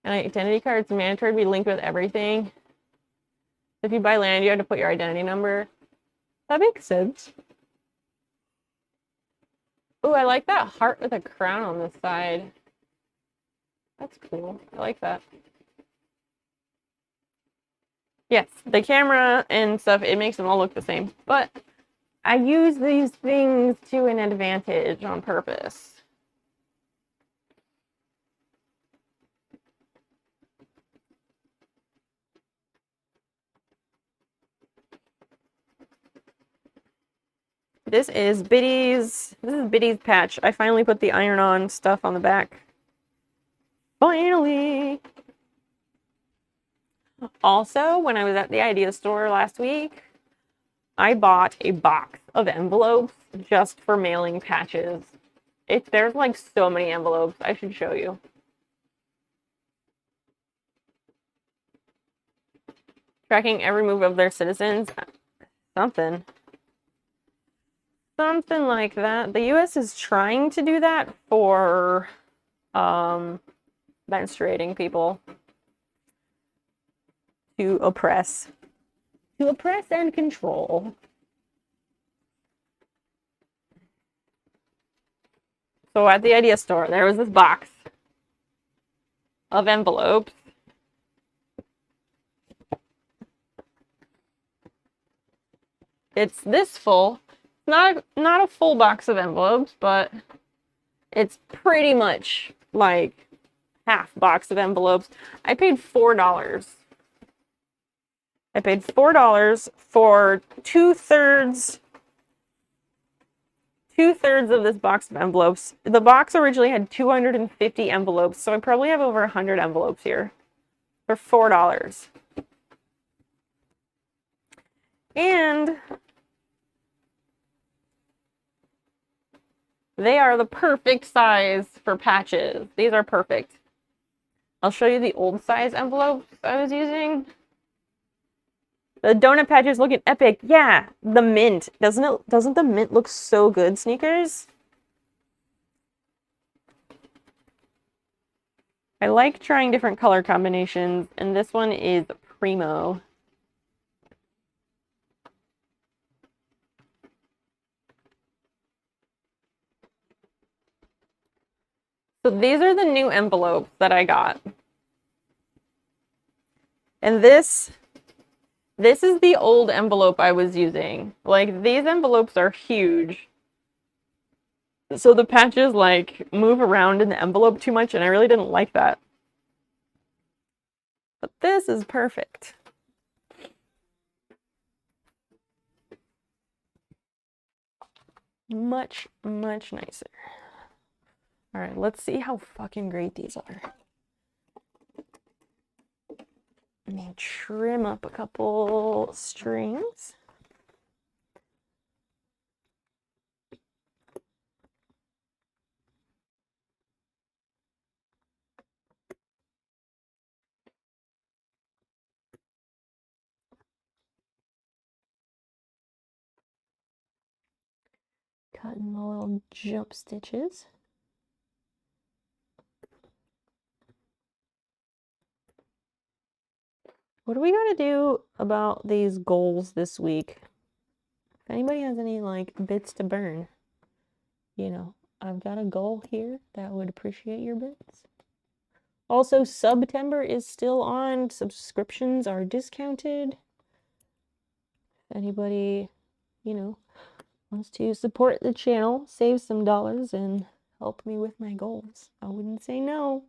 And identity cards mandatory to be linked with everything. If you buy land, you have to put your identity number. That makes sense. Ooh, I like that heart with a crown on the side. That's cool. I like that. Yes, the camera and stuff, it makes them all look the same. But I use these things to an advantage on purpose. This is Biddy's patch. I finally put the iron-on stuff on the back. Finally! Also, when I was at the idea store last week, I bought a box of envelopes just for mailing patches. There's like so many envelopes. I should show you. Tracking every move of their citizens. Something like that. The US is trying to do that for menstruating people. To oppress and control. So at the idea store, there was this box of envelopes. It's this full. Not a full box of envelopes, but it's pretty much like half box of envelopes. I paid $4. I paid $4 for two-thirds of this box of envelopes. The box originally had 250 envelopes, so I probably have over 100 envelopes here for $4. And they are the perfect size for patches. These are perfect. I'll show you the old size envelopes I was using. The donut patch is looking epic. Yeah, the mint. Doesn't the mint look so good, Sneakers? I like trying different color combinations, and this one is primo. So these are the new envelopes that I got. And this is the old envelope I was using. Like, these envelopes are huge. So the patches, like, move around in the envelope too much, and I really didn't like that. But this is perfect. Much, much nicer. All right, let's see how fucking great these are. Let me trim up a couple strings. Cutting the little jump stitches. What are we gonna do about these goals this week? If anybody has any like bits to burn, you know, I've got a goal here that would appreciate your bits. Also, September is still on. Subscriptions are discounted. If anybody, you know, wants to support the channel, save some dollars, and help me with my goals, I wouldn't say no.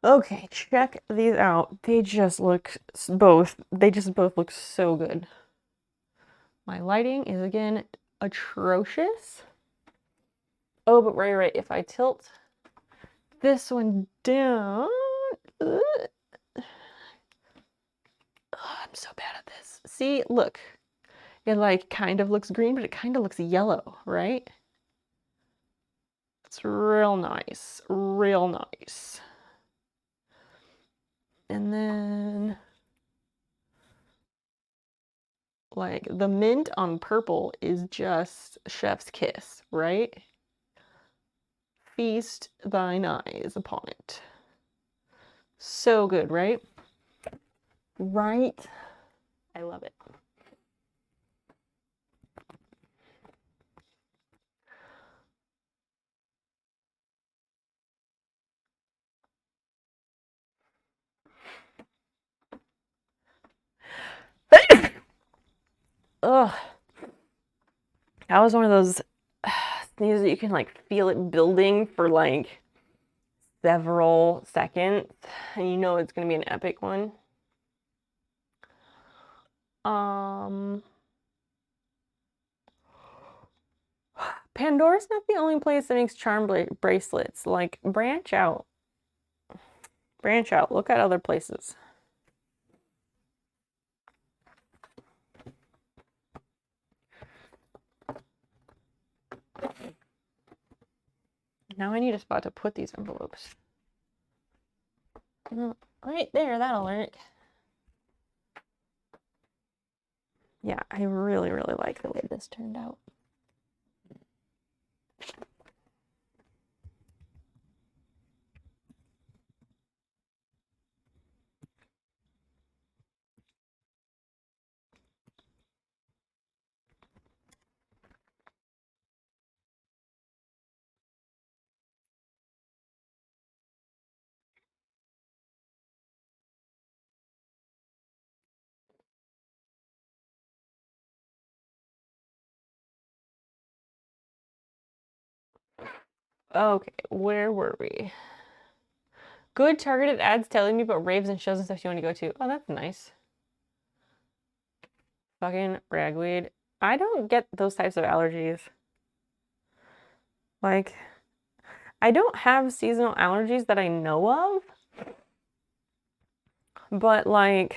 Okay, check these out. They just look both look so good. My lighting is again atrocious. Oh, but right, if I tilt this one down, I'm so bad at this. See, look, it like kind of looks green, but it kind of looks yellow, right? It's real nice, real nice. And then like the mint on purple is just chef's kiss, right? Feast thine eyes upon it. So good, right? Right? I love it. Ugh. That was one of those sneezes that you can like feel it building for like several seconds, and you know it's gonna be an epic one. Pandora's not the only place that makes charm bracelets. Like, branch out. Branch out. Look at other places. Now I need a spot to put these envelopes. Right there, that'll work. Yeah, I really, really like the way this turned out. Okay, where were we? Good targeted ads telling me about raves and shows and stuff you want to go to. Oh, that's nice. Fucking ragweed. I don't get those types of allergies. Like, I don't have seasonal allergies that I know of. But like,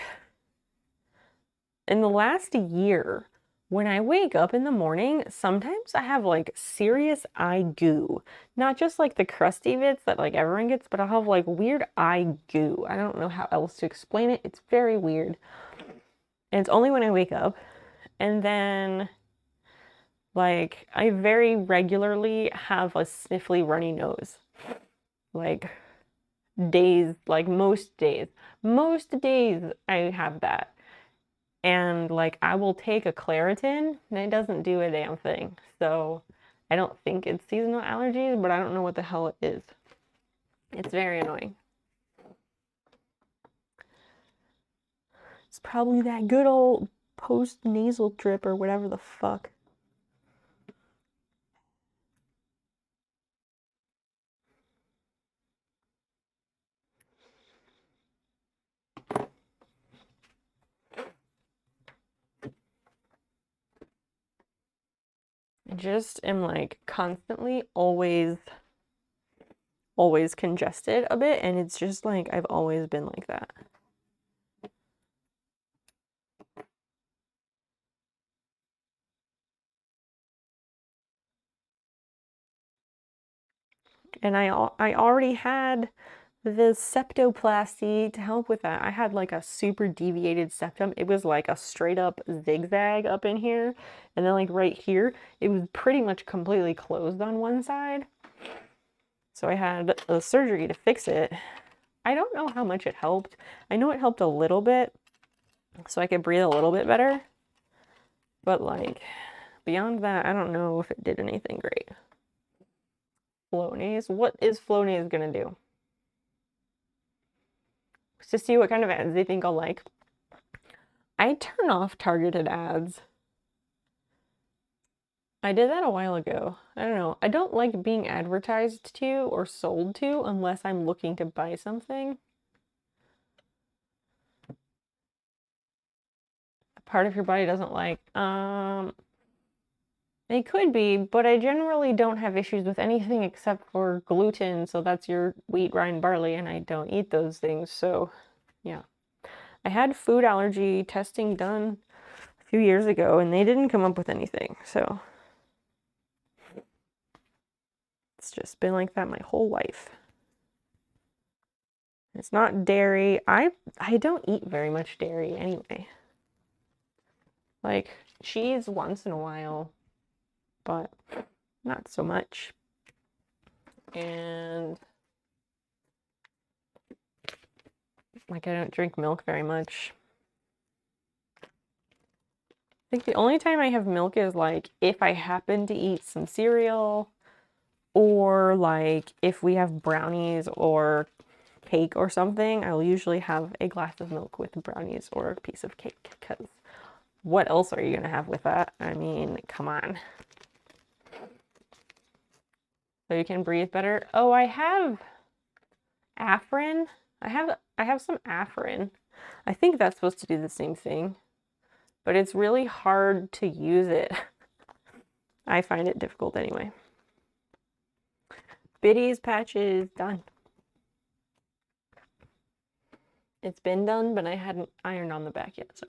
in the last year, when I wake up in the morning, sometimes I have like serious eye goo. Not just like the crusty bits that like everyone gets, but I'll have like weird eye goo. I don't know how else to explain it. It's very weird. And it's only when I wake up. And then like I very regularly have a sniffly runny nose. Like days, like most days. Most days I have that. And like I will take a Claritin and it doesn't do a damn thing. So I don't think it's seasonal allergies, but I don't know what the hell it is. It's very annoying. It's probably that good old post-nasal drip or whatever the fuck. I just am like constantly always congested a bit, and it's just like I've always been like that. And I already had the septoplasty to help with that. I had like a super deviated septum. It was like a straight up zigzag up in here. And then like right here, it was pretty much completely closed on one side. So I had a surgery to fix it. I don't know how much it helped. I know it helped a little bit, so I could breathe a little bit better. But like beyond that, I don't know if it did anything great. Flonase. What is Flonase gonna do? To see what kind of ads they think I'll like. I turn off targeted ads. I did that a while ago. I don't know. I don't like being advertised to or sold to unless I'm looking to buy something. A part of your body doesn't like. It could be, but I generally don't have issues with anything except for gluten, so that's your wheat, rye, and barley, and I don't eat those things, so yeah. I had food allergy testing done a few years ago, and they didn't come up with anything, so it's just been like that my whole life. It's not dairy. I don't eat very much dairy anyway. Like cheese once in a while, but not so much. And like I don't drink milk very much. I think the only time I have milk is like if I happen to eat some cereal, or like if we have brownies or cake or something, I'll usually have a glass of milk with brownies or a piece of cake, because what else are you gonna have with that? I mean, come on. So you can breathe better. Oh, I have Afrin. I have some Afrin. I think that's supposed to do the same thing, but it's really hard to use it. I find it difficult anyway. Biddy's patches done. It's been done, but I hadn't ironed on the back yet, so.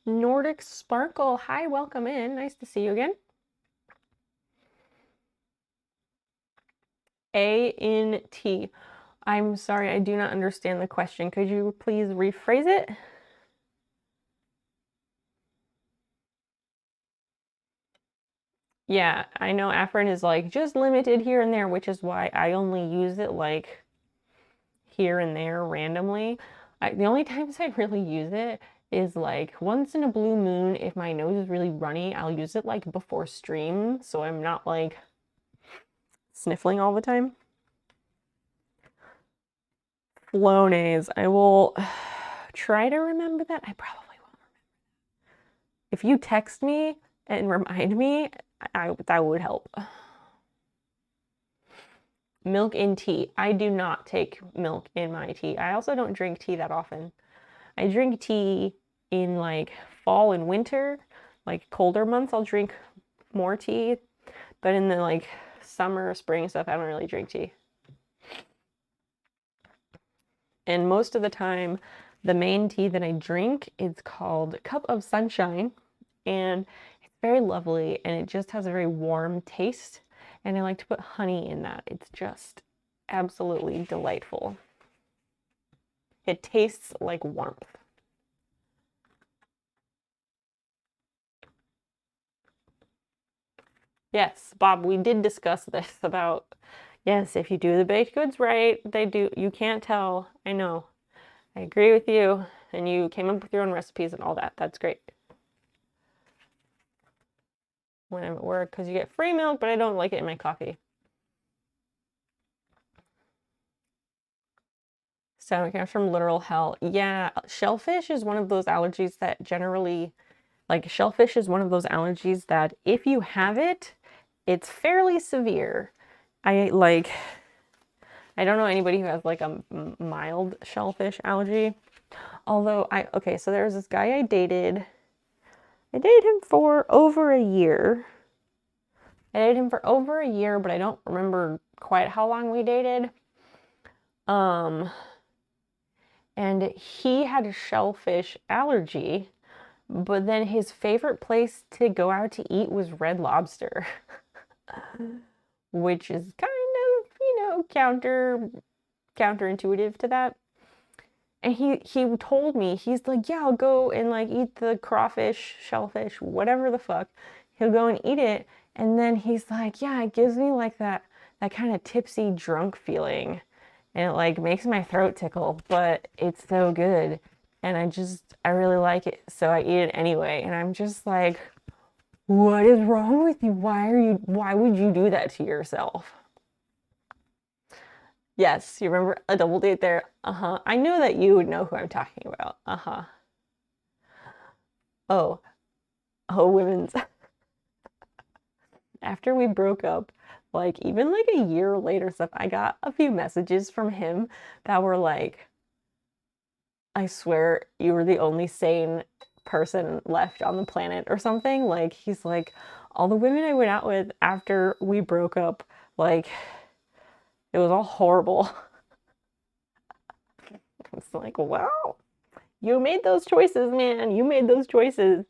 Nordic Sparkle. Hi, welcome in. Nice to see you again. A in T. I'm sorry, I do not understand the question. Could you please rephrase it? Yeah, I know Afrin is like just limited here and there, which is why I only use it like here and there randomly. The only times I really use it is like once in a blue moon. If my nose is really runny, I'll use it like before stream, so I'm not like sniffling all the time. Flonase. I will try to remember that. I probably won't remember. If you text me and remind me, that would help. Milk in tea. I do not take milk in my tea. I also don't drink tea that often. I drink tea in like fall and winter, like colder months, I'll drink more tea. But in the like summer, spring stuff, I don't really drink tea. And most of the time, the main tea that I drink is called Cup of Sunshine. And it's very lovely, and it just has a very warm taste. And I like to put honey in that. It's just absolutely delightful. It tastes like warmth. Yes, Bob, we did discuss this about, yes, if you do the baked goods right, they do, you can't tell. I know. I agree with you. And you came up with your own recipes and all that. That's great. When I'm at work, because you get free milk, but I don't like it in my coffee. Stomach cramps from literal hell. Yeah, shellfish is one of those allergies that generally, like shellfish is one of those allergies that if you have it, it's fairly severe. I don't know anybody who has like a mild shellfish allergy. Although okay, so there was this guy I dated. I dated him for over a year. But I don't remember quite how long we dated. And he had a shellfish allergy, but then his favorite place to go out to eat was Red Lobster, which is kind of, counterintuitive to that. And he told me, he's like, yeah, I'll go and like eat the crawfish, shellfish, whatever the fuck. He'll go and eat it. And then he's like, yeah, it gives me like that kind of tipsy drunk feeling. And it like makes my throat tickle, but it's so good. And I really like it. So I eat it anyway. And I'm just like, what is wrong with you? Why would you do that to yourself? Yes, you remember a double date there? Uh-huh. I knew that you would know who I'm talking about. Uh-huh. Oh, women's. After we broke up, like even like a year later stuff, I got a few messages from him that were like, I swear you were the only sane person left on the planet or something. Like he's like, all the women I went out with after we broke up, like it was all horrible. It's like, wow, you made those choices, man. You made those choices.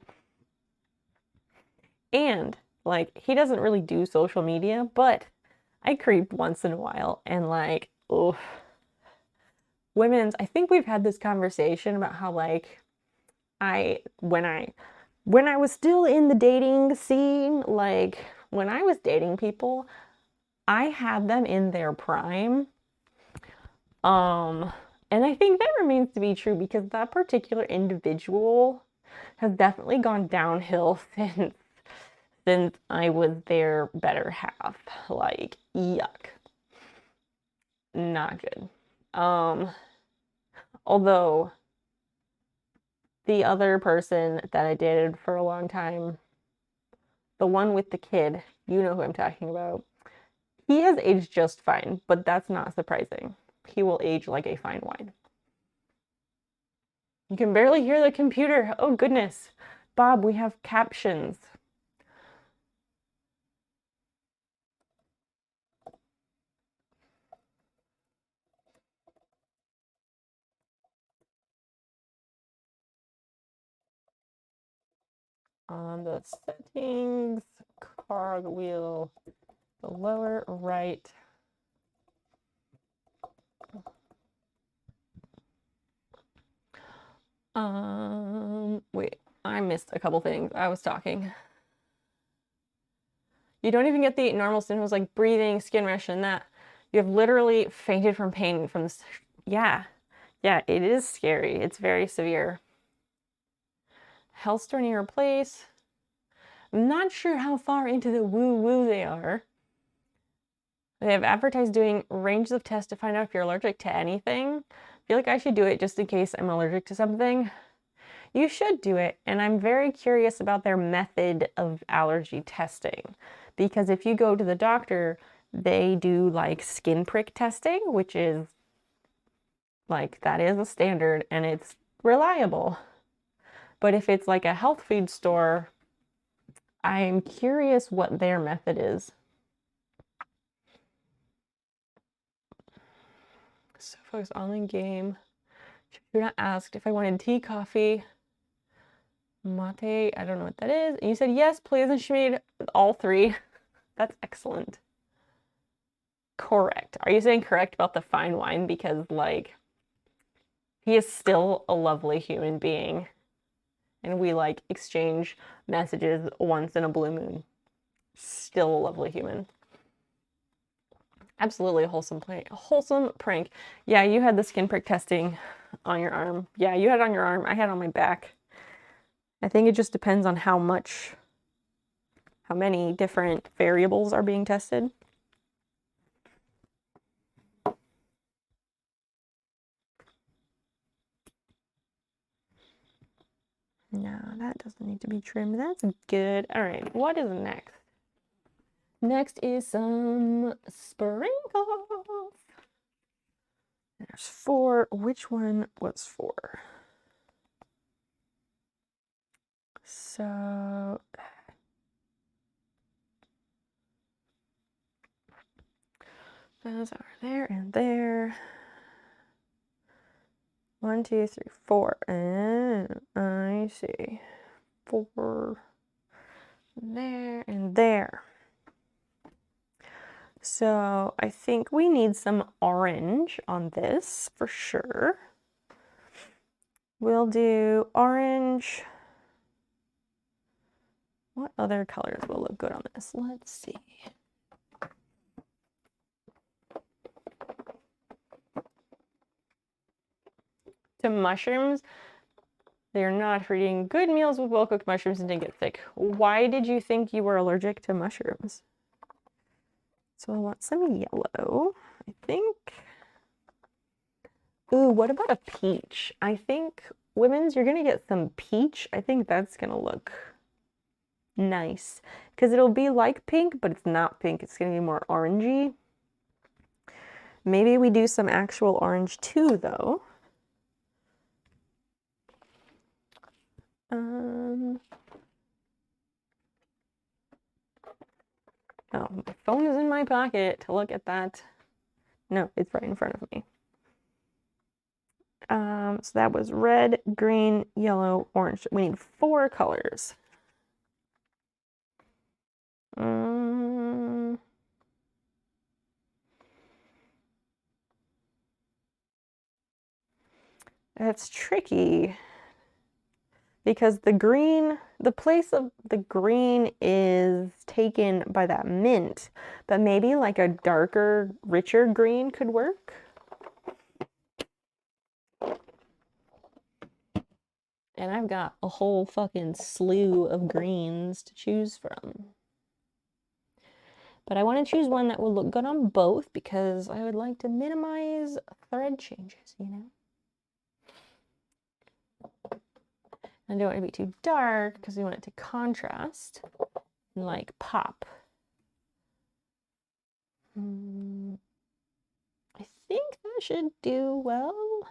And like he doesn't really do social media, but I creep once in a while and like, oh, I think we've had this conversation about how like when I was still in the dating scene, like when I was dating people, I had them in their prime. And I think that remains to be true because that particular individual has definitely gone downhill since I was their better half. Like, yuck. Not good. Although the other person that I dated for a long time, the one with the kid, you know who I'm talking about, he has aged just fine, but that's not surprising. He will age like a fine wine. You can barely hear the computer. Oh, goodness. Bob, we have captions. On the settings, cogwheel, the lower right. Wait, I missed a couple things. I was talking. You don't even get the normal symptoms like breathing, skin rash, and that. You have literally fainted from pain from this. Yeah. Yeah, it is scary. It's very severe. Health store near your place. I'm not sure how far into the woo-woo they are. They have advertised doing ranges of tests to find out if you're allergic to anything. I feel like I should do it just in case I'm allergic to something. You should do it, and I'm very curious about their method of allergy testing. Because if you go to the doctor, they do like skin prick testing, which is like, that is a standard and it's reliable. But if it's like a health food store, I'm curious what their method is. So focus online game. You're not asked if I wanted tea, coffee, mate. I don't know what that is. And you said yes, please, and she made all three. That's excellent. Correct. Are you saying correct about the fine wine? Because like, he is still a lovely human being. And we like exchange messages once in a blue moon. Still a lovely human. Absolutely a wholesome prank. Yeah, you had the skin prick testing on your arm. Yeah, you had it on your arm. I had it on my back. I think it just depends on how many different variables are being tested. No, that doesn't need to be trimmed. That's good. All right, what is next? Next is some sprinkles. There's 4. Which one was 4? So those are there and there. 1, 2, 3, 4. And I see 4 there and there. So I think we need some orange on this for sure. We'll do orange. What other colors will look good on this? Let's see. To mushrooms, they're not for eating good meals with well-cooked mushrooms and didn't get sick. Why did you think you were allergic to mushrooms? So I want some yellow, I think. Ooh, what about a peach? I think, women's, you're gonna get some peach. I think that's gonna look nice because it'll be like pink, but it's not pink. It's gonna be more orangey. Maybe we do some actual orange too, though. Oh, my phone is in my pocket to look at that. No, it's right in front of me. So that was red, green, yellow, orange. We need 4 colors. That's tricky because the place of the green is taken by that mint, but maybe like a darker, richer green could work. And I've got a whole fucking slew of greens to choose from. But I want to choose one that will look good on both because I would like to minimize thread changes, you know? I don't want it to be too dark because we want it to contrast and like pop. I think that should do well.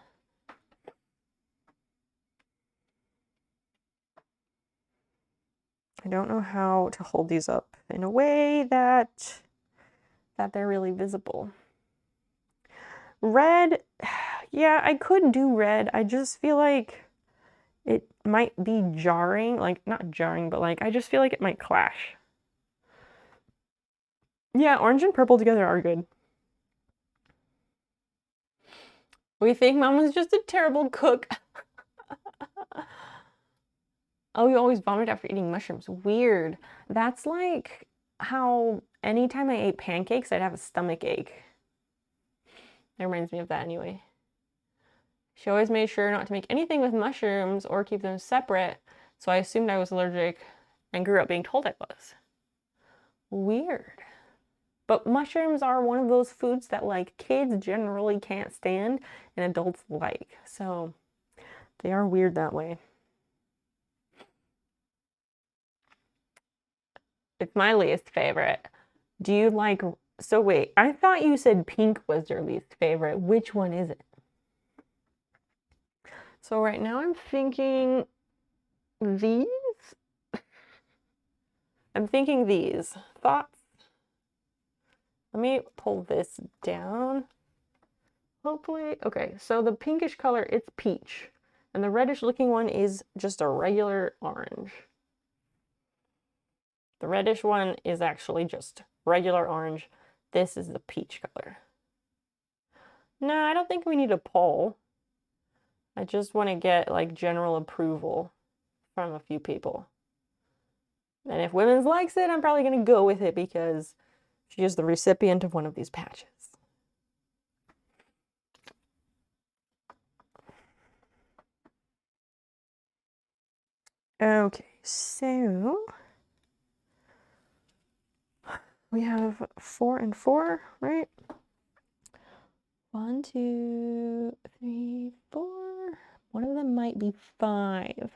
I don't know how to hold these up in a way that they're really visible. Red, yeah, I could do red. I just feel like it might be jarring, like not jarring, but like I just feel like it might clash. Yeah, orange and purple together are good. We think Mom was just a terrible cook. Oh, you always vomit after eating mushrooms. Weird. That's like how anytime I ate pancakes, I'd have a stomach ache. That reminds me of that anyway. She always made sure not to make anything with mushrooms or keep them separate, so I assumed I was allergic and grew up being told I was. Weird. But mushrooms are one of those foods that like kids generally can't stand and adults like. So they are weird that way. It's my least favorite. Do you like, so wait, I thought you said pink was your least favorite. Which one is it? So right now I'm thinking these. I'm thinking these. Thoughts? Let me pull this down. Hopefully, okay, so the pinkish color, it's peach. And the reddish looking one is just a regular orange. The reddish one is actually just regular orange. This is the peach color. No, I don't think we need a poll. I just want to get like general approval from a few people. And if Women's likes it, I'm probably going to go with it because she is the recipient of one of these patches. Okay, so we have 4 and 4, right? 1, 2, 3, 4. One of them might be 5.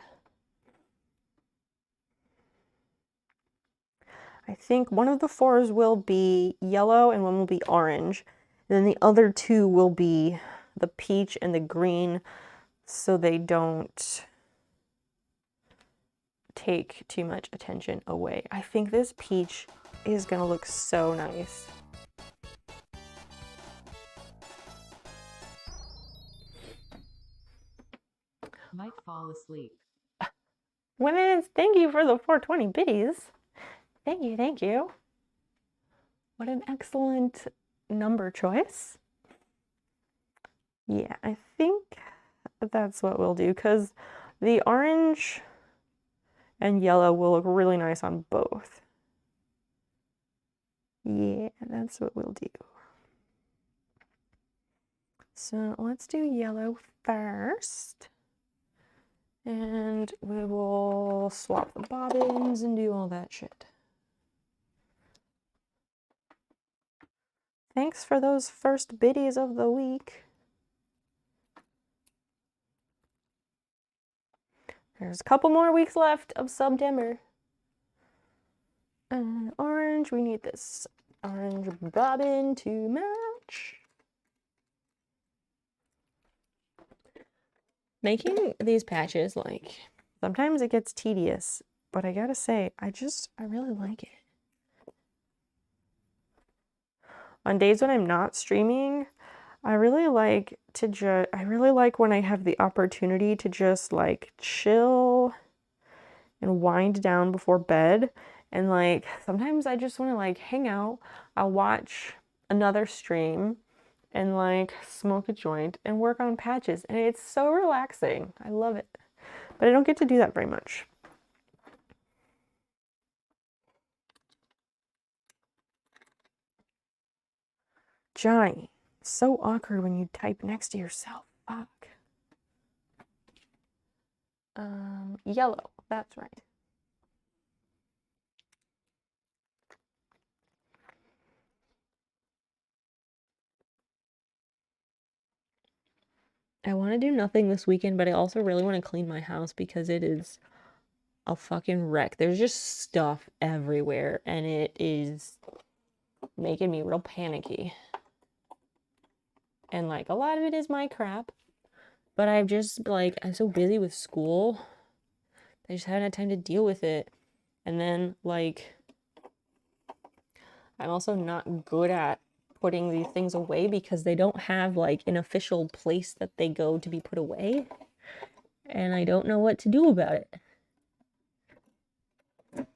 I think one of the 4s will be yellow and one will be orange. And then the other 2 will be the peach and the green so they don't take too much attention away. I think this peach is gonna look so nice. Might fall asleep. Women's, thank you for the 420 biddies. Thank you, thank you. What an excellent number choice. Yeah, I think that's what we'll do because the orange and yellow will look really nice on both. Yeah, that's what we'll do. So let's do yellow first. And we will swap the bobbins and do all that shit. Thanks for those first biddies of the week. There's a couple more weeks left of September. And orange, we need this orange bobbin to match. Making these patches, like, sometimes it gets tedious, but I gotta say, I really like it. On days when I'm not streaming, I really like when I have the opportunity to just like chill and wind down before bed. And like sometimes I just want to like hang out. I'll watch another stream and like smoke a joint and work on patches. And it's so relaxing. I love it. But I don't get to do that very much. Johnny, so awkward when you type next to yourself. Fuck. Yellow, that's right. I want to do nothing this weekend, but I also really want to clean my house because it is a fucking wreck. There's just stuff everywhere and it is making me real panicky. And like a lot of it is my crap, but I'm so busy with school. I just haven't had time to deal with it. And then like I'm also not good at putting these things away because they don't have like an official place that they go to be put away. And I don't know what to do about it.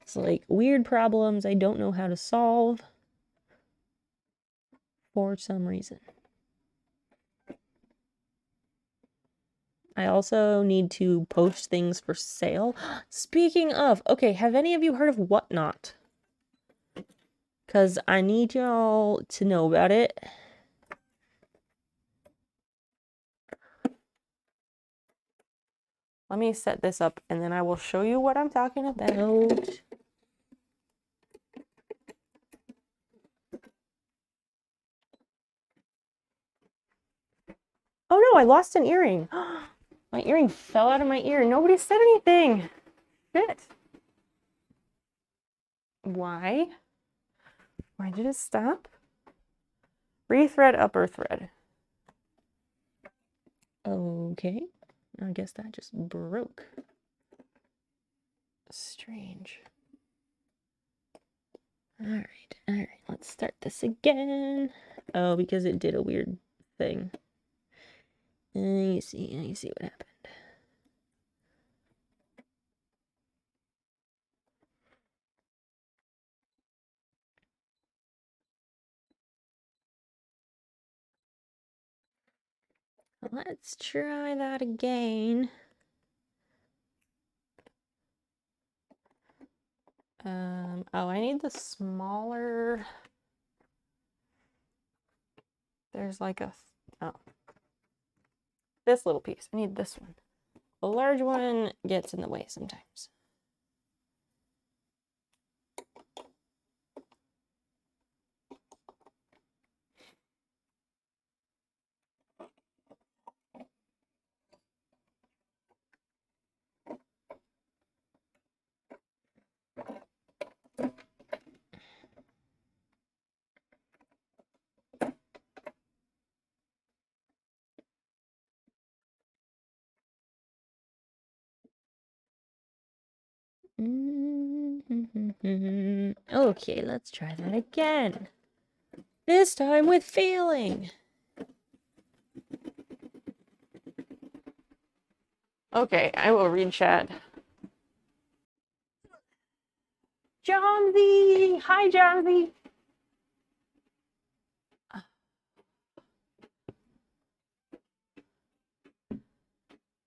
It's like weird problems I don't know how to solve for some reason. I also need to post things for sale. Speaking of, okay, have any of you heard of WhatNot? Because I need y'all to know about it. Let me set this up and then I will show you what I'm talking about. Oh no, I lost an earring. My earring fell out of my ear. Nobody said anything. Shit. Why? Why did it stop? Rethread upper thread. Okay. I guess that just broke. Strange. All right. Let's start this again. Oh, because it did a weird thing. You see what happened. Let's try that again. Oh, I need the smaller. There's like this little piece. I need this one. The large one gets in the way sometimes. Okay, let's try that again. This time with feeling. Okay, I will read chat. Johnsy! Hi, Johnsy!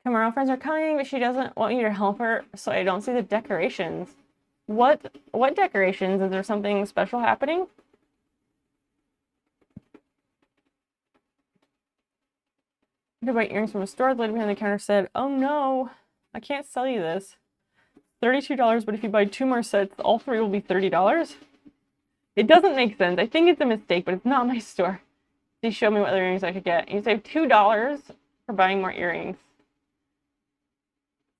My girlfriends are coming, but she doesn't want you to help her, so I don't see the decorations. What decorations? Is there something special happening? I could buy earrings from a store. The lady behind the counter said, "Oh no, I can't sell you this. $32, but if you buy 2 more sets, all 3 will be $30. It doesn't make sense. I think it's a mistake, but it's not my store. They showed me what other earrings I could get. You save $2 for buying more earrings.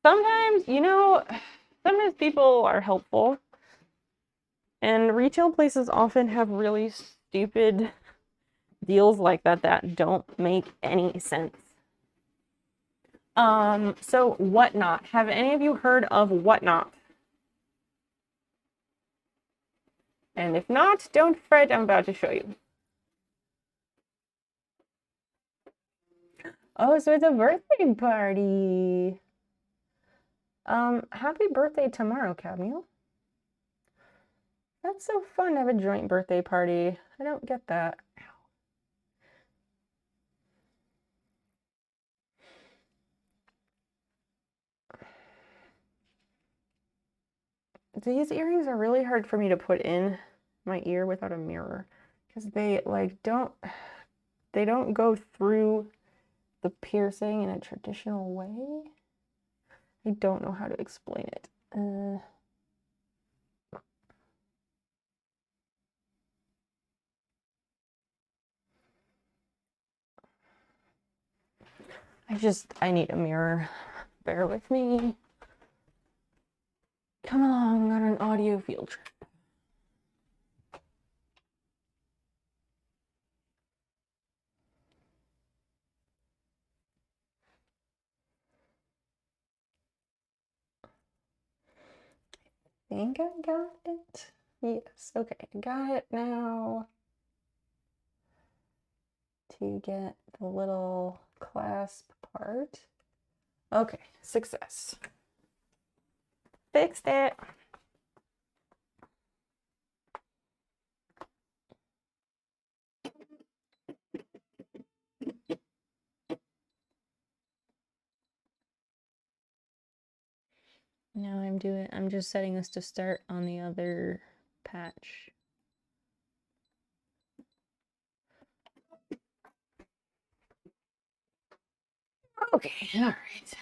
Sometimes, sometimes people are helpful. And retail places often have really stupid deals like that don't make any sense. So WhatNot. Have any of you heard of WhatNot? And if not, don't fret, I'm about to show you. Oh, so it's a birthday party. Happy birthday tomorrow, Camille. That's so fun to have a joint birthday party. I don't get that. These earrings are really hard for me to put in my ear without a mirror because they don't go through the piercing in a traditional way. I don't know how to explain it. I need a mirror. Bear with me. Come along on an audio field trip. I think I got it. Yes, okay, I got it now. To get the little clasp part. Okay, success. Fixed it. Now I'm just setting this to start on the other patch. Okay, all right.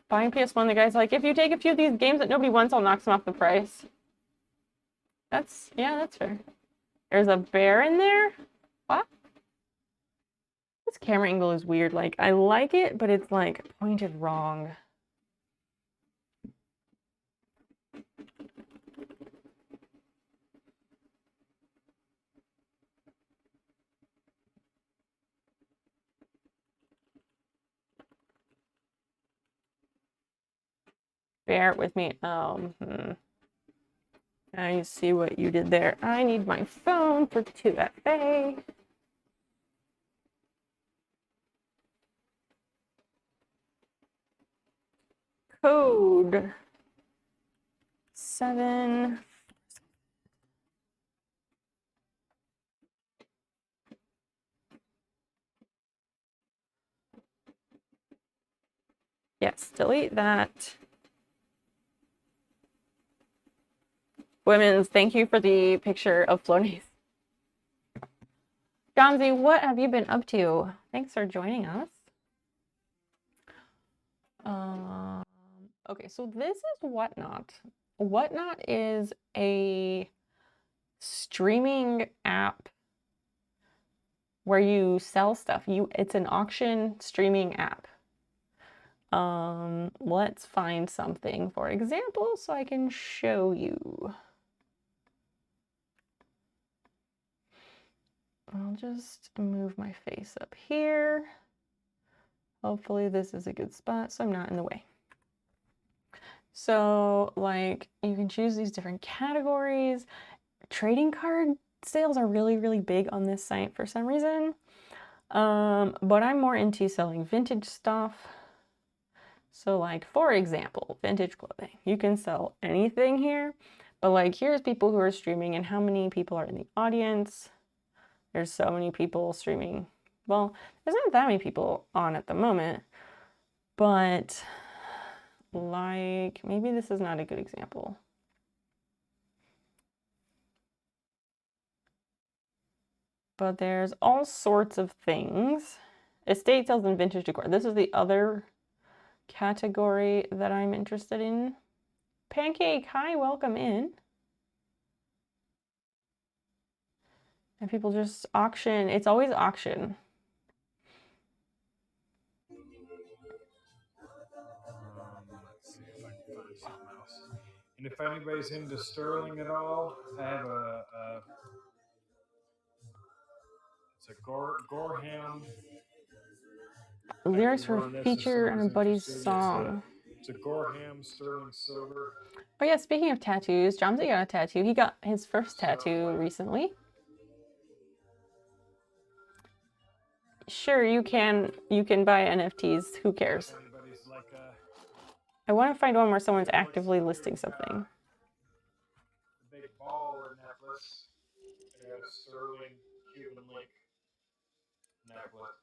Buying PS1, the guy's like, if you take a few of these games that nobody wants, I'll knock some off the price. That's fair. There's a bear in there? What? This camera angle is weird. Like, I like it, but it's like pointed wrong. Bear with me. I see what you did there. I need my phone for 2FA. Code 7. Yes, delete that. Women's, thank you for the picture of Flonase. Johnsy, what have you been up to? Thanks for joining us. Okay, so this is WhatNot. WhatNot is a streaming app where you sell stuff. It's an auction streaming app. Let's find something, for example, so I can show you. I'll just move my face up here. Hopefully this is a good spot so I'm not in the way. So like you can choose these different categories. Trading card sales are really, really big on this site for some reason. But I'm more into selling vintage stuff. So like, for example, vintage clothing. You can sell anything here, but like here's people who are streaming and how many people are in the audience. There's so many people streaming. Well, there's not that many people on at the moment, but like maybe this is not a good example. But there's all sorts of things. Estate sales and vintage decor. This is the other category that I'm interested in. Pancake, hi, welcome in. And people just auction. It's always auction. Let's see if I can find something else. And if anybody's into sterling at all, I have it's a Gorham. Lyrics for feature on a buddy's song. It's a Gorham sterling silver. Oh yeah, speaking of tattoos, Jamsey got a tattoo. He got his first tattoo recently. Sure, you can buy NFTs. Who cares? I want to find one where someone's actively listing something. Big baller necklace. I got a sterling Cuban link necklace.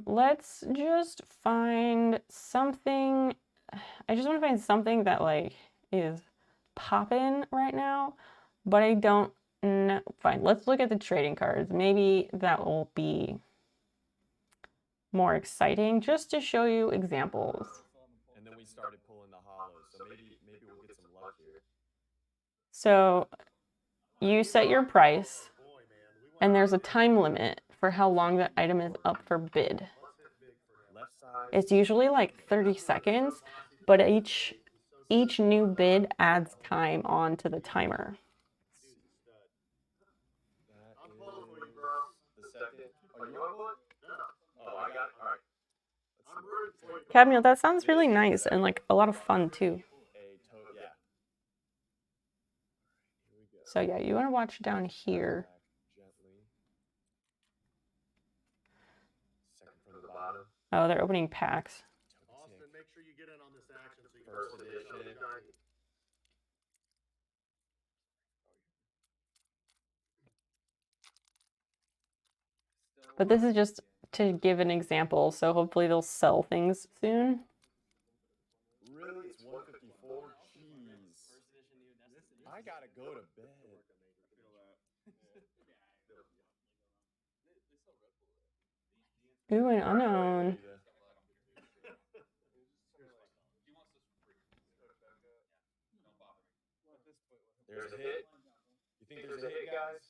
Let's just find something. I just want to find something that like is poppin' right now, but I don't know. Fine, let's look at the trading cards. Maybe that will be more exciting just to show you examples. And then we started pulling the hollows, so maybe we'll get some luck here. So you set your price, and there's a time limit for how long that item is up for bid. It's usually like 30 seconds, but each new bid adds time onto the timer. That is the second. Oh, you want one? Oh, I got it. All right. Cadmiel, that sounds really nice and like a lot of fun too. Yeah. So yeah, you want to watch down here. Second from the bottom. Oh, they're opening packs. Austin, make sure you get in on this action so you First edition. But this is just to give an example, so hopefully they'll sell things soon. Really? It's 154? Jeez. I gotta go to bed. Ooh, an unknown. There's a hit. You think there's a hit, guys?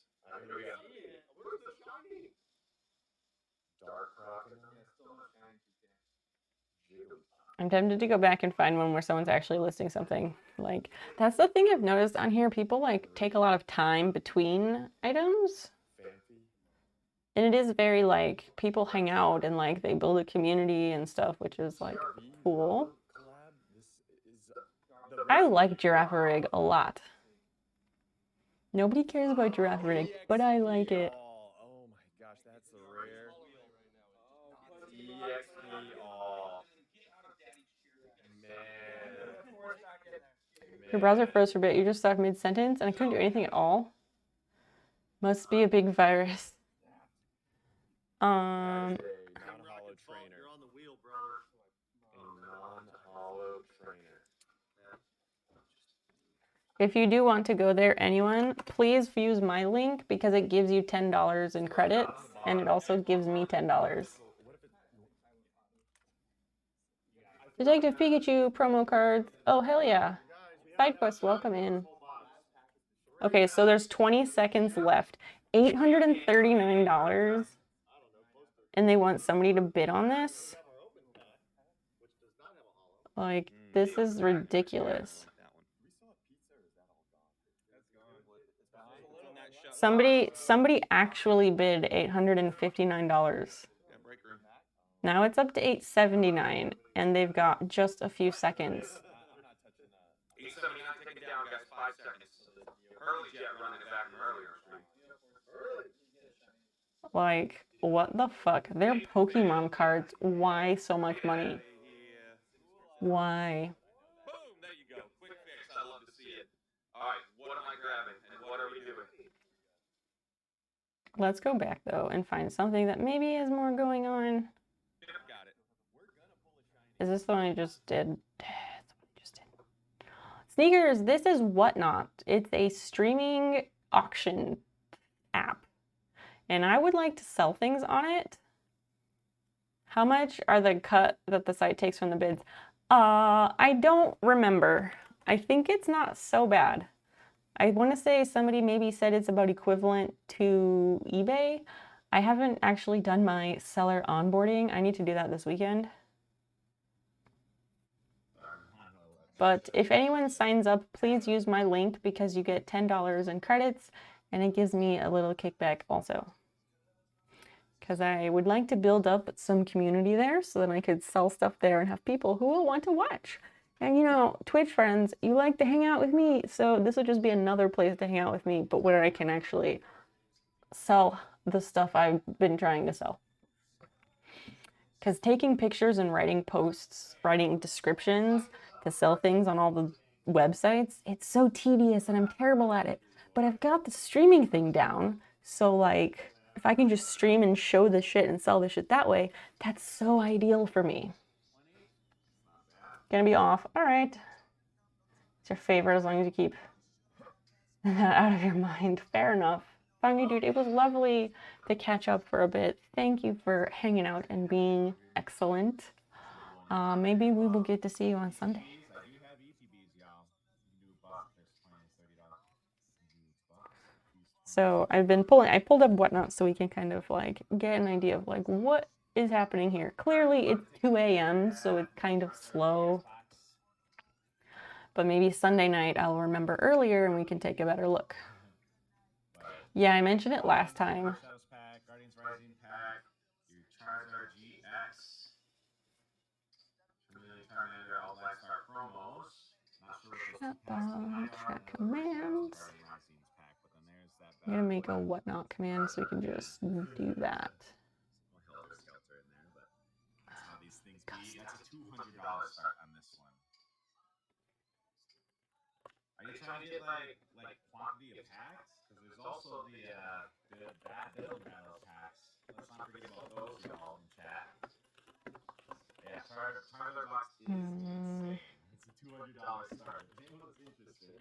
Here we go. Where's the shiny? Dark crocodile. I'm tempted to go back and find one where someone's actually listing something. Like, that's the thing I've noticed on here. People like take a lot of time between items. And it is very like people hang out and like they build a community and stuff, which is like cool. I like Giraffe Rig a lot. Nobody cares about Giraffe Rig, but I like it. Oh my gosh, that's the rare. EXP all. Man. Your browser froze for a bit. You just stopped mid-sentence and I couldn't do anything at all. Must be a big virus. Non-hollow trainer. You're on the wheel, brother. A non-hollow trainer. If you do want to go there, anyone, please use my link because it gives you $10 in credits and it also gives me $10. Detective Pikachu promo cards. Oh, hell yeah. Side quest, welcome in. Okay, so there's 20 seconds left. $839. And they want somebody to bid on this? Like, this is ridiculous. Somebody actually bid $859. Now it's up to $879, and they've got just a few seconds. 879 taken down, guys. 5 seconds. Hurley Jet running it back from earlier. Like, what the fuck? They're Pokemon cards. Why so much money? Why? Boom! There you go. Quick fix. I love to see it. All right, what am I grabbing and what are we doing? Let's go back though and find something that maybe has more going on. Got it. Is this the one I just did? That's what I just did. Sneakers, this is WhatNot. It's a streaming auction app. And I would like to sell things on it. How much are the cut that the site takes from the bids? I don't remember. I think it's not so bad. I want to say somebody maybe said it's about equivalent to eBay. I haven't actually done my seller onboarding. I need to do that this weekend. But if anyone signs up, please use my link because you get $10 in credits and it gives me a little kickback also. Because I would like to build up some community there so that I could sell stuff there and have people who will want to watch. And you know, Twitch friends, you like to hang out with me, so this will just be another place to hang out with me, but where I can actually sell the stuff I've been trying to sell. Because taking pictures and writing posts, writing descriptions to sell things on all the websites, it's so tedious and I'm terrible at it. But I've got the streaming thing down, so like, if I can just stream and show the shit and sell the shit that way, that's so ideal for me. Gonna be off. All right. It's your favorite as long as you keep that out of your mind. Fair enough. Fungi dude, it was lovely to catch up for a bit. Thank you for hanging out and being excellent. Maybe we will get to see you on Sunday. I do have ETBs, y'all. You can do a buck. There's $20 and $30. So I pulled up WhatNot so we can kind of like get an idea of like what is happening here. Clearly it's 2 a.m. so it's kind of slow. But maybe Sunday night I'll remember earlier and we can take a better look. Yeah, I mentioned it last time. Shadows pack, Guardians Rising pack, your Charizard GX, Chameleon Charmander, All Black Star promos. Not sure what those Check commands. Guardian Risings pack, but then there's that. I'm gonna make a WhatNot command so we can just do that. Helter Skelter in there, but that's how these things be. That's a $200 start on this one. Are you trying to get like quantity of packs? Because there's also the bad build battle packs. Let's not forget about those, y'all, in chat. Yeah, Charizard box is insane. It's a $200 start. If anyone's interested.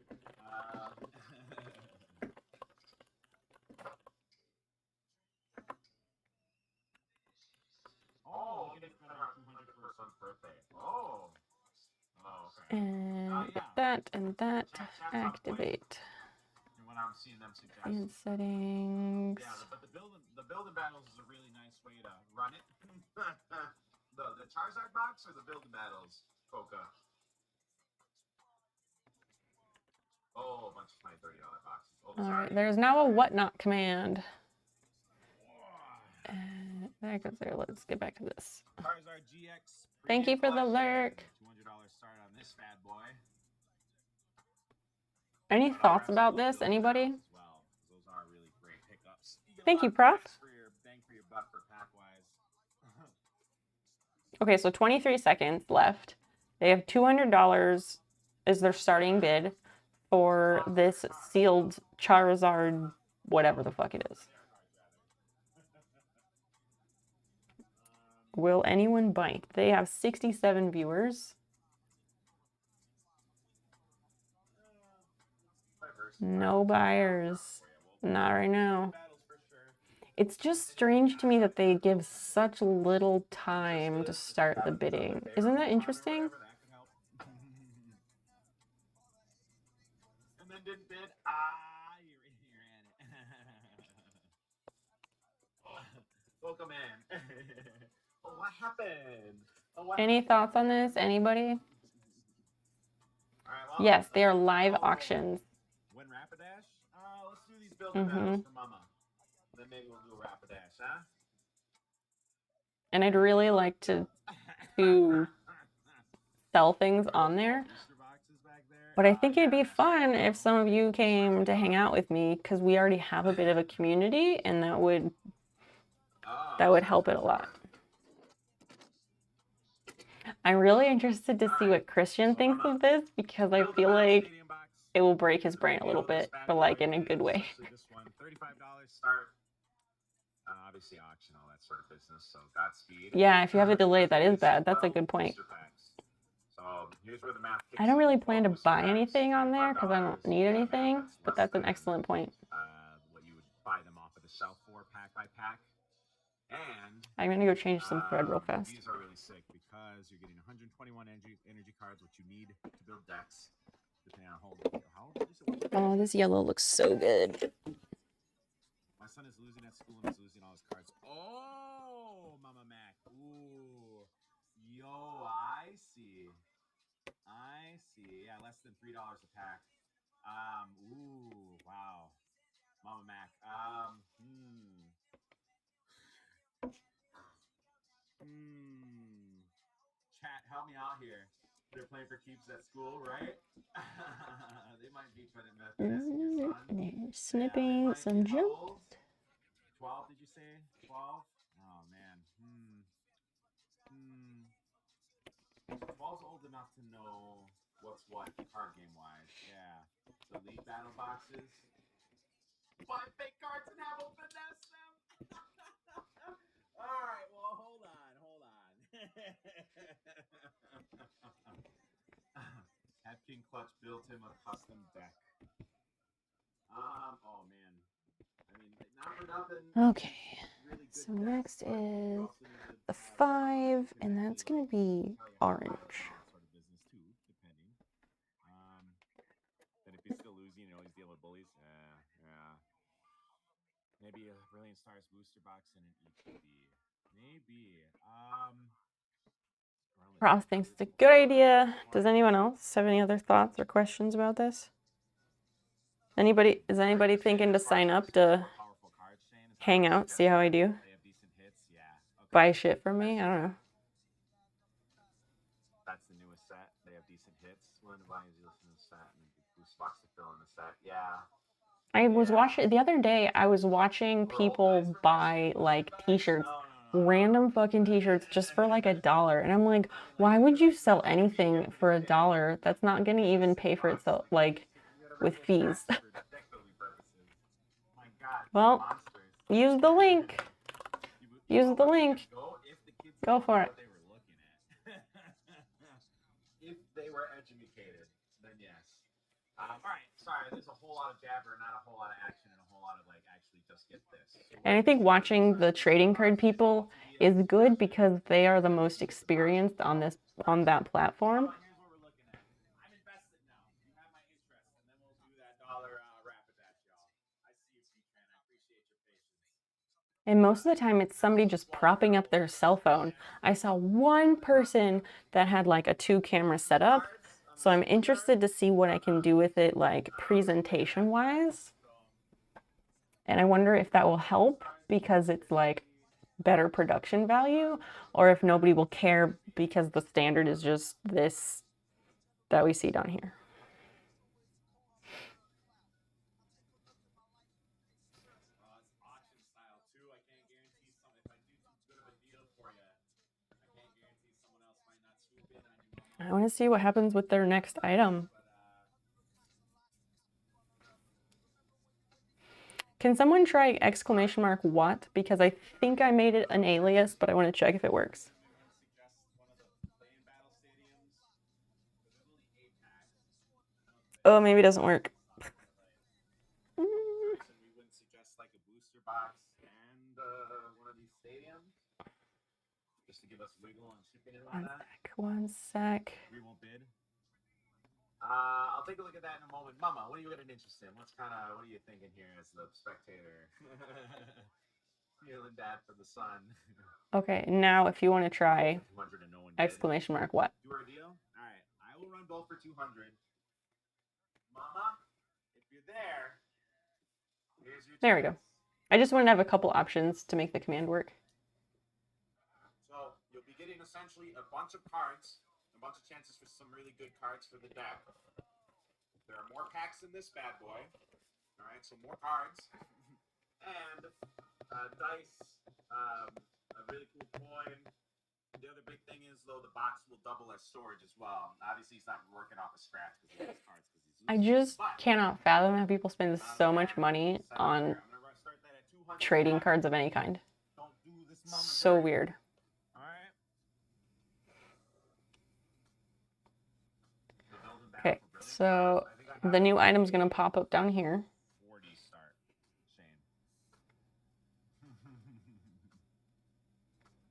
Oh, we can spend around $200 for our son's birthday. Oh. Oh, okay. And yeah. that and that. Chat's on point. Activate. And when I'm seeing them suggest. And settings. Yeah, but the building battles is a really nice way to run it. the Charizard box or the building battles, Coca? Oh, a bunch of $20, $30 boxes. Oh, All sorry. right, there's now a WhatNot command. And that goes there. Let's get back to this. Charizard GX. Thank you for the lurk. $200 start on this bad boy. Any thoughts about this? Anybody? As well, those are really great pickups. Thank you, Prof. For your bang for your buck for pack wise. Okay, so 23 seconds left. They have $200 as their starting bid for this sealed Charizard, whatever the fuck it is. Will anyone bite? They have 67 viewers. No buyers. Not right now. It's just strange to me that they give such little time to start the bidding. Isn't that interesting? And then didn't bid. You're in it. Welcome in. Oh, what happened? Oh, what Any thoughts on this? Anybody? All right, well, Yes, they are live auctions. Win Rapidash? Let's do these building battles for Mama. Then maybe we'll do a Rapidash, huh? And I'd really like to sell things on there. Booster boxes back there. But I think it'd be fun if some of you came to hang out with me because we already have a bit of a community, and that would help it a lot. I'm really interested to see what Christian thinks of this because I feel like it will break his brain a little bit, but like in a good way. This one, $35 start. Obviously auction, all that sort of business. So Godspeed. Yeah, if you have a delay, that is bad. That's a good point. So here's where the math kicks I don't really in. plan to buy anything on there because I don't need anything, but that's an excellent point. What you would buy them off of the shelf for, pack by pack. And I'm gonna go change some thread real fast. These are really sick because you're getting 121 energy cards, which you need to build decks. Depending on how old is it? Oh, this yellow looks so good. My son is losing at school and he's losing all his cards. Oh, Mama Mac. Ooh. Yo, I see. Yeah, less than $3 a pack. Ooh, wow. Mama Mac. Chat, help me out here. They're playing for keeps at school, right? They might be trying to mess with your son. Snipping some junk. 12, did you say? 12? Oh, man. 12's old enough to know what's what card game-wise. Yeah. The League Battle boxes. Buy fake cards and have them finesse them. All right, well, hold on. Have King Clutch built him a custom deck. Oh, man. I mean, not for nothing. Okay, so next is the 5, and that's gonna be orange. Then if he's still losing, he's dealing with bullies. Yeah. Maybe a Brilliant Stars booster box and an ETB. Maybe. Ross thinks it's a good idea. Does anyone else have any other thoughts or questions about this? Is anybody thinking to sign up to hang out, see how I do? Buy shit from me? I don't know. That's the newest set. They have decent hits. One of the buyers you listen to the set and boost box to fill in the set. Yeah. I was watching the other day. I was watching people buy like t-shirts, random fucking t-shirts, just for like $1, and I'm like, why would you sell anything for $1? That's not gonna even pay for itself, like, with fees. Well, use the link. Use the link. Go for it. If they were educated, then yes. All right, sorry, there's a whole lot of jabber, not a whole lot of action, and a whole lot of actually just get this. And I think watching the trading card people is good because they are the most experienced on that platform. Here's what we're looking at. I'm invested now. You have my interest, and then we'll do that dollar Rapidash, y'all. I see you, P-Tran. I appreciate your patience. And most of the time it's somebody just propping up their cell phone. I saw one person that had like a 2-camera setup. So I'm interested to see what I can do with it, like presentation wise. And I wonder if that will help because it's like better production value, or if nobody will care because the standard is just this that we see down here. I want to see what happens with their next item. Can someone try !what? Because I think I made it an alias, but I want to check if it works. Oh, maybe it doesn't work. We wouldn't suggest like a booster box and one of these stadiums, just to give us wiggle on shipping and all that. One sec. We won't bid. I'll take a look at that in a moment. Mama, what are you getting interested in? What are you thinking here as the spectator? Feeling bad for the sun. Okay, now if you want to try !what? Do our deal? All right, I will run both for 200. Mama, if you're there, here's your There we go. I just wanted to have a couple options to make the command work. So you'll be getting essentially a bunch of cards, a bunch of chances for some really good cards for the deck. There are more packs in this bad boy. All right, so more cards. And dice, a really cool coin. The other big thing is, though, the box will double as storage as well. Obviously, he's not working off a scratch because he has cards because he's I losing. just cannot fathom how people spend so much money on trading cards of any kind. Don't do this, mama So dirty. weird. All right. The build and battle Okay, for brilliant so cards. I think I have the new item's gonna pop up down here. 40 start. Shane.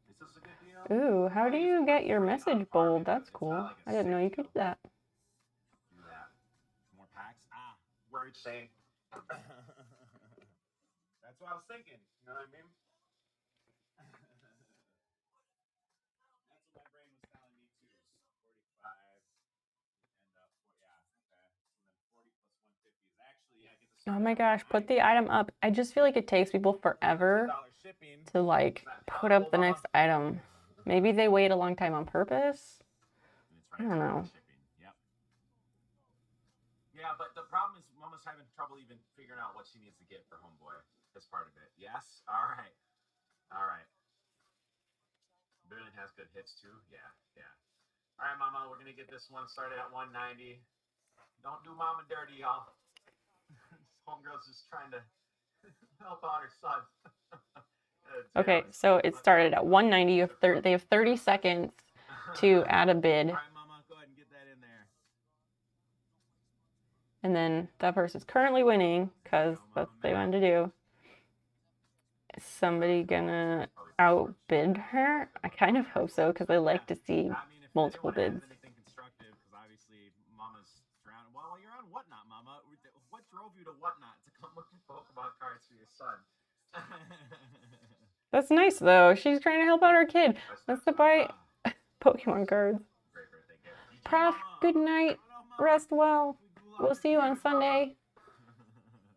Is this a good deal? Ooh, how do you get your message bold? That's cool. I didn't know you could do that. Do that. More packs? Ah, word, Shane. That's what I was thinking. You know what I mean? That's what my brain was telling me too. 45 and yeah, okay. So then 40 plus 150 is actually I get to Oh start my at gosh, put the item up. I just feel like it takes people forever $10 shipping. to like put up the next item. Maybe they wait a long time on purpose. I don't know. Shipping. Yep. Yeah, but the problem is Mama's having trouble even figuring out what she needs to get for Homeboy as part of it. Yes? All right. All right. Brilliant has good hits too. Yeah, yeah. All right, Mama, we're gonna get this one started at 190. Don't do Mama dirty, y'all. Homegirl's just trying to help out her son. Okay, so it started at 190. They have 30 seconds to add a bid. All right, Mama, go ahead and get that in there. And then that person's currently winning because that's what they wanted to do. Is somebody gonna outbid her? I kind of hope so because I like to see multiple bids. Anything constructive, because obviously Mama's drowning. Well, you're on WhatNot, Mama. What drove you to WhatNot to come look for Pokemon cards for your son? That's nice though. She's trying to help out her kid. Let's buy Pokemon cards. Prof, good night. Rest well. We'll see you on Sunday.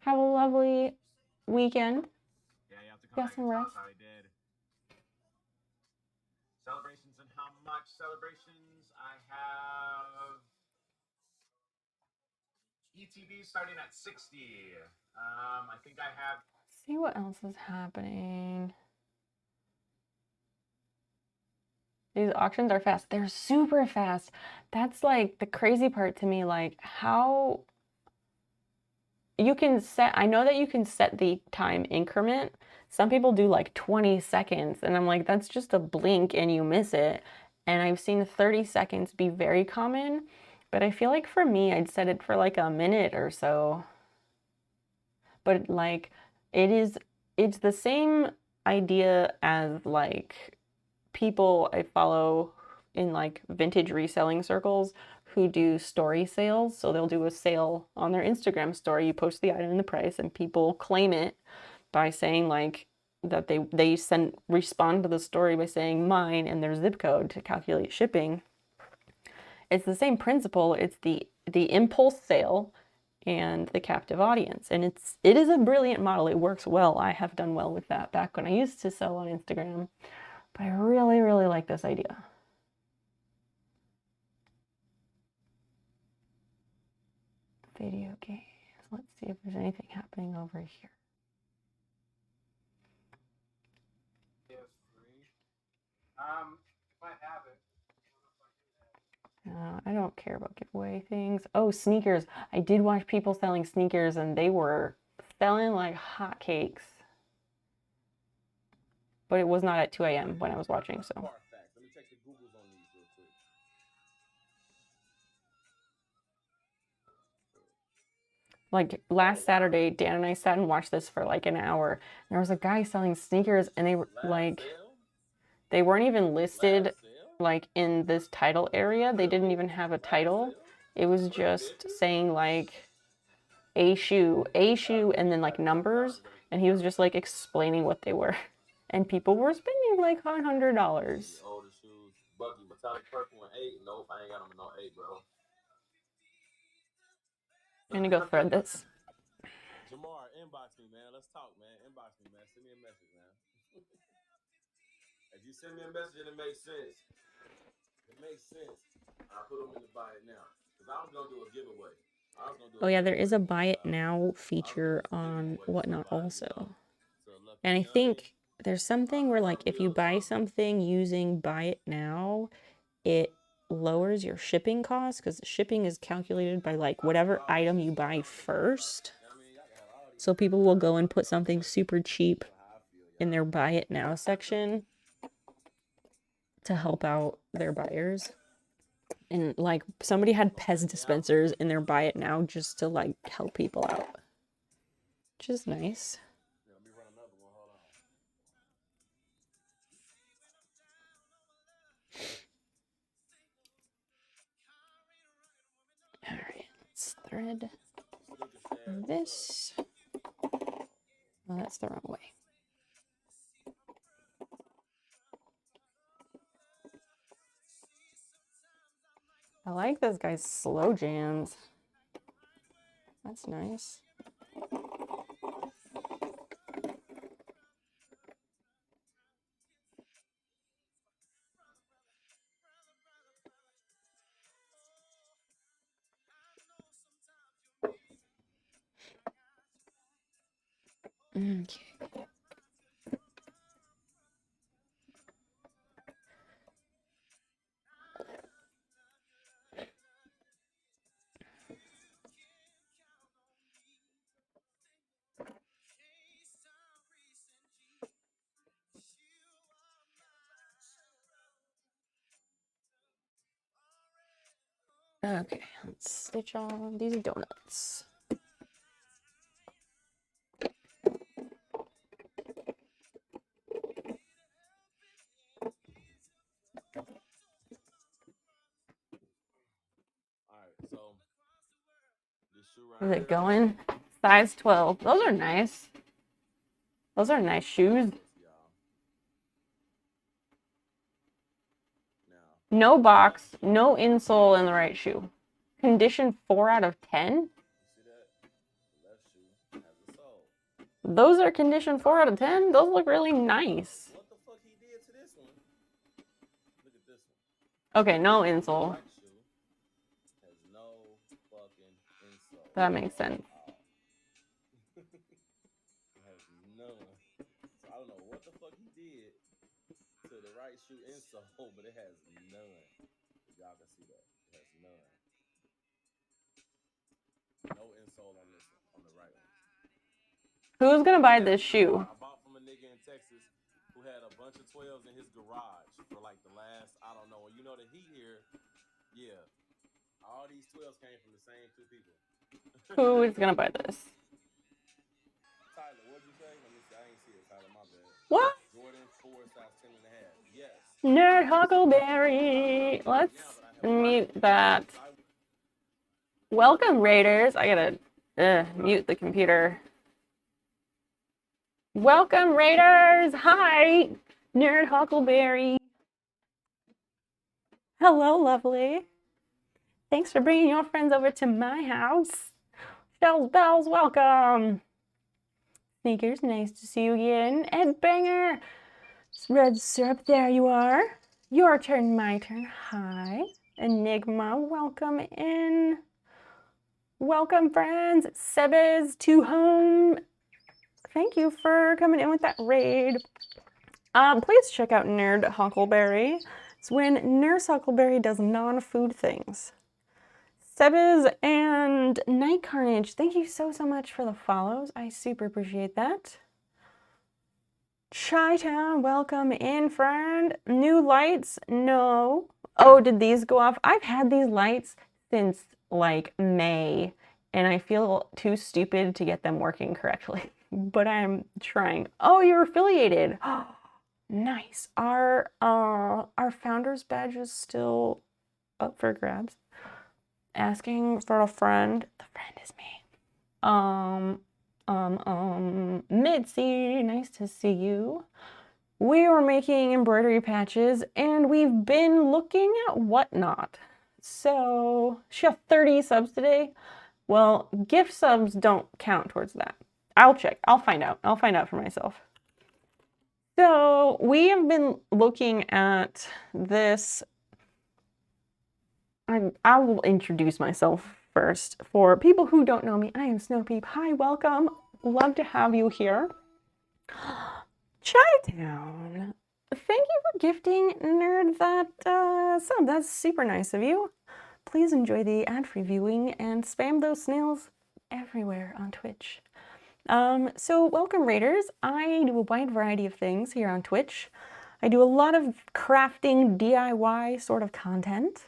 Have a lovely weekend. Yeah, you have to come Get back some and tell rest. us how he did. Celebrations and how much celebrations I have. ETB starting at 60. I think I have. See what else is happening. These auctions are fast. They're super fast. That's like the crazy part to me. Like how you can set, I know that you can set the time increment. Some people do like 20 seconds and I'm like, that's just a blink and you miss it. And I've seen 30 seconds be very common, but I feel like for me, I'd set it for like a minute or so. But like it's the same idea as like people I follow in like vintage reselling circles who do story sales. So they'll do a sale on their Instagram story. You post the item and the price and people claim it by saying like that they respond to the story by saying mine and their zip code to calculate shipping. It's the same principle. It's the impulse sale and the captive audience. And it is a brilliant model. It works well. I have done well with that back when I used to sell on Instagram. But I really, really like this idea. Video games. Let's see if there's anything happening over here. If I have it. I don't care about giveaway things. Oh, sneakers. I did watch people selling sneakers and they were selling like hotcakes. But it was not at 2 a.m. when I was watching, so. Let me check the Googles on these real quick. Like last Saturday, Dan and I sat and watched this for like an hour. And there was a guy selling sneakers and they were like, they weren't even listed like in this title area. They didn't even have a title. It was just saying like a shoe, and then like numbers. And he was just like explaining what they were. And people were spending like $100. Older shoes, Bucky, metallic purple and 8. Nope, I ain't got them in no 8, bro. I'm gonna go thread this. Jamar, inbox me, man. Let's talk, man. Inbox me, man. Send me a message, man. If you send me a message and it makes sense, I'll put them in the buy it now. Because I was going to do a giveaway. I was gonna do Oh yeah, there giveaway, is a buy it now feature on WhatNot also. And I think there's something where like if you buy something using buy it now, it lowers your shipping costs because shipping is calculated by like whatever item you buy first. So people will go and put something super cheap in their buy it now section to help out their buyers. And like somebody had Pez dispensers in their buy it now just to like help people out, which is nice. All right, let's thread this. Oh, that's the wrong way. I like this guy's slow jams. That's nice. Okay. Okay, let's stitch on these donuts. Alright, so this shoe right Is here, it going? Size 12. Those are nice. Those are nice shoes. y'all. Now, No box, no insole in the right shoe. Condition 4 out of 10. you see that? The left shoe has a sole. Those are condition 4 out of 10. Those look really nice. What the fuck he did to this one? Look at this one. Okay, no The insole. right shoe has no fucking insole. That makes sense. It has none. So I don't know what the fuck he did to the right shoe insole, but it has none. If y'all can see that, it has none. No insole on this one, on the right one. Who's gonna buy this shoe? I bought from a nigga in Texas who had a bunch of 12s in his garage for like the last, I don't know. You know the heat here, yeah. All these 12s came from the same two people. Who is gonna buy this? Tyler, what'd you say? Let me see. I ain't see it, Tyler. My bad. What? Jordan 4 size 10 and a half. Yes. Nerd Huckleberry. Let's mute that. Welcome, Raiders. I gotta mute the computer. Welcome, Raiders. Hi, Nerd Huckleberry. Hello, lovely. Thanks for bringing your friends over to my house. Shells Bells, welcome. Sneakers, nice to see you again. Headbanger. Red Syrup, there you are. Your turn, my turn. Hi. Enigma, welcome in. Welcome, friends. Sebes to home. Thank you for coming in with that raid. Please check out Nerd Huckleberry. It's when Nurse Huckleberry does non-food things. Sebes and Night Carnage, thank you so much for the follows. I super appreciate that. Chi-Town, welcome in, friend. New lights? No. Oh, did these go off? I've had these lights since like May, and I feel too stupid to get them working correctly, but I'm trying. Oh, you're affiliated. Nice. Our founder's badge is still up for grabs. Asking for a friend. The friend is me. Mitzi, nice to see you. We were making embroidery patches and we've been looking at WhatNot. So, she have 30 subs today. Well, gift subs don't count towards that. I'll check. I'll find out. I'll find out for myself. So, we have been looking at this. I will introduce myself first, for people who don't know me, I am Snowpeep. Hi, welcome. Love to have you here. Chattown. Thank you for gifting Nerd that sub. That's super nice of you. Please enjoy the ad-free viewing and spam those snails everywhere on Twitch. So welcome Raiders. I do a wide variety of things here on Twitch. I do a lot of crafting DIY sort of content.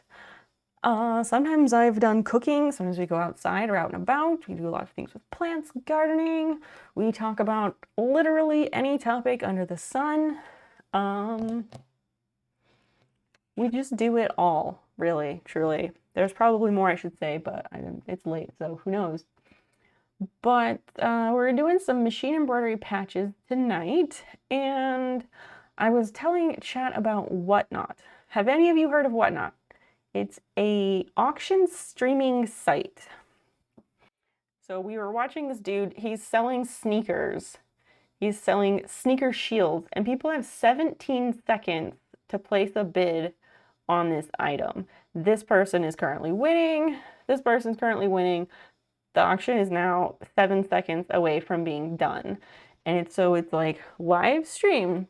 Sometimes I've done cooking, sometimes we go outside or out and about. We do a lot of things with plants, gardening. We talk about literally any topic under the sun. We just do it all, really, truly. There's probably more I should say, but it's late, so who knows. But we're doing some machine embroidery patches tonight, and I was telling chat about WhatNot. Have any of you heard of WhatNot? It's a auction streaming site. So we were watching this dude, he's selling sneakers. He's selling sneaker shields, and people have 17 seconds to place a bid on this item. This person is currently winning. This person's currently winning. The auction is now 7 seconds away from being done. And it's like live stream,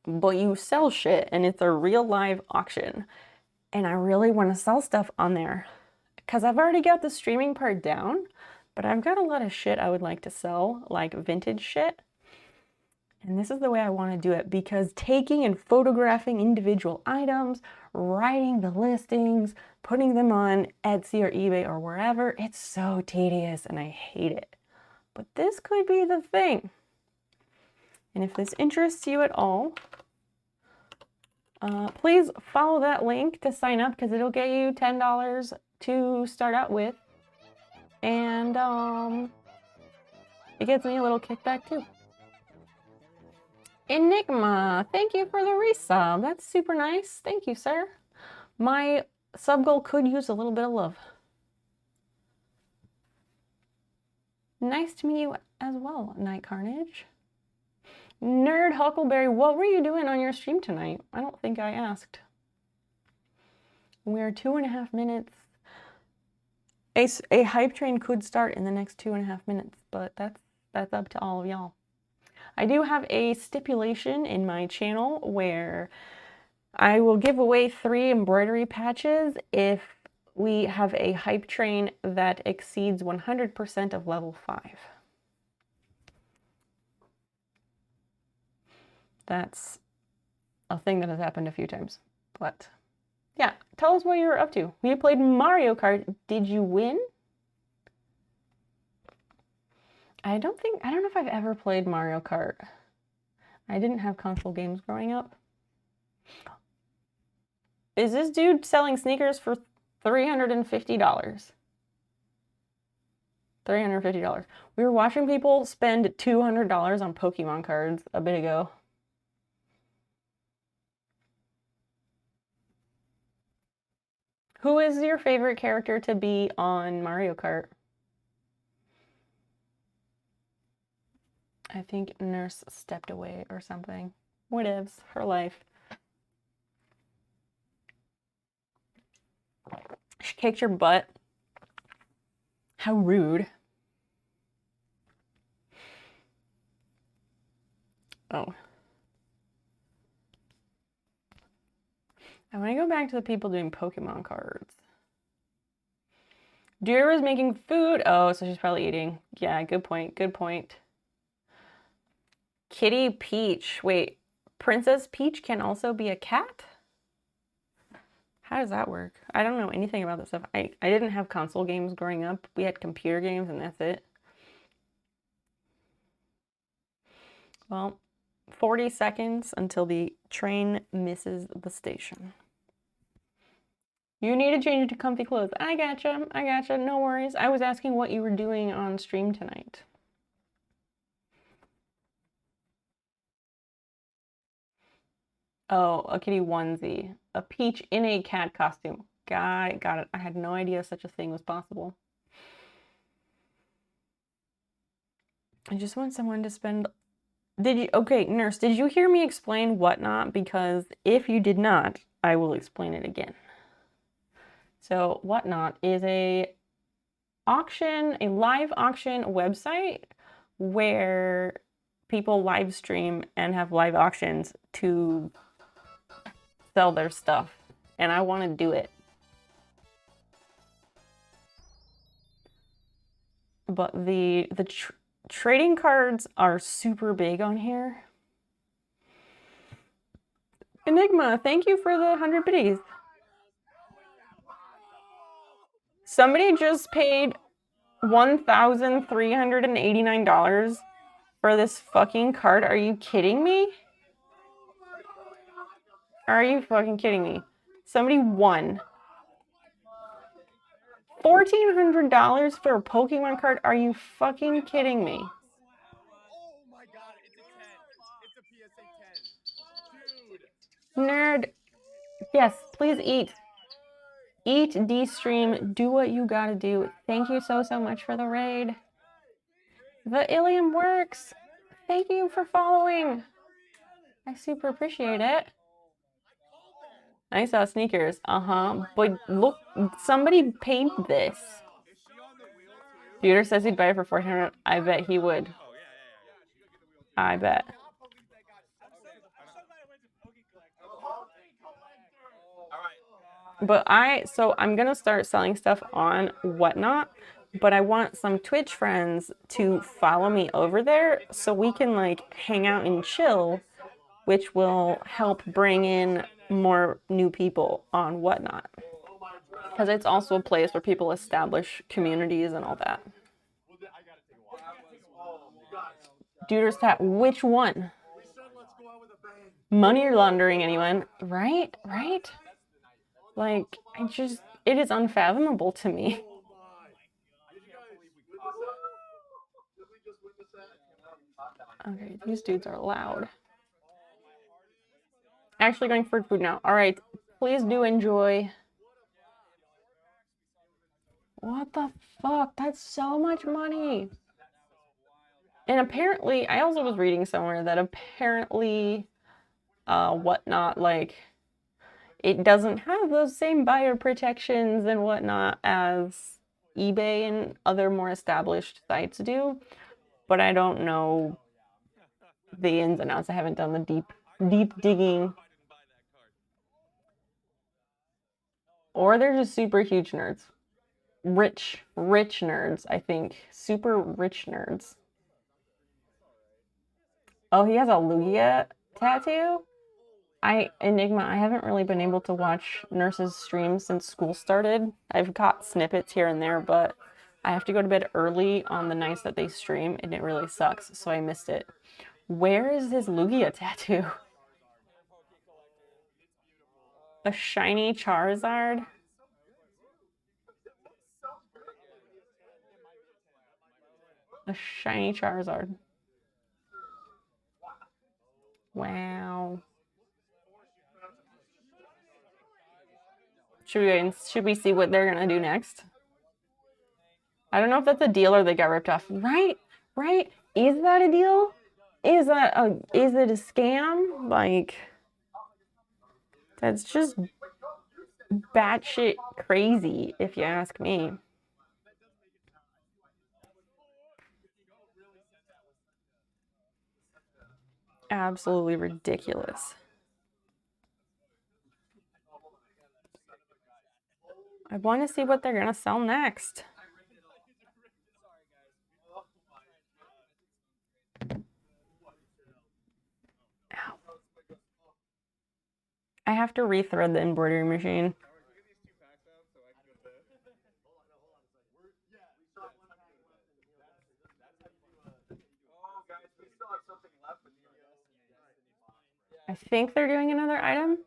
but you sell shit and it's a real live auction. And I really want to sell stuff on there because I've already got the streaming part down, but I've got a lot of shit I would like to sell, like vintage shit. And this is the way I want to do it, because taking and photographing individual items, writing the listings, putting them on Etsy or eBay or wherever, it's so tedious and I hate it. But this could be the thing. And if this interests you at all, please follow that link to sign up, because it'll get you $10 to start out with. And it gets me a little kickback too. Enigma, thank you for the resub. That's super nice. Thank you, sir. My sub goal could use a little bit of love. Nice to meet you as well, Night Carnage. Nerd Huckleberry, what were you doing on your stream tonight? I don't think I asked. We are 2.5 minutes. A hype train could start in the next 2.5 minutes, but that's up to all of y'all. I do have a stipulation in my channel where I will give away 3 embroidery patches if we have a hype train that exceeds 100% of level 5. That's a thing that has happened a few times. But yeah, tell us what you were up to. We played Mario Kart. Did you win? I don't know if I've ever played Mario Kart. I didn't have console games growing up. Is this dude selling sneakers for $350? $350. We were watching people spend $200 on Pokemon cards a bit ago. Who is your favorite character to be on Mario Kart? I think Nurse stepped away or something. Whatevs, her life. She kicked your butt. How rude. Oh. I want to go back to the people doing Pokemon cards. Deer was making food. Oh, so she's probably eating. Yeah, good point. Good point. Kitty Peach. Wait, Princess Peach can also be a cat? How does that work? I don't know anything about this stuff. I didn't have console games growing up. We had computer games and that's it. Well, 40 seconds until the train misses the station. You need to change into comfy clothes. I gotcha. I gotcha. No worries. I was asking what you were doing on stream tonight. Oh, a kitty onesie. A peach in a cat costume. Got it, got it. I had no idea such a thing was possible. I just want someone to spend... Okay, Nurse, did you hear me explain WhatNot? Because if you did not, I will explain it again. So WhatNot is a auction, a live auction website where people live stream and have live auctions to sell their stuff. And I want to do it. But the trading cards are super big on here. Enigma, thank you for the 100 biddies. Somebody just paid $1,389 for this fucking card. Are you kidding me? Are you fucking kidding me? Somebody won $1,400 for a Pokemon card. Are you fucking kidding me? Oh my god, it's a 10. It's a PSA 10. Dude. Nerd. Yes, please eat. Eat, de-stream, do what you gotta do. Thank you so much for the raid. The Ilium works. Thank you for following. I super appreciate it. I saw sneakers. But look, somebody paid this. Peter says he'd buy it for $400. I bet he would. I bet. But I'm gonna start selling stuff on WhatNot, but I want some Twitch friends to follow me over there so we can like hang out and chill, which will help bring in more new people on WhatNot. Because it's also a place where people establish communities and all that. Duder's Tap, which one? Money laundering, anyone? Right? Right? Like, it is unfathomable to me. Okay, these dudes are loud. Actually going for food now. All right, please do enjoy. What the fuck? That's so much money. And apparently, I also was reading somewhere that apparently, WhatNot, like, it doesn't have those same buyer protections and whatnot as eBay and other more established sites do. But I don't know the ins and outs. I haven't done the deep digging. Or they're just super huge nerds. Rich nerds, I think. Super rich nerds. Oh, he has a Lugia tattoo? Enigma, I haven't really been able to watch Nurse's streams since school started. I've caught snippets here and there, but I have to go to bed early on the nights that they stream, and it really sucks, so I missed it. Where is his Lugia tattoo? A shiny Charizard? A shiny Charizard. Wow. Should we see what they're gonna do next? I don't know if that's a deal or they got ripped off. Right? Right? Is that a deal? Is it a scam? Like, that's just batshit crazy, if you ask me. Absolutely ridiculous. I want to see what they're gonna sell next. Ow. I have to rethread the embroidery machine. I think they're doing another item.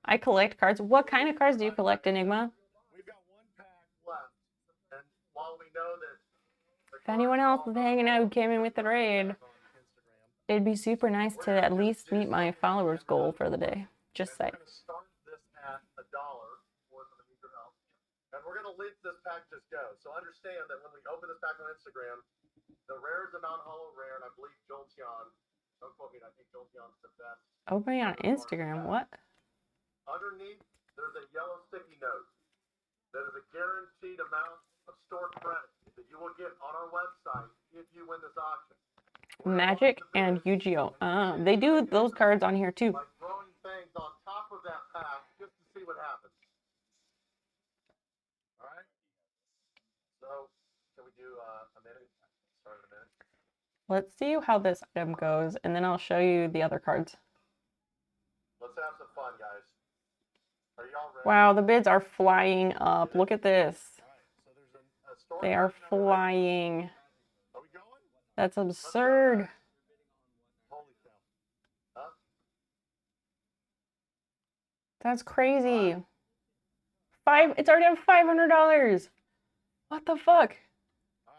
I collect cards. What kind of cards do you collect, Enigma? We've got one pack left. And while we know that if anyone else is hanging out who came in with the raid, it'd be super nice to at least meet my followers goal for the day. Just say. We're going to start this at $1 for the meter help. And we're going to let this pack just go. So understand that when we open this pack on Instagram, the rare is a non-hollow rare, and I believe Jolteon, don't quote me, I think Jolteon's the best. Opening on Instagram, what? Underneath, there's a yellow sticky note that is a guaranteed amount of store credit that you will get on our website if you win this auction. Magic and Yu-Gi-Oh. They do those cards on here too. Like throwing things on top of that pack just to see what happens. All right. So, can we do a minute? Start in a minute. Let's see how this item goes, and then I'll show you the other cards. Let's have some fun, guys. Are y'all ready? Wow, the bids are flying up. Look at this. All right. So there's a store They are credit number right flying. Are we going? That's absurd. Holy cow. Huh? That's crazy. It's already at $500. What the fuck? All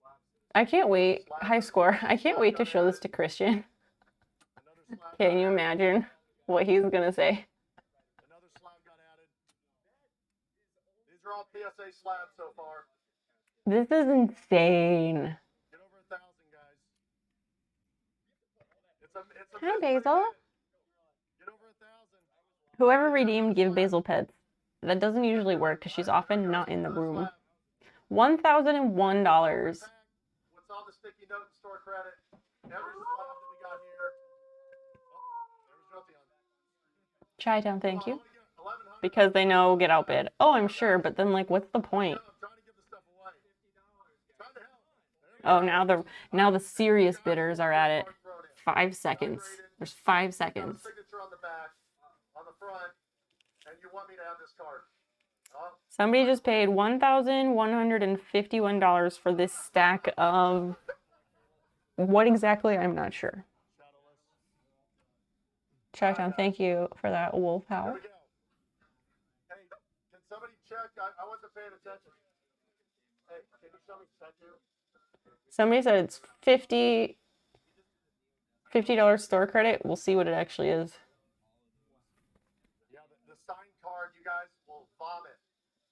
right. I can't wait. High score. I can't wait to show this to Christian. Another slab Can got you added. imagine what he's gonna say? Another slab got added. These are all PSA slabs so far. This is insane. Get over 1,000, guys. It's a Hi, mystery Basil. hit. Get over 1,000. Whoever redeemed, give Basil pets. That doesn't usually work because she's often not in the room. $1,001. What's on the sticky note and store credit? Every slab that we got here. Oh, there's Jolteon. Chi-Town, thank you. I wanna get 1,100. Because they know get outbid. Oh, I'm sure, but then like, what's the point? I'm trying to give this stuff away. Trying to help. There we Oh, now the serious bidders are at it. 5 seconds. There's 5 got a seconds. signature on the back, on the front, and you want me to have this card. Oh, Somebody just paid $1,151 for this stack of what exactly? I'm not sure. shadowless. Chi-Town, thank you for that wolf Here howl. we go. Hey, can somebody check? I wasn't paying attention. Hey, can you show me? Thank you. Somebody said it's $50 store credit. We'll see what it actually is. Yeah, the signed card, you guys will vomit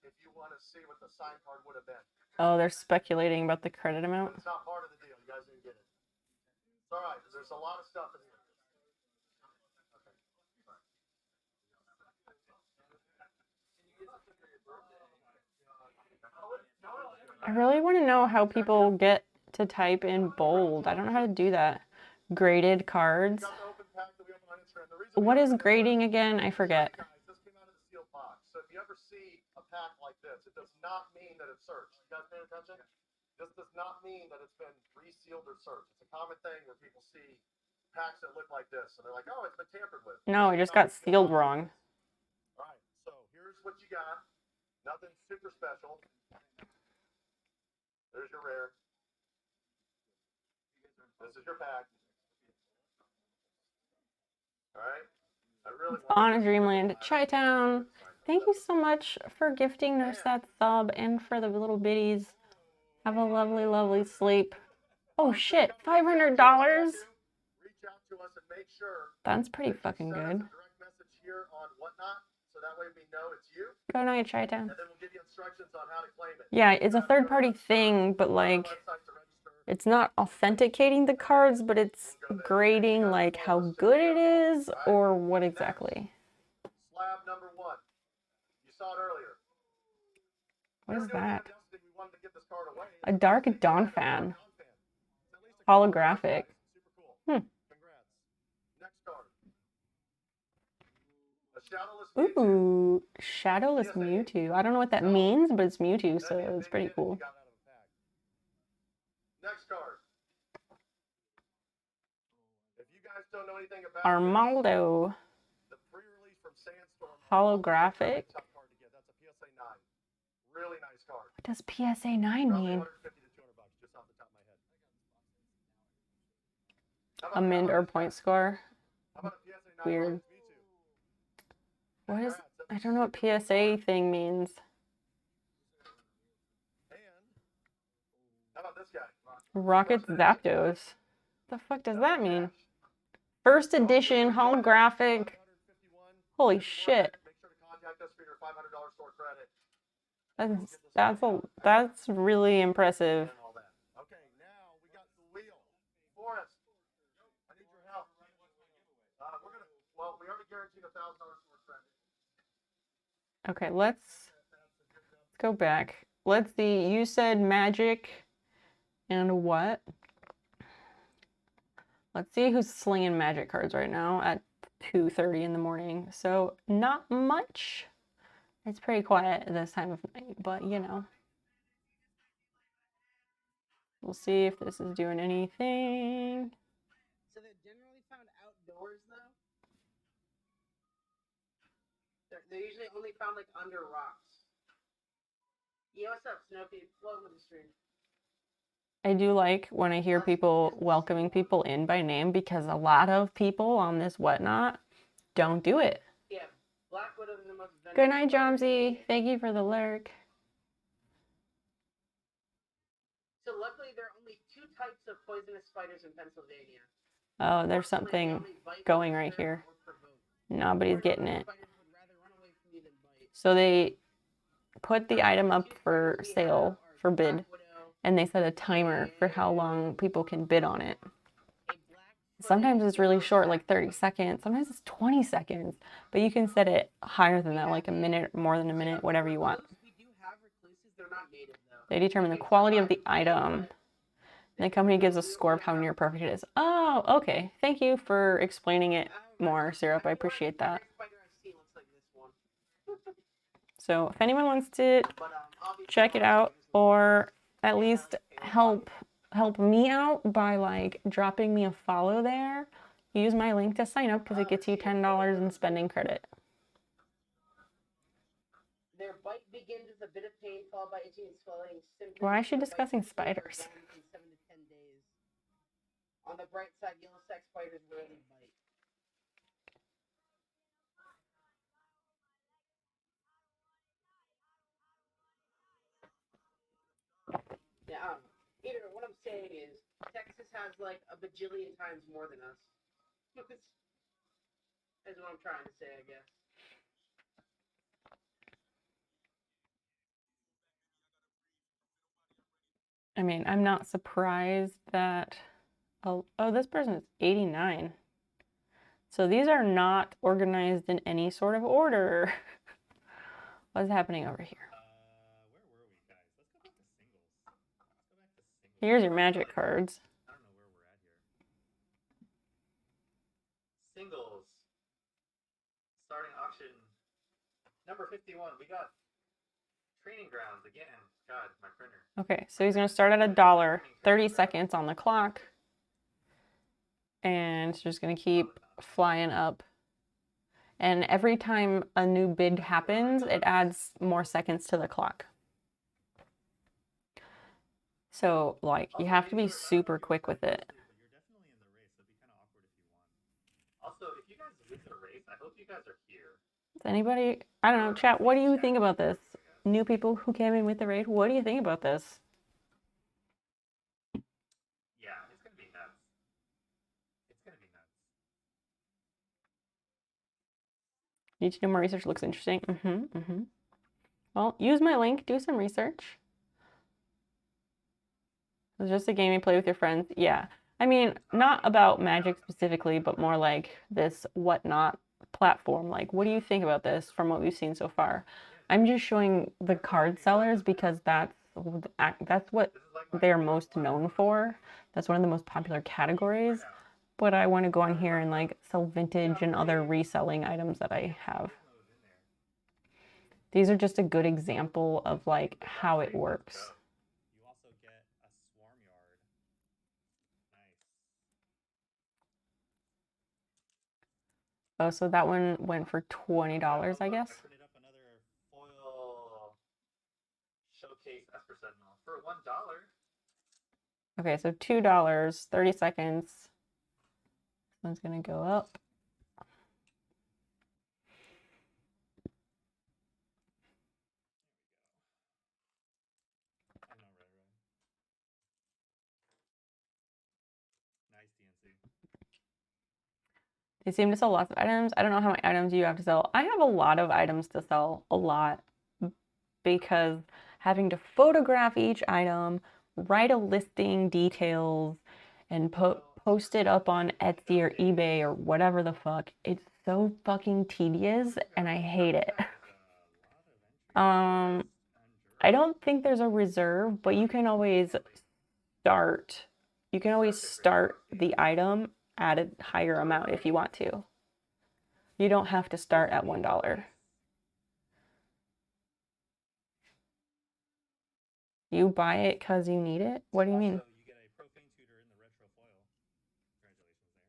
if you want to see what the signed card would have been. Oh, they're speculating about the credit But amount. it's not part of the deal. You guys didn't get it. It's all right. There's a lot of stuff in here. Okay. I really want to know how people get to type in bold. I don't know how to do that. Graded cards. Got the open pack that we opened on Instagram. The reason we What is opened it was- grading again? I forget. Guys, this came out of the sealed box. So if you ever see a pack like this, it does not mean that it's searched. You guys paying attention? This does not mean that it's been resealed or searched. It's a common thing where people see packs that look like this, and they're like, "Oh, it's been tampered with." No, it just got sealed wrong. All right, so here's what you got. Nothing super special. There's your rare. This is your pack. All right. I really want On a Dreamland. Chi-Town, thank you so much for gifting Nurse that sub and for the little biddies. Have a lovely, lovely sleep. Oh shit, $500? Reach out to us and make sure That's pretty that you fucking send us good. a direct message here on WhatNot, so that way we know it's you, Go night, Chi-Town. and then we'll give you instructions on how to claim it. Yeah, it's a third-party thing, but like, Website to register. it's not authenticating the cards, but it's grading like how good it is or what exactly. Slab number 1. You saw it earlier. What We is were doing that? it yesterday, we wanted to get this card away. A Dark Dawn fan. It's at least a couple Holographic. Super cool. Hmm. Congrats. Next card. A shadowless Mewtwo. Ooh, Shadowless Mewtwo. I don't know what that means, but it's Mewtwo, so That'd be a it's big pretty hit if cool. you got out of a pack. Next card. If you guys don't know anything about Armaldo. the pre-release from Sandstorm, Holographic. tough card to get. That's a PSA 9. Really nice card. What does PSA 9 Probably mean? 150 to 200 bucks, just off the top of my head. How A about- mint how or about this point guy? score? How about a PSA 9 Weird. Mewtwo? What is... Congrats, that's I a don't know what super cool PSA card. thing means. And how about this guy? Rocket First Zapdos. The fuck does that mean? Cash. First edition holographic. 551. Holy If you want shit. it, make sure to contact us for your $500 store credit. That's really impressive. And all that. Okay, now we got the wheel. Forrest, I need your help. We already guaranteed $1,000 store credit. Okay, let's go back. let's see. You said magic and what? Let's see who's slinging magic cards right now at 2:30 in the morning. So not much. It's pretty quiet this time of night, but you know. We'll see if this is doing anything. So they're generally found outdoors, though? They're usually only found, like, under rocks. Yeah, what's up, Snowpea? Welcome to the stream. I do like when I hear people welcoming people in by name because a lot of people on this WhatNot don't do it. Yeah, Black Widow is the most venomous. Good night, Jomsy. Thank you for the lurk. So luckily, there are only 2 types of poisonous spiders in Pennsylvania. Oh, there's something going right here. Nobody's getting it. So they put the item up for sale, for bid, and they set a timer for how long people can bid on it. Sometimes it's really short, like 30 seconds. Sometimes it's 20 seconds. But you can set it higher than that, like a minute, more than a minute, whatever you want. They determine the quality of the item. The company gives a score of how near perfect it is. Oh, okay. Thank you for explaining it more, Syrup. I appreciate that. So if anyone wants to check it out or at least help me out by like dropping me a follow there, use my link to sign up because it gets you $10 in spending credit. Their bite begins with a bit of pain, followed by itching and swelling. Why is she discussing spiders? 7 to 10 days. On the bright side, yellow sac spiders rarely bite. Yeah, I don't know. Either what I'm saying is, Texas has like a bajillion times more than us. That's what I'm trying to say, I guess. I mean, I'm not surprised that, oh, this person is 89. So these are not organized in any sort of order. What's happening over here? Where were we, guys? Let's go back to singles. Here's your magic cards. I don't know where we're at here. Singles. Starting auction number 51. We got Training Grounds again. God, my printer. Okay, so he's gonna start at $1, 30 seconds on the clock. And it's just gonna keep flying up. And every time a new bid happens, it adds more seconds to the clock. So, like, you have to be super quick with it. You're definitely in the race. It'd be kind of awkward if you won. Also, if you guys win the race, I hope you guys are here. Does anybody, I don't know, chat, what do you think about this? New people who came in with the raid, what do you think about this? Yeah, it's gonna be nuts. It's gonna be nuts. Need to do more research, looks interesting. Well, use my link, do some research. It's just a game you play with your friends. Yeah. I mean, not about Magic specifically, but more like this WhatNot platform. Like, what do you think about this from what we've seen so far? I'm just showing the card sellers because that's what they're most known for. That's one of the most popular categories. But I want to go on here and like sell vintage and other reselling items that I have. These are just a good example of like how it works. You also get a swarm yard. Nice. Oh, so that one went for $20, I guess. I printed up another foil showcase Esper Sentinel for $1. Okay, so $2, 30 seconds. This one's gonna go up. I know, right? Nice DNC. They seem to sell lots of items. I don't know how many items you have to sell. I have a lot of items to sell, a lot, because having to photograph each item, write a listing details, and post it up on Etsy or eBay or whatever the fuck, it's so fucking tedious and I hate it. I don't think there's a reserve, but you can always start. You can always start the item at a higher amount if you want to. You don't have to start at $1. You buy it because you need it? What do you mean? Also, you get a profane tutor in the retro foil. Congratulations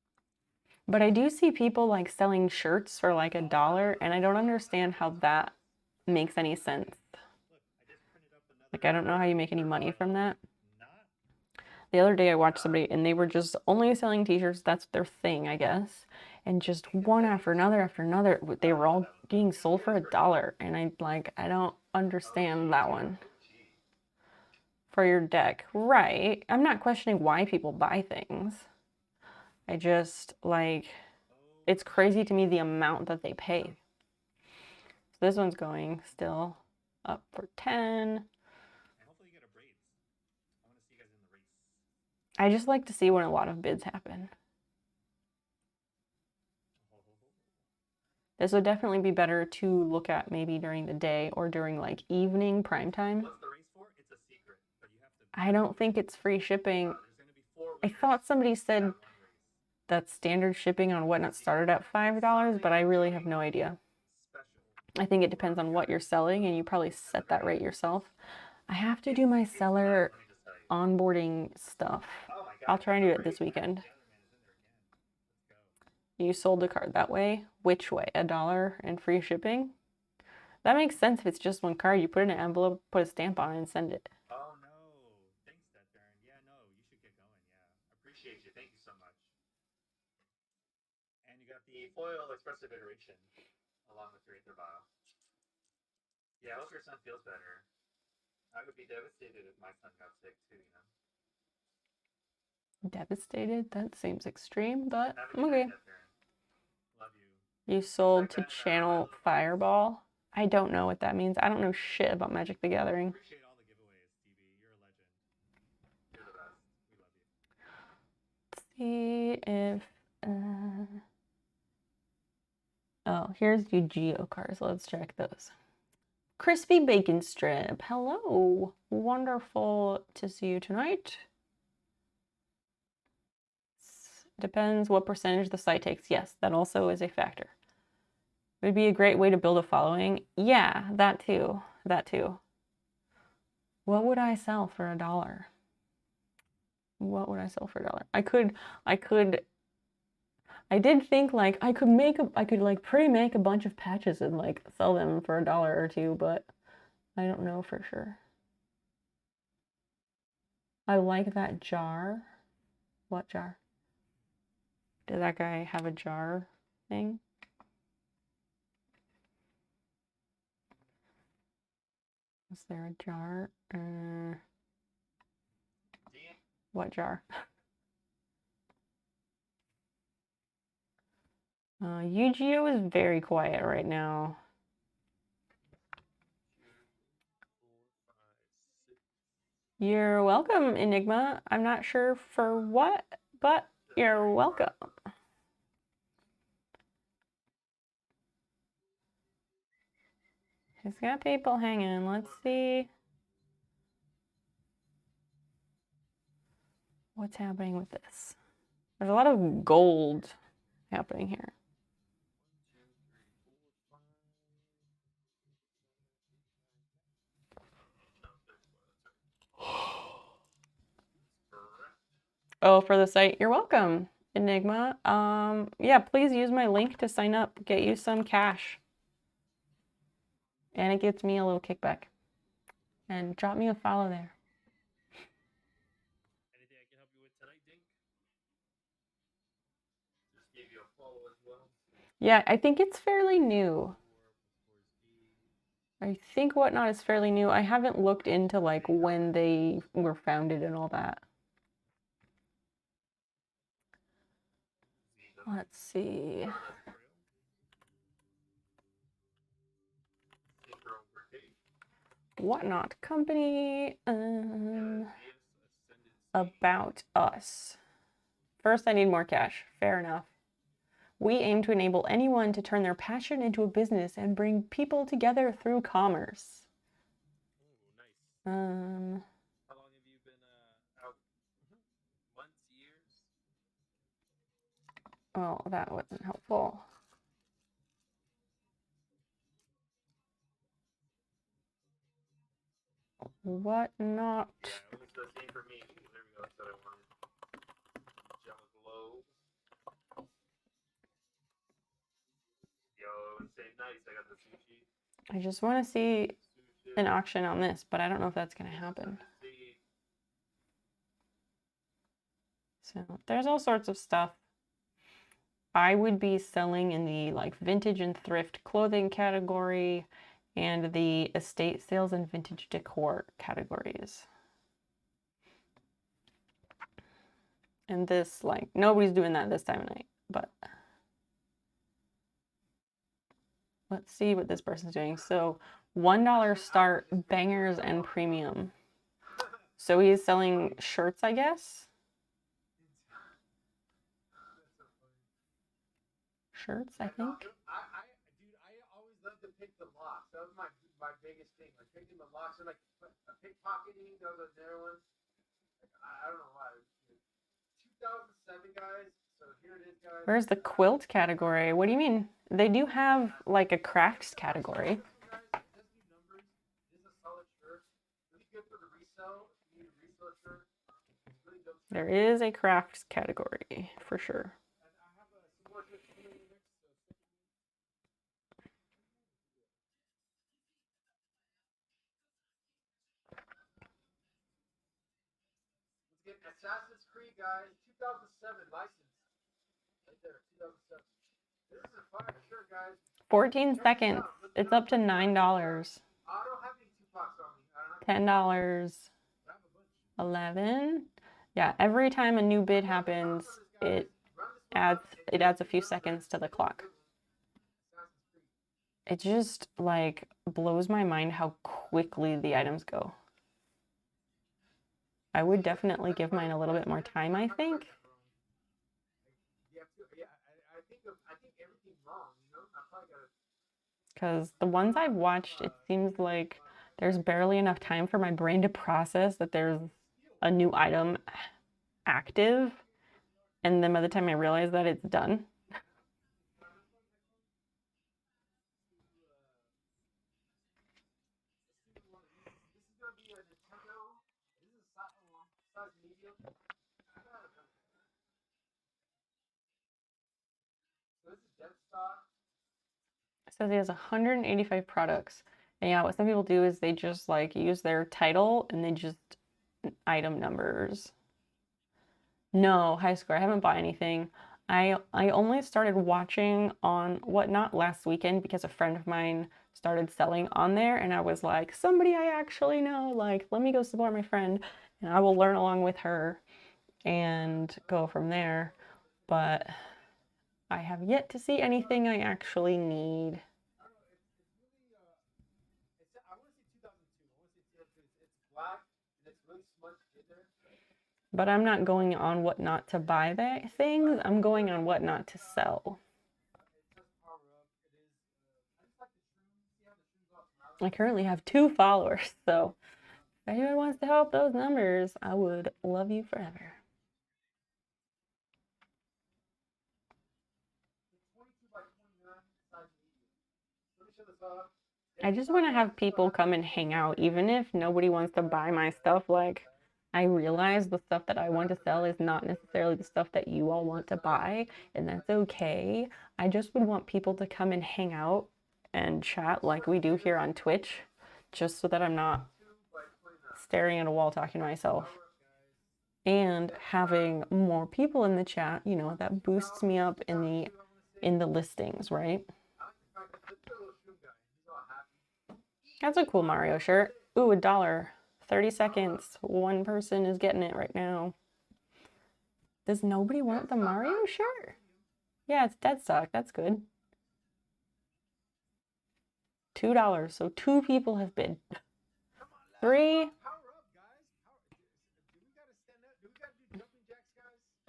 there. But I do see people like selling shirts for like $1, and I don't understand how that makes any sense. Like, I don't know how you make any money from that. The other day I watched somebody and they were just only selling t-shirts. That's their thing, I guess. And just one after another, they were all being sold for $1. And I don't understand that one. For your deck. Right. I'm not questioning why people buy things. I just, like, it's crazy to me the amount that they pay. So this one's going still up for 10. And hopefully you get a braids. I want to see you guys in the race. I just like to see when a lot of bids happen. This would definitely be better to look at maybe during the day or during like evening prime time. What's the race for? It's a secret, but you have to. I don't think it's free shipping. I thought somebody said that standard shipping on WhatNot started at $5, but I really have no idea. I think it depends on what you're selling, and you probably set that rate yourself. I have to do my seller onboarding stuff. I'll try and do it this weekend. You sold the card that way? Which way? $1 and free shipping? That makes sense if it's just one card. You put it in an envelope, put a stamp on it, and send it. Oh no. Thanks, that turn. Yeah, no, you should get going. Yeah. Appreciate you. Thank you so much. And you got the foil expressive iteration along with your Aether Vial. Yeah, I hope your son feels better. I would be devastated if my son got sick too, you know. Devastated? That seems extreme, but Have a good okay. night, that turn. Love you. You sold to Channel Fireball? I don't know what that means. I don't know shit about Magic the Gathering. Appreciate all the giveaways, Stevie. You're a legend. You're the best. We love you. See if oh, here's Yu-Gi-Oh cards. Let's check those. Crispy Bacon Strip. Hello. Wonderful to see you tonight. Depends what percentage the site takes. Yes, that also is a factor. It would be a great way to build a following. Yeah, that too. That too. What would I sell for $1? What would I sell for $1? I did think like I could like pre-make a bunch of patches and like sell them for $1 or $2, but I don't know for sure. I like that jar. What jar? Did that guy have a jar thing? Is there a jar? What jar? Yu-Gi-Oh is very quiet right now. You're welcome, Enigma. I'm not sure for what, but you're welcome. He's got people hanging. Let's see what's happening with this. There's a lot of gold happening here. Oh, for the site, you're welcome, Enigma. Yeah, please use my link to sign up, get you some cash. And it gets me a little kickback. And drop me a follow there. Anything I can help you with tonight, Dink? Just gave you a follow as well. Yeah, I think it's fairly new. I think WhatNot is fairly new. I haven't looked into like when they were founded and all that. Let's see. WhatNot company. About us. First, I need more cash. Fair enough. We aim to enable anyone to turn their passion into a business and bring people together through commerce. Ooh, nice. Um, How long have you been out? Months, years? well, that wasn't helpful. WhatNot. Yeah, it was the same for me. There we go. That's what I wanted. Jello globe. Yo, it was same nice. I got the sushi. I just want to see Sushi. an auction on this, but I don't know if that's going to happen. See. So there's all sorts of stuff. I would be selling in the like vintage and thrift clothing category and the estate sales and vintage decor categories. And this, like, nobody's doing that this time of night, but let's see what this person's doing. So $1 start bangers and premium. So he's selling shirts, I guess. Shirts, I think. Dude, I always loved to pick the locks. That was my biggest thing. Like picking the locks and like pickpocketing. That was another one. Like, I don't know why. 2007, guys. So here it is, guys. Where's the quilt category? What do you mean? They do have like a crafts category. Guys, it does do numbers. This is a solid shirt. Really good for the resale. If you need a resale shirt. It's really dope. There is a crafts category for sure. And I have some more shirts coming in the next. Let's get Assassin's Creed, guys. 2007 license. Right there, 2007. This is a fire shirt, guys. 14 seconds. It's up to $9. I don't have any Tupacs on me. I don't have $10. I have a bunch. 11. Yeah, every time a new bid happens, it adds a few seconds to the clock. It just like blows my mind how quickly the items go. I would definitely give mine a little bit more time, I think. Yeah, I think everything's wrong, you know? I probably gotta. Because the ones I've watched, it seems like there's barely enough time for my brain to process that there's a new item active. And then by the time I realize that, it's done. This is gonna be a Nintendo. This is a size medium. So this is dead stock. It says he has 185 products. And yeah, what some people do is they just like use their title and they just item numbers. No, high score. I haven't bought anything. I only started watching on WhatNot last weekend because a friend of mine started selling on there and I was like, somebody I actually know, like, let me go support my friend and I will learn along with her and go from there. But I have yet to see anything I actually need. I don't know. It's really I want to say 2002. I want to say 2002. It's black and it's really smudged in there. But I'm not going on WhatNot to buy that things. I'm going on WhatNot to sell. It says power up. It is. I just like the trim. See how the trim's off tomorrow? I currently have 2 followers, so if anyone wants to help those numbers, I would love you forever. 22 by 29 size medium. Let me show this off. I just want to have people come and hang out, even if nobody wants to buy my stuff. Like, I realize the stuff that I want to sell is not necessarily the stuff that you all want to buy, and that's okay. I just would want people to come and hang out and chat like we do here on Twitch, just so that I'm not staring at a wall talking to myself. And having more people in the chat, you know, that boosts me up in the listings, right? That's a cool Mario shirt. Ooh, $1. 30 seconds. One person is getting it right now. Does nobody want the Mario shirt? Yeah, it's dead stock. That's good. $2. So 2 people have bid. 3.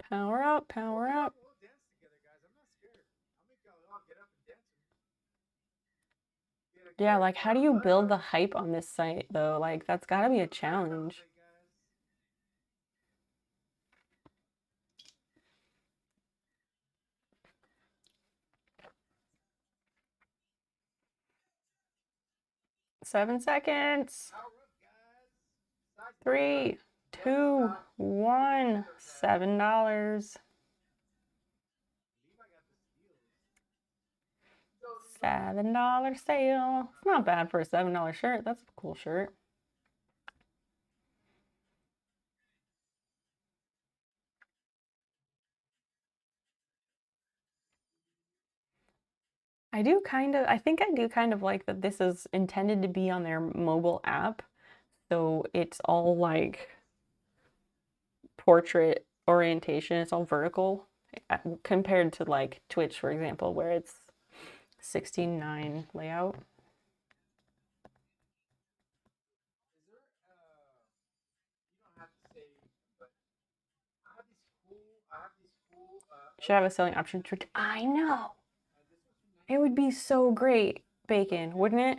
Power up, power up. We'll dance together, guys. I'm not scared. get up and dance. Yeah, like how do you build the hype on this site though? Like that's gotta be a challenge. Hey, guys. 7 seconds. Power up, guys. Size 3, 2, 1. $7. Levi got the steals. $7 sale. It's not bad for a $7 shirt. That's a cool shirt. I think I do kind of like that this is intended to be on their mobile app. So it's all like portrait orientation. It's all vertical compared to like Twitch, for example, where it's 16:9 layout. Is there, you don't have to say, but I have these cool, Should have a selling option. I know. It would be so great, bacon, wouldn't it?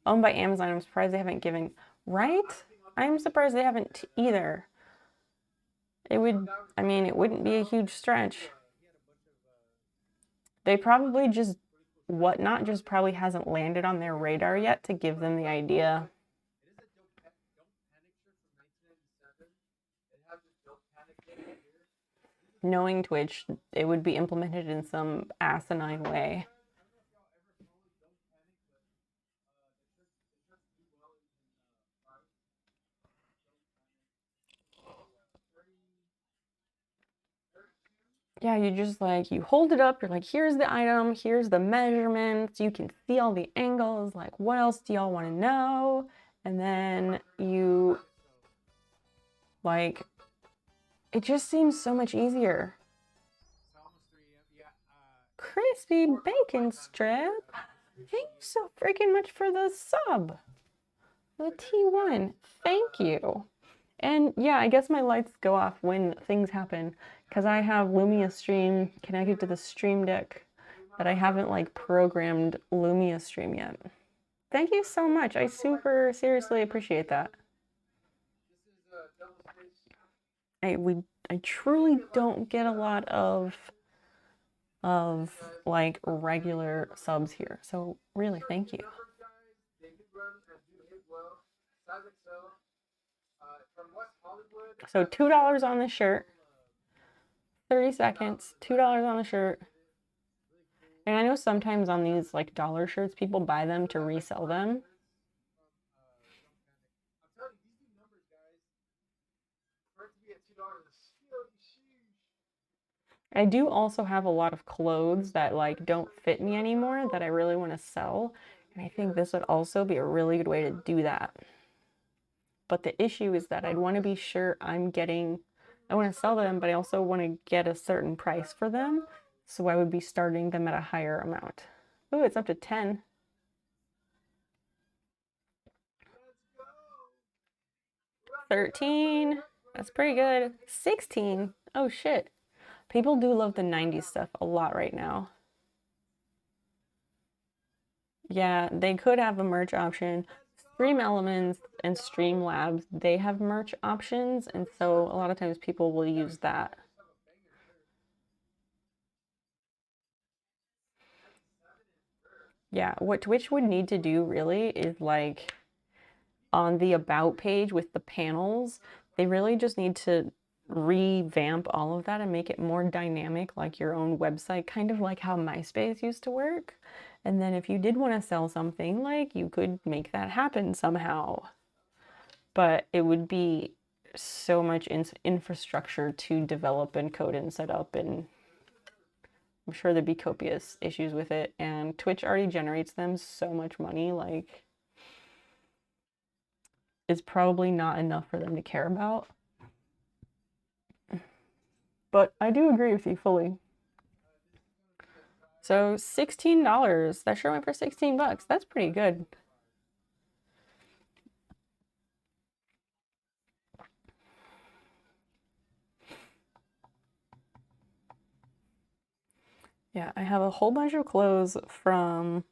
Owned by Amazon. I'm surprised they haven't given. Right? I'm surprised they haven't either. It would, I mean, it wouldn't be a huge stretch. They probably just, WhatNot just probably hasn't landed on their radar yet to give them the idea. It is a Don't Panic shirt from 1997. It has this Don't Panic logo here. Knowing Twitch, it would be implemented in some asinine way. I don't know if y'all ever followed Don't Panic, but the shirts do well in price. Don't Panic. 32. Yeah, you just like, you hold it up, you're like, here's the item, here's the measurements, you can see all the angles, like, what else do y'all want to know? And then you, like, it just seems so much easier. It's almost 3 a.m. Yeah. Crispy bacon strip. Thank you so freaking much for the sub. The T1. Thank you. And yeah, I guess my lights go off when things happen because I have Lumia Stream connected to the Stream Deck, but I haven't like programmed Lumia Stream yet. Thank you so much. I super seriously appreciate that. This is double spaced. I truly don't get a lot of like regular subs here. So really, thank you. They do run and do hit well. Size XL. From West Hollywood. So $2 on the shirt. 30 seconds, $2 on the shirt. And I know sometimes on these like dollar shirts, people buy them to resell them. I'm telling you, these new numbers, guys. For it to be at $2 is huge. I do also have a lot of clothes that like don't fit me anymore that I really want to sell. And I think this would also be a really good way to do that. But the issue is that I'd want to be sure I want to sell them, but I also want to get a certain price for them. So I would be starting them at a higher amount. Oh, it's up to 10. Let's go. 13. That's pretty good. 16. Oh shit. People do love the 90s stuff a lot right now. Yeah, they could have a merch option. Stream Elements and Streamlabs, they have merch options, and so a lot of times people will use that. Yeah, what Twitch would need to do really is like on the About page with the panels, they really just need to revamp all of that and make it more dynamic, like your own website, kind of like how MySpace used to work. And then if you did want to sell something, like you could make that happen somehow. But it would be so much infrastructure to develop and code and set up, and I'm sure there'd be copious issues with it. And Twitch already generates them so much money, like it's probably not enough for them to care about. But I do agree with you fully. So $16. That sure went for 16 bucks. That's pretty good. Yeah, I have a whole bunch of clothes from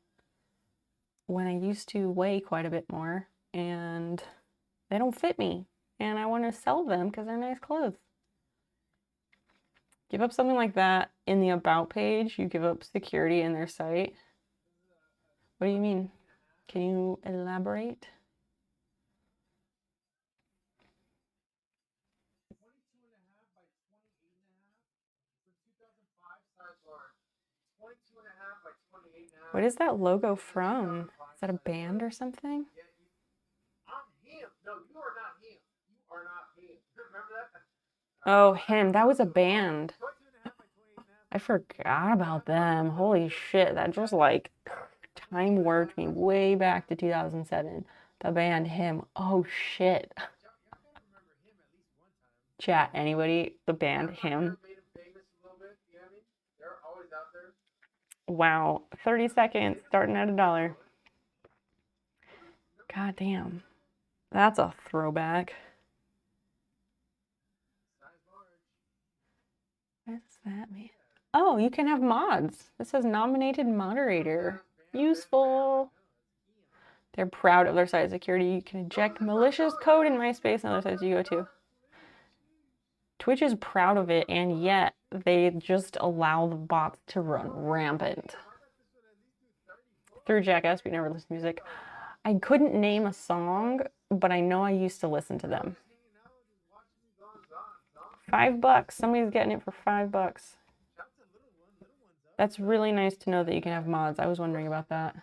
when I used to weigh quite a bit more, and they don't fit me, and I want to sell them because they're nice clothes. Give up something like that in the About page, you give up security in their site. What do you mean? Can you elaborate? What is that logo from? Is that a band or something? I'm him. No, you are not him. You are not him. Remember that? Oh, him. That was a band. I forgot about them. Holy shit. That just like time warped me way back to 2007. The band Him. Oh shit. Chat, anybody? The band Him. Wow. 30 seconds, starting at $1. God damn. That's a throwback. What does that mean? Oh, you can have mods. This says nominated moderator. Useful. They're proud of their site security. You can inject malicious code in MySpace and other sites you go to. Twitch is proud of it, and yet they just allow the bots to run rampant. Through Jackass, we never listen to music. I couldn't name a song, but I know I used to listen to them. $5. Somebody's getting it for $5. That's really nice to know that you can have mods. I was wondering about that.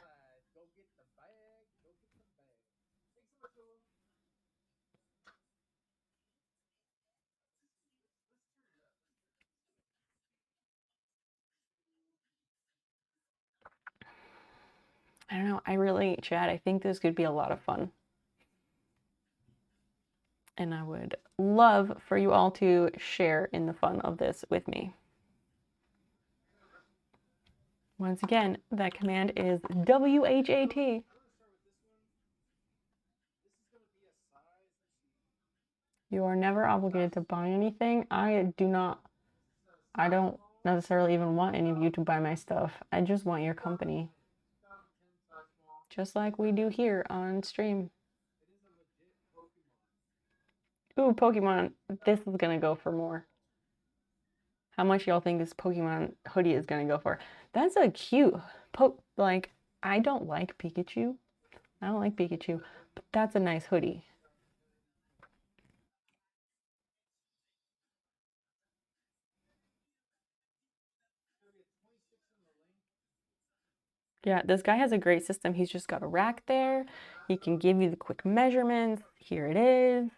I don't know. I really, Chad, I think this could be a lot of fun. And I would love for you all to share in the fun of this with me. Once again, that command is WHAT. You are never obligated to buy anything. I don't necessarily even want any of you to buy my stuff. I just want your company. Just like we do here on stream. Ooh, Pokemon. This is gonna go for more. How much y'all think this Pokemon hoodie is gonna go for? That's a cute like, I don't like Pikachu. I don't like Pikachu, but that's a nice hoodie. Yeah, this guy has a great system. He's just got a rack there. He can give you the quick measurements. Here it is.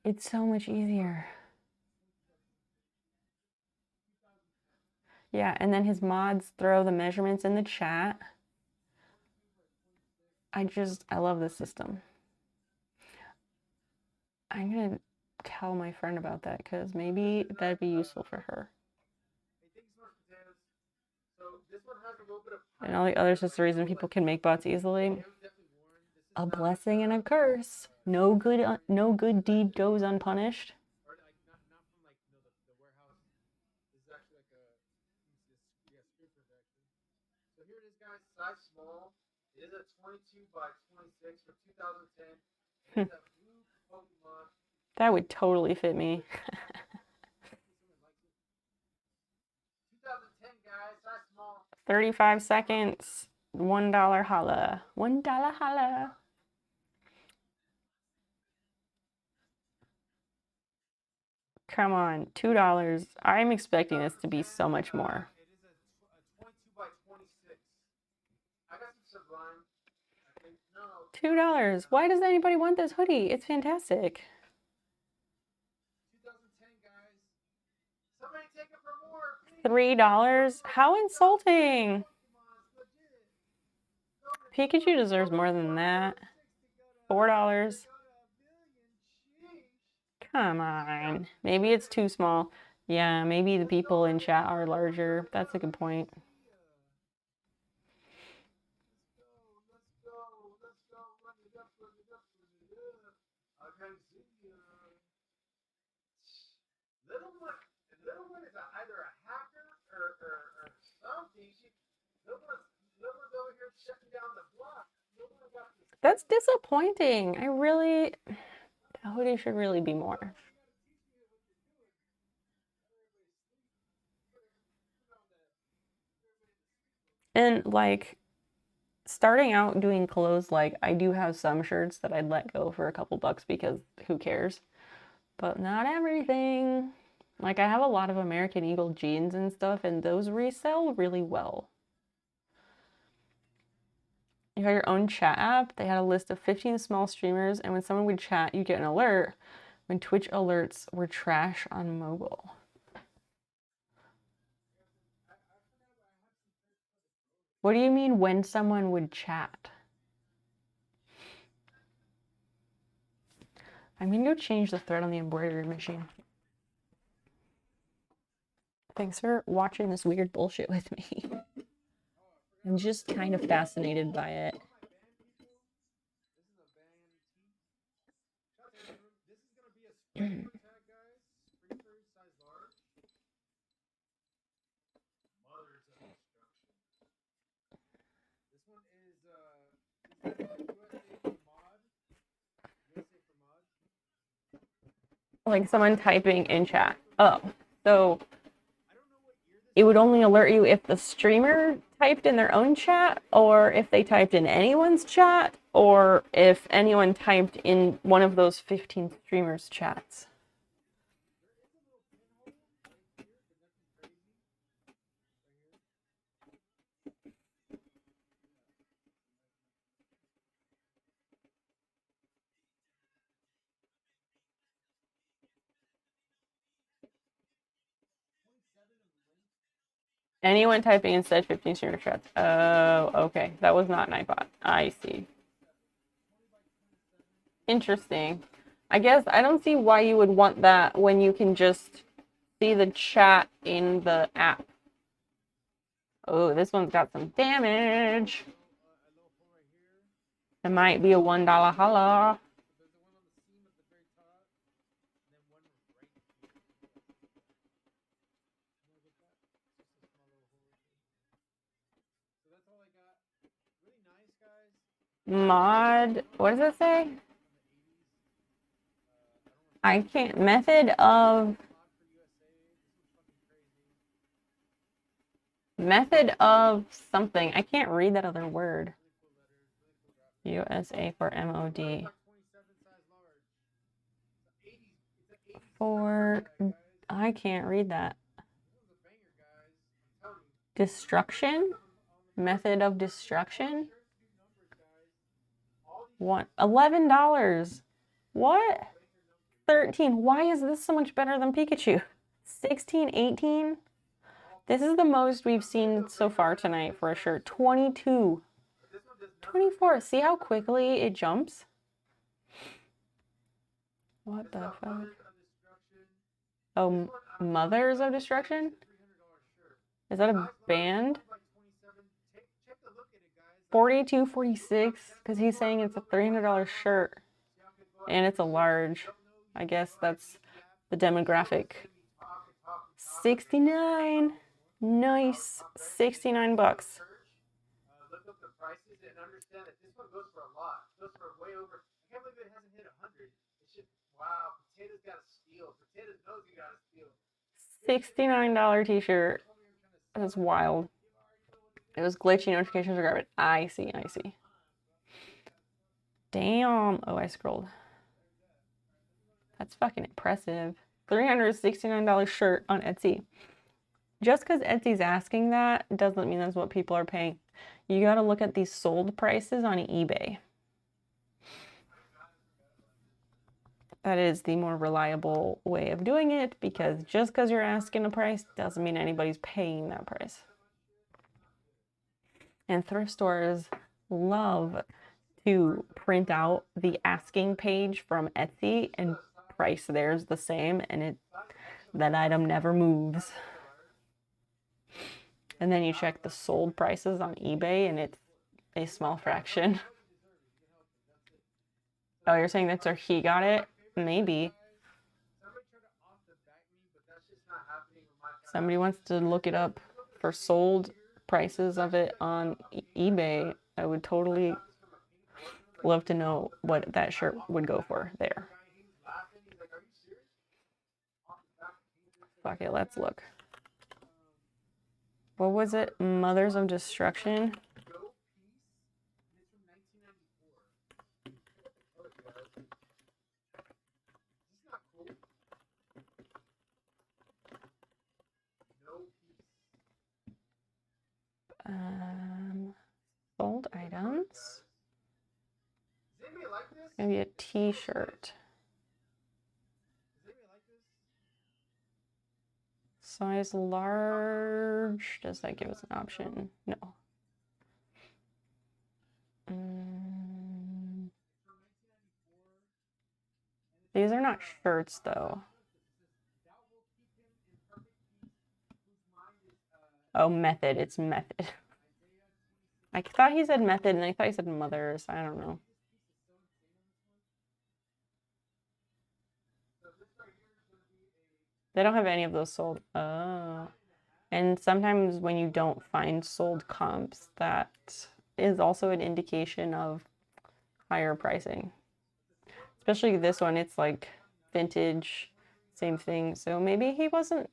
It's so much easier. Yeah, and then his mods throw the measurements in the chat. I love this system. I'm gonna tell my friend about that because maybe that'd be useful for her. And all the others is the reason people can make bots easily. A blessing and a curse. No good deed goes unpunished. So here it is, guys. Size small. It is a 22 by 26 for 2010. It's a blue Pokemon. That would totally fit me. 2010, guys. Size small. 35 seconds. $1 holla. $1 holla. Come on, $2. I'm expecting this to be so much more. It is a 22 by 26. I got some Sublime. I think, no. $2. Why does anybody want this hoodie? It's fantastic. 2010, guys. Somebody take it for more, please. $3? How insulting. Pikachu deserves more than that. $4. Come on. Maybe it's too small. Yeah, maybe the people in chat are larger. That's a good point. Little one is either a hacker or something. Nobody's over here shutting down the block. Nobody got this. That's disappointing. The hoodie should really be more. And like starting out doing clothes, like I do have some shirts that I'd let go for a couple bucks because who cares? But not everything. Like I have a lot of American Eagle jeans and stuff, and those resell really well. You have your own chat app. They had a list of 15 small streamers, and when someone would chat, you get an alert when Twitch alerts were trash on mobile. What do you mean when someone would chat? I'm gonna go change the thread on the embroidery machine. Thanks for watching this weird bullshit with me. I'm just kind of fascinated by it. This is gonna be a spring tag, guys. Spring size large. Mothers of destruction. This one is USA for mod. USA for mod. Like someone typing in chat. Oh, so it would only alert you if the streamer typed in their own chat, or if they typed in anyone's chat, or if anyone typed in one of those 15 streamers' chats. Anyone typing instead 15 streamer chats. Oh, okay. That was not Nightbot. I see. Interesting. I guess I don't see why you would want that when you can just see the chat in the app. Oh, this one's got some damage. It might be a $1 holla. Mod, what does it say? I can't, method of something. I can't read that other word. USA for MOD. For, I can't read that. Destruction? Method of destruction? What? $11. What? 13. Why is this so much better than Pikachu? 16, 18. This is the most we've seen so far tonight for a shirt. 22. 24. See how quickly it jumps? What the fuck? Oh, Mothers of Destruction? Is that a band? 42, 46, because he's saying it's a $300 shirt. And it's a large. I guess that's the demographic. 69. Nice. 69 bucks. Look up the prices and understand that this one goes for a lot. It goes for way over. I can't believe it hasn't hit 100. It's just, wow, Potato's got to steal. Potatoes knows you got to steal. $69 t-shirt. That's wild. It was glitchy, notifications are garbage. I see, I see. Damn. Oh, I scrolled. That's fucking impressive. $369 shirt on Etsy. Just because Etsy's asking that doesn't mean that's what people are paying. You got to look at these sold prices on eBay. That is the more reliable way of doing it, because just because you're asking a price doesn't mean anybody's paying that price. And thrift stores love to print out the asking page from Etsy and price theirs the same, and that item never moves. And then you check the sold prices on eBay and it's a small fraction. Oh, you're saying that's where he got it? Maybe. Somebody wants to look it up for sold prices of it on eBay, I would totally love to know what that shirt would go for there. Fuck it, let's look. What was it? Mothers of Destruction? Sold items. It's gonna be a t-shirt. Size large. Does that give us an option? No. These are not shirts though. Oh, method. It's method. I thought he said method and I thought he said mothers. I don't know. They don't have any of those sold. Oh. And sometimes when you don't find sold comps, that is also an indication of higher pricing. Especially this one, it's like vintage, same thing. So maybe he wasn't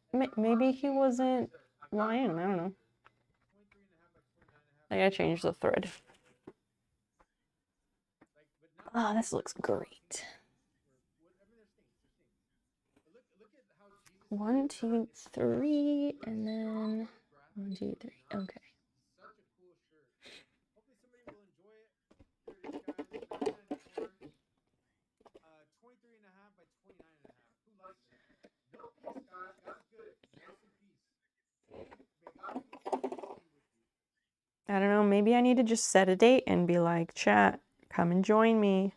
lying. I don't know. I gotta change the thread. Oh, this looks great. 1, 2, 3, and then 1, 2, 3. Okay. I don't know, maybe I need to just set a date and be like, chat, come and join me.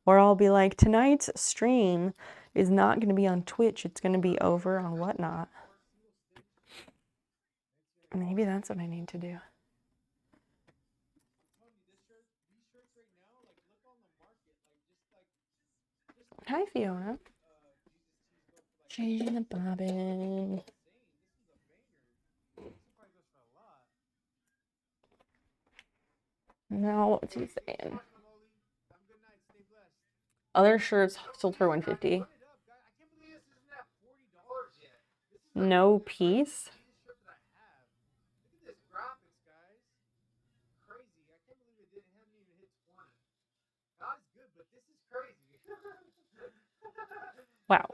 Or I'll be like, tonight's stream is not going to be on Twitch, it's going to be over on WhatNot. Maybe that's what I need to do. Hi, Fiona. Changing the bobbin. Now, what's he saying? Other shirts sold for $150. No piece. Wow.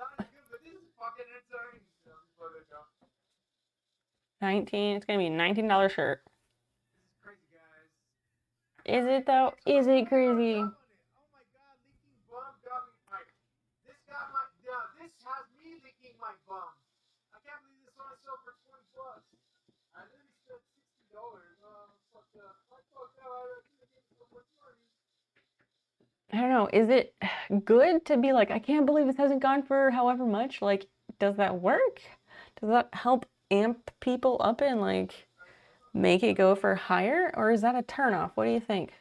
19. It's gonna be a $19 shirt. Is it though? Is it crazy? This has me licking my bum. I can't believe this one is sold for $20. I literally spent $60. I don't know. Is it good to be like, I can't believe this hasn't gone for however much? Like, does that work? Does that help amp people up and like make it go for higher? Or is that a turnoff? What do you think?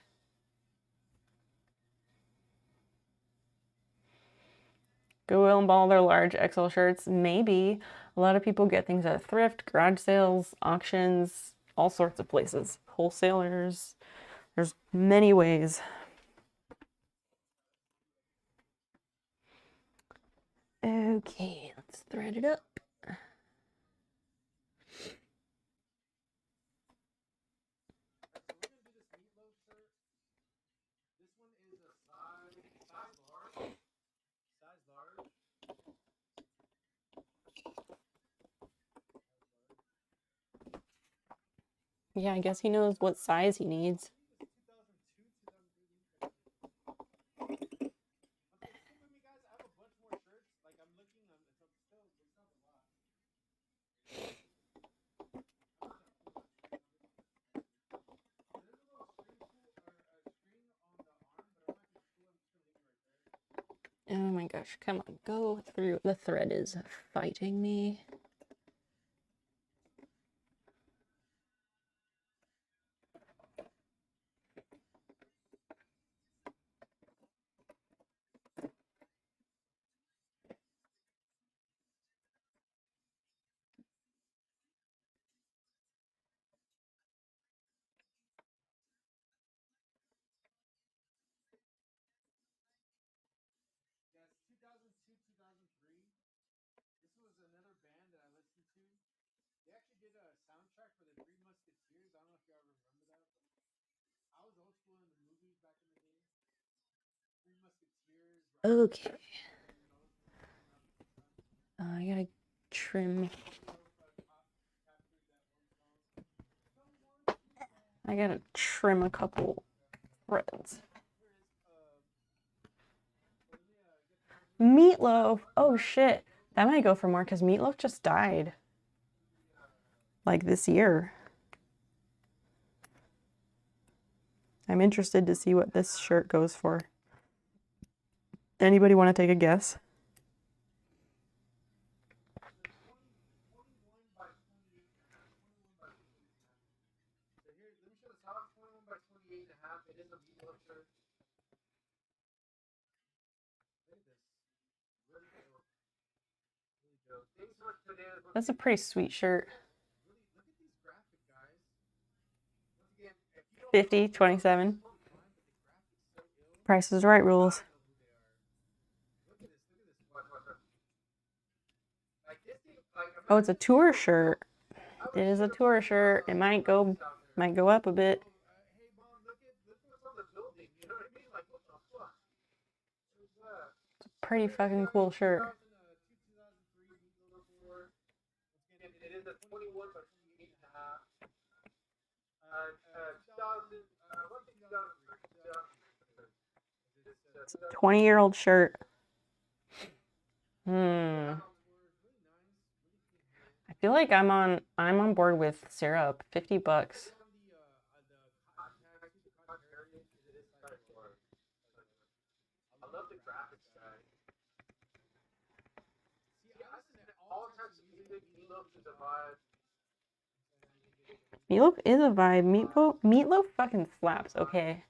Goodwill and Ball, their large XL shirts. Maybe. A lot of people get things at thrift, garage sales, auctions, all sorts of places. Wholesalers. There's many ways. Okay, let's thread it up. Yeah, I guess he knows what size he needs. Oh my gosh, come on, go through. The thread is fighting me. soundtrack for the Three Musketeers. I don't know if y'all remember that. I was old school in the movies back in the day. Three Musketeers. Okay. I gotta trim. I gotta trim a couple threads. Meatloaf. Oh shit. That might go for more because Meatloaf just died. Like this year. I'm interested to see what this shirt goes for. Anybody want to take a guess? So here, let me show the size. 21 by 28 and a half. It is a Meatloaf shirt. Look at this. Really dope. Really dope. Thanks so much, Bananas. That's a pretty sweet shirt. Really, look at these graphic guys. Once again, if you don't 50, 27. totally fine, but the graphics so ill. Price is Right rules. I don't know who they are. Look at this. Look at this. What? Like this thing. Like, Oh, it's a tour shirt. I It is a tour shirt. It might go up a bit. Hey mom, look what's on the building. You know what I mean? Like what the fuck? What is that? Pretty fucking cool shirt. 2003 Meatloaf tour. Once again, it is a 21 by 28 and a half. 2000. What's 2003? It's a 20-year-old shirt. I feel like I'm on board with syrup. $50. I love the graphics, guys. See, I listen to all types of music. Meatloaf is a vibe. Meatloaf is a vibe. Meatloaf fucking slaps. Okay.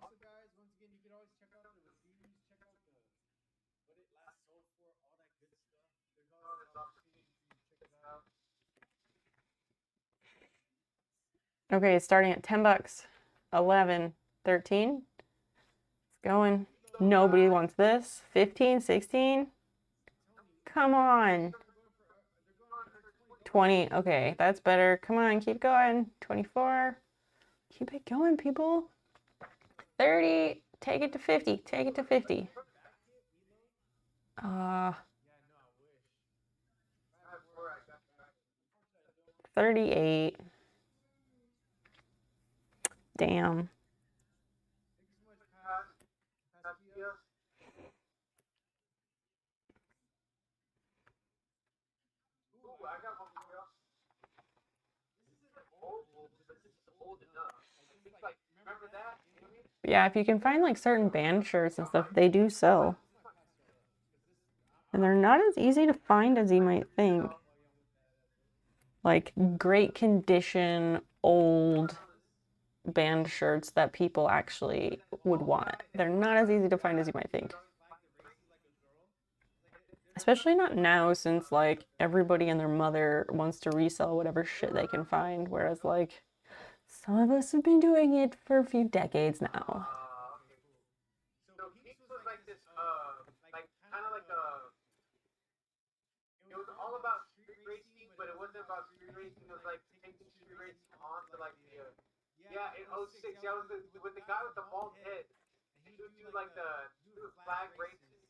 Also, guys, once again, you can always check out the reviews. Check out what it last sold for, all that good stuff. There's always an opportunity for you to check it out. Okay, it's starting at $10. 11, 13. It's going. Nobody wants this. 15, 16. Come on. 20. Okay, that's better. Come on, keep going. 24. Keep it going, people. 30. Take it to 50. Take it to 50. 38. Damn. Yeah, if you can find like certain band shirts and stuff, they do sell. And they're not as easy to find as you might think. Like great condition, old band shirts that people actually would want. They're not as easy to find as you might think. Especially not now, since like everybody and their mother wants to resell whatever shit they can find, whereas like some of us have been doing it for a few decades now. So Peeps was like this, like kind of like a. It was all about street racing, but it wasn't about street racing. It was like taking street racing on to like the. Yeah, in 06, yeah, it was with the guy with the bald head. He would do like the flag races.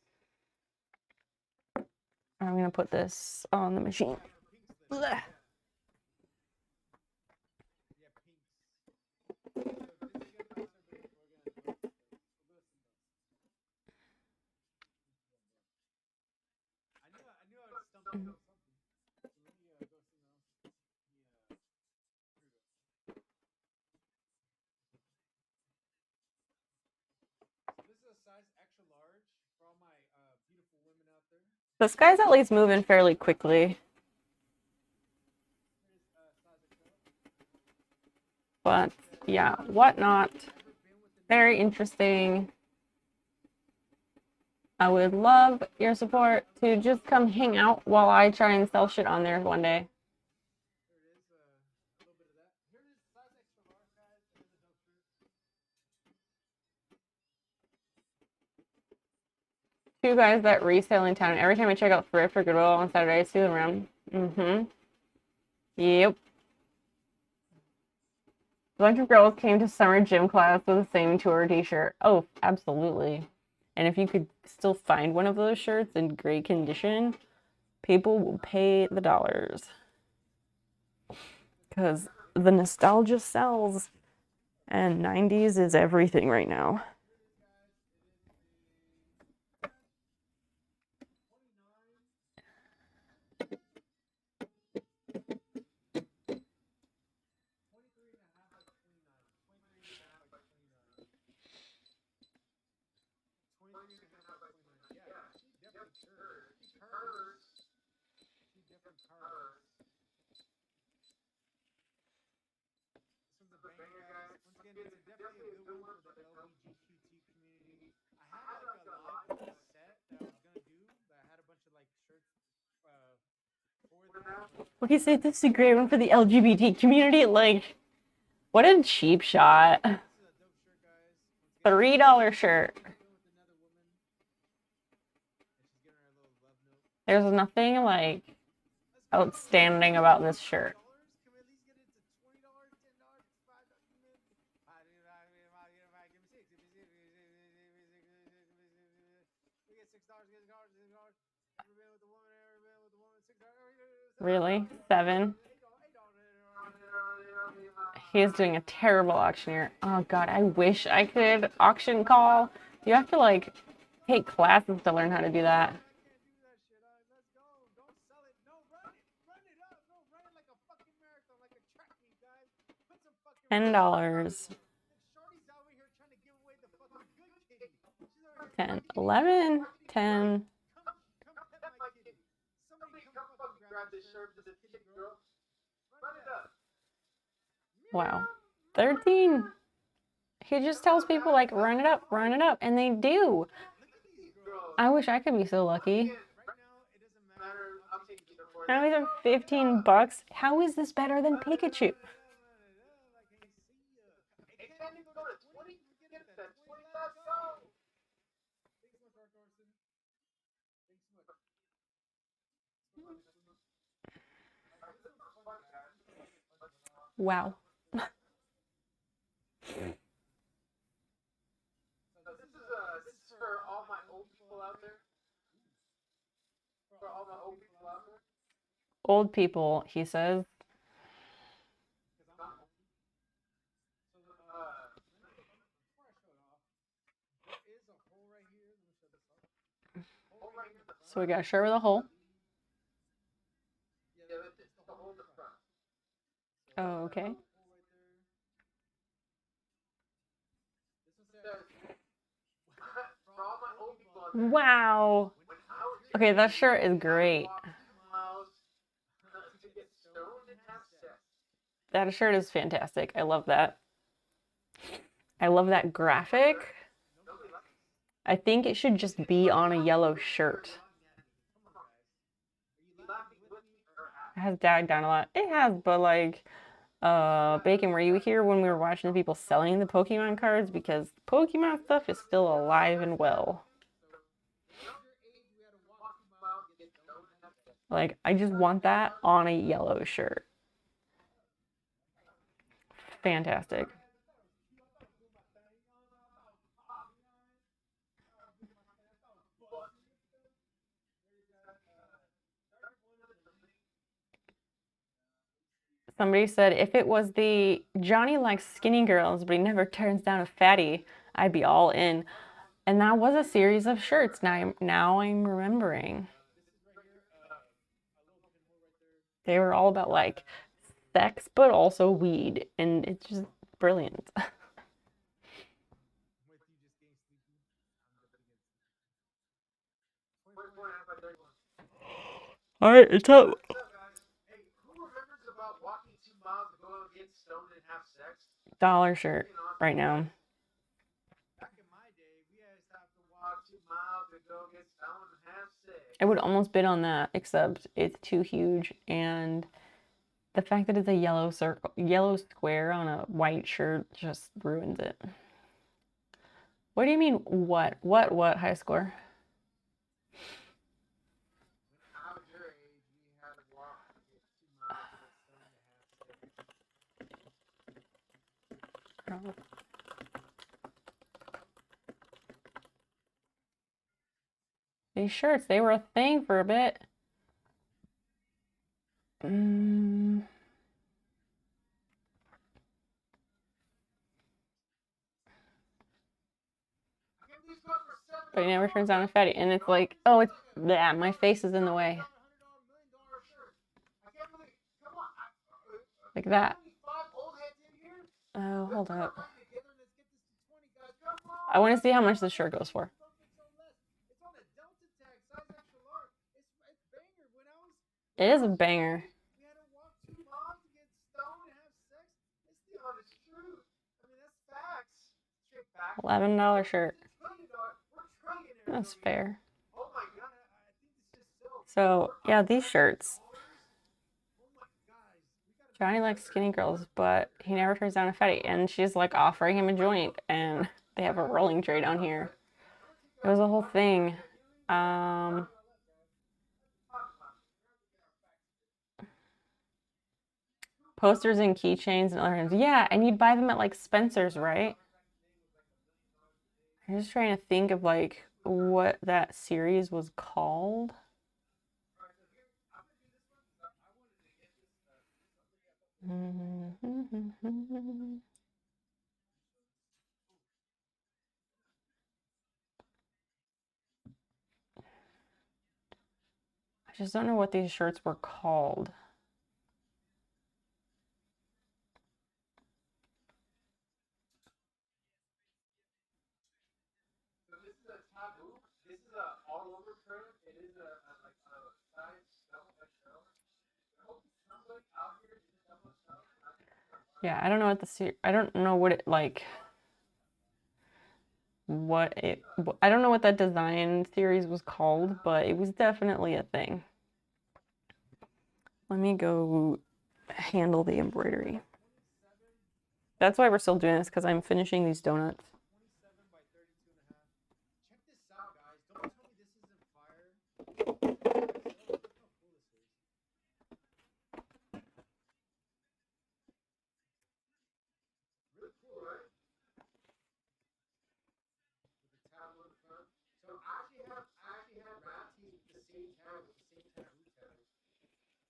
I'm gonna put this on the machine. Blech. This guy's at least moving fairly quickly. But yeah, WhatNot. Very interesting. I would love your support to just come hang out while I try and sell shit on there one day. Two guys that resell in town. Every time I check out Thrift or Goodwill on Saturday, I see them around. Yep. A bunch of girls came to summer gym class with the same tour t-shirt. Oh, absolutely. And if you could still find one of those shirts in great condition, people will pay the dollars. Because the nostalgia sells. And 90s is everything right now. Okay, so this is a great one for the LGBT community. Like, what a cheap shot. $3 shirt. There's nothing like outstanding about this shirt. Really? 7? He is doing a terrible auctioneer. Oh god, I wish I could auction call. You have to like take classes to learn how to do that. $10. 10, 11, 10. Wow. 13. He just tells people like run it up, and they do. I wish I could be so lucky. Now these are $15. How is this better than Pikachu? Wow. This is for all my old people out there. For all my old people out there. Old people, he says. So we got a shirt with a hole. Oh, okay. Wow. Okay, that shirt is great. That shirt is fantastic. I love that. I love that graphic. I think it should just be on a yellow shirt. It has died down a lot. It has, but like, Bacon, were you here when we were watching the people selling the Pokemon cards? Because Pokemon stuff is still alive and well. Like, I just want that on a yellow shirt. Fantastic. Somebody said if it was the Johnny likes skinny girls, but he never turns down a fatty, I'd be all in. And that was a series of shirts. Now I'm remembering. They were all about like sex, but also weed, and it's just brilliant. All right, it's up. $1 shirt right now. I would almost bid on that, except it's too huge, and the fact that it's a yellow circle, yellow square on a white shirt just ruins it. What do you mean, what high score? I don't know. These shirts, they were a thing for a bit. But he never turns on a fatty. And it's like, oh, it's, yeah, my face is in the way. Like that. Oh, hold up. I want to see how much this shirt goes for. It is a banger. $11 shirt. That's fair. So, yeah, these shirts. Johnny likes skinny girls, but he never turns down a fatty. And she's like offering him a joint, and they have a rolling tray down here. It was a whole thing. Posters and keychains and other things. Yeah, and you'd buy them at like Spencer's, right? I'm just trying to think of like what that series was called. I just don't know what these shirts were called. This is a all over print. It is a like a size double XL. I hope somebody out here did a double XL. Yeah, I don't know what I don't know what it like. I don't know what that design series was called, but it was definitely a thing. Let me go handle the embroidery. That's why we're still doing this, because I'm finishing these donuts. 27 by 32 and a half. Check this out, guys. Don't tell me this isn't fire. Look how cool this is. Really cool, right? With the tablet in front. So I actually have wrap tees with the same tag, with the same taboo tag.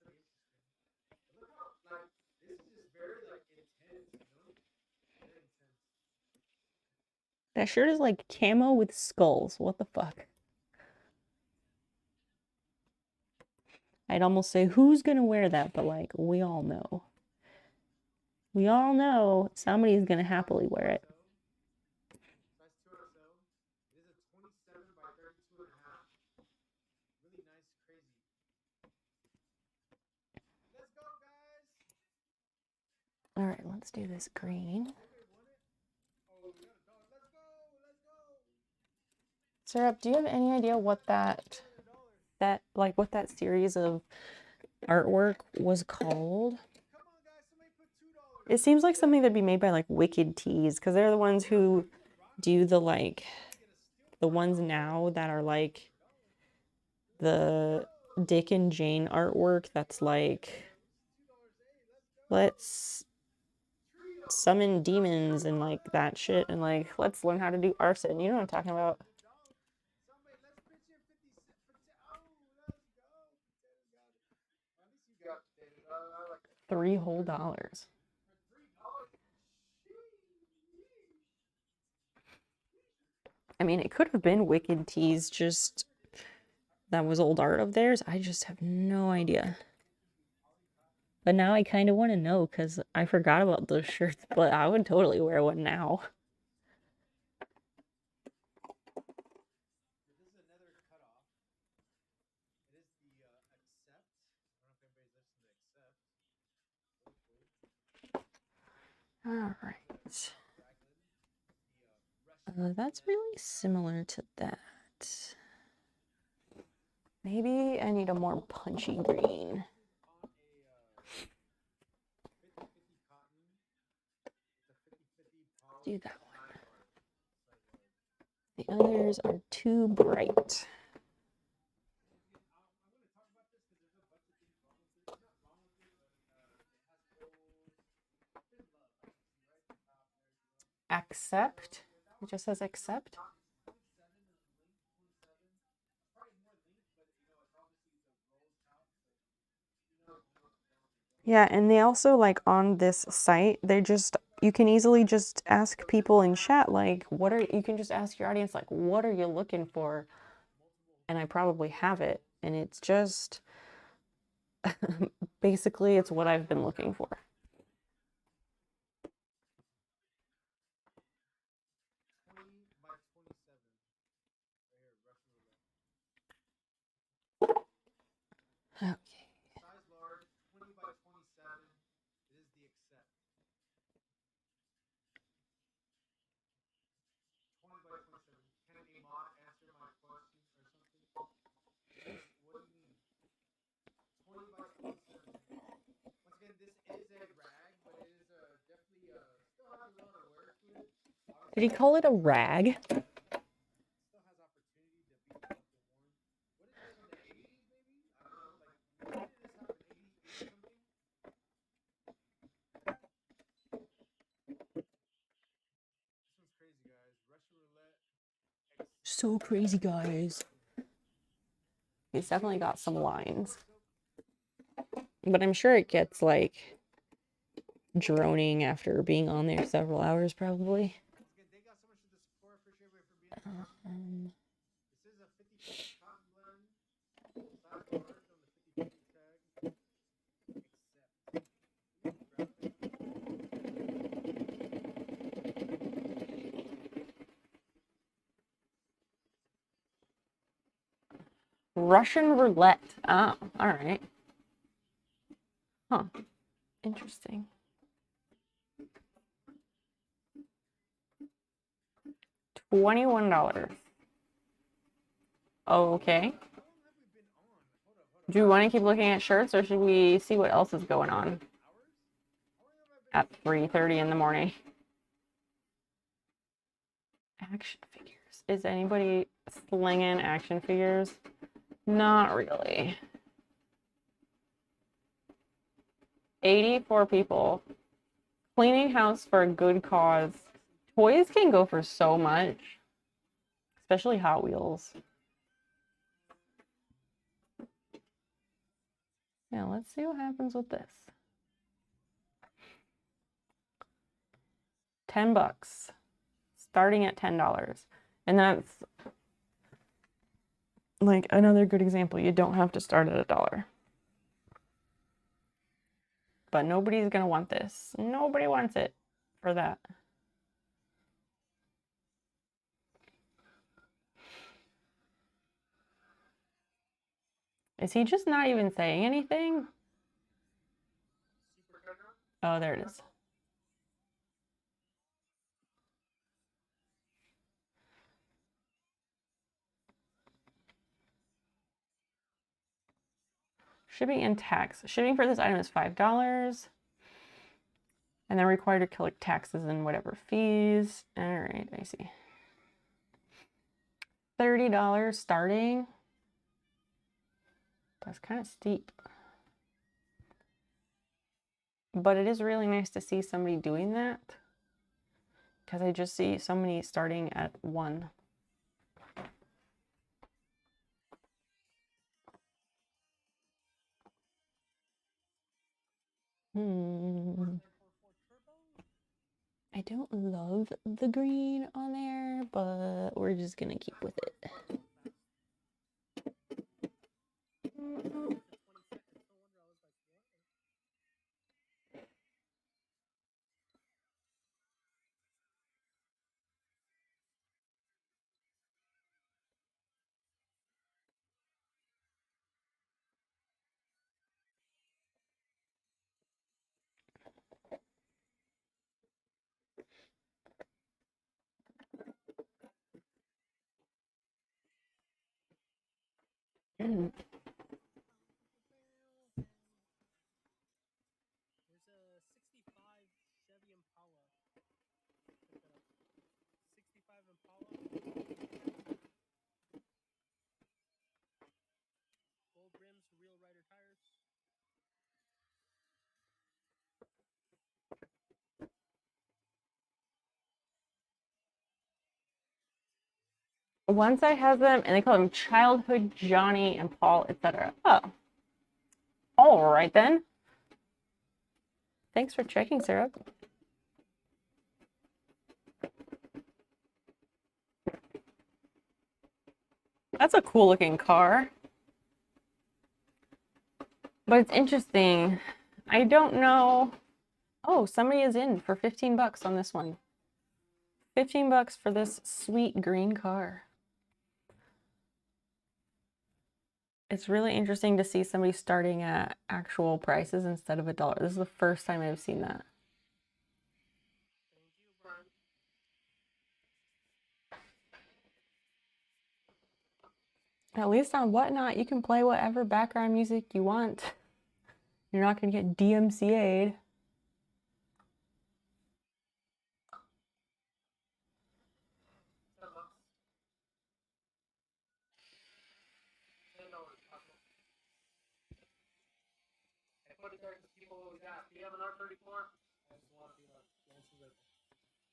Pretty interesting. But look how like this is just very like intense, you know? Very intense. That shirt is like camo with skulls. What the fuck? I'd almost say, who's gonna wear that? But like, we all know. We all know somebody's gonna happily wear it. Size 2XL. It is a 27 by 32 and a half. Really nice, crazy. Let's go, guys. All right, let's do this green. Oh, we got a dog. Let's go. Let's go. Syrup, do you have any idea what that what that series of artwork was called? Come on, guys. Somebody put $2. It seems like something that'd be made by like Wicked Tees, because they're the ones who do the like the ones now that are like the Dick and Jane artwork that's like, let's summon demons and like that shit, and like let's learn how to do arson. You know what I'm talking about? Somebody, let's pitch in 50 cents. Oh, let's go. At least you got potatoes. I like that. $3 whole dollars. For $3. I mean, it could have been Wicked Tees, just that was old art of theirs. I just have no idea. But now I kind of want to know, because I forgot about those shirts, but I would totally wear one now. This is another cutoff. It is the accept. I don't know if anybody's listening to accept. All right. That's really similar to that. Maybe I need a more punchy green. Do that one. The others are too bright. accept. It just says accept. Yeah, and they also like on this site, you can easily just ask people in chat like you can just ask your audience like what are you looking for? And I probably have it, and it's just basically it's what I've been looking for. Okay. Size large, 20 by 27 is the accept. 20 by 27. Can a mod answer my question or something? What do you mean? 20 by 27. Once again, this is a rag, but it is definitely still has a lot of wear to it. Obviously, Did he call it a rag? still has opportunity to be fucking worn. What is this from the 80s, maybe? I don't know. Like, when did this happen? 80 something? This one's crazy, guys. Russian roulette. So crazy, guys. He's definitely got some lines. But I'm sure it gets like droning after being on there several hours probably. Thank you so much for the support. Appreciate it for being This is a 50/50 cotton blend. Size large on the 50/50 tag. Russian roulette. Oh, all right. Huh. Interesting. $21. Okay. Do you want to keep looking at shirts, or should we see what else is going on at 3:30 in the morning? Action figures. Is anybody slinging action figures? Not really. 84 people. Cleaning house for a good cause. Toys can go for so much, especially Hot Wheels. Yeah, let's see what happens with this. $10, starting at $10. And that's like another good example. You don't have to start at $1. But nobody's gonna want this. Nobody wants it for that. Is he just not even saying anything? Oh, there it is. Shipping and tax. Shipping for this item is $5. And then required to collect taxes and whatever fees. All right, I see. $30 starting. That's kind of steep. But it is really nice to see somebody doing that, because I just see so many starting at $1. I don't love the green on there, but we're just gonna keep with it. One side has them, and they call them Childhood Johnny and Paul, etc. Oh. All right, then. Thanks for checking, Sarah. That's a cool looking car. But it's interesting. I don't know. Oh, somebody is in for 15 bucks on this one. 15 bucks for this sweet green car. It's really interesting to see somebody starting at actual prices instead of $1. This is the first time I've seen that. At least on WhatNot, you can play whatever background music you want. You're not going to get DMCA'd. Do you have an R34?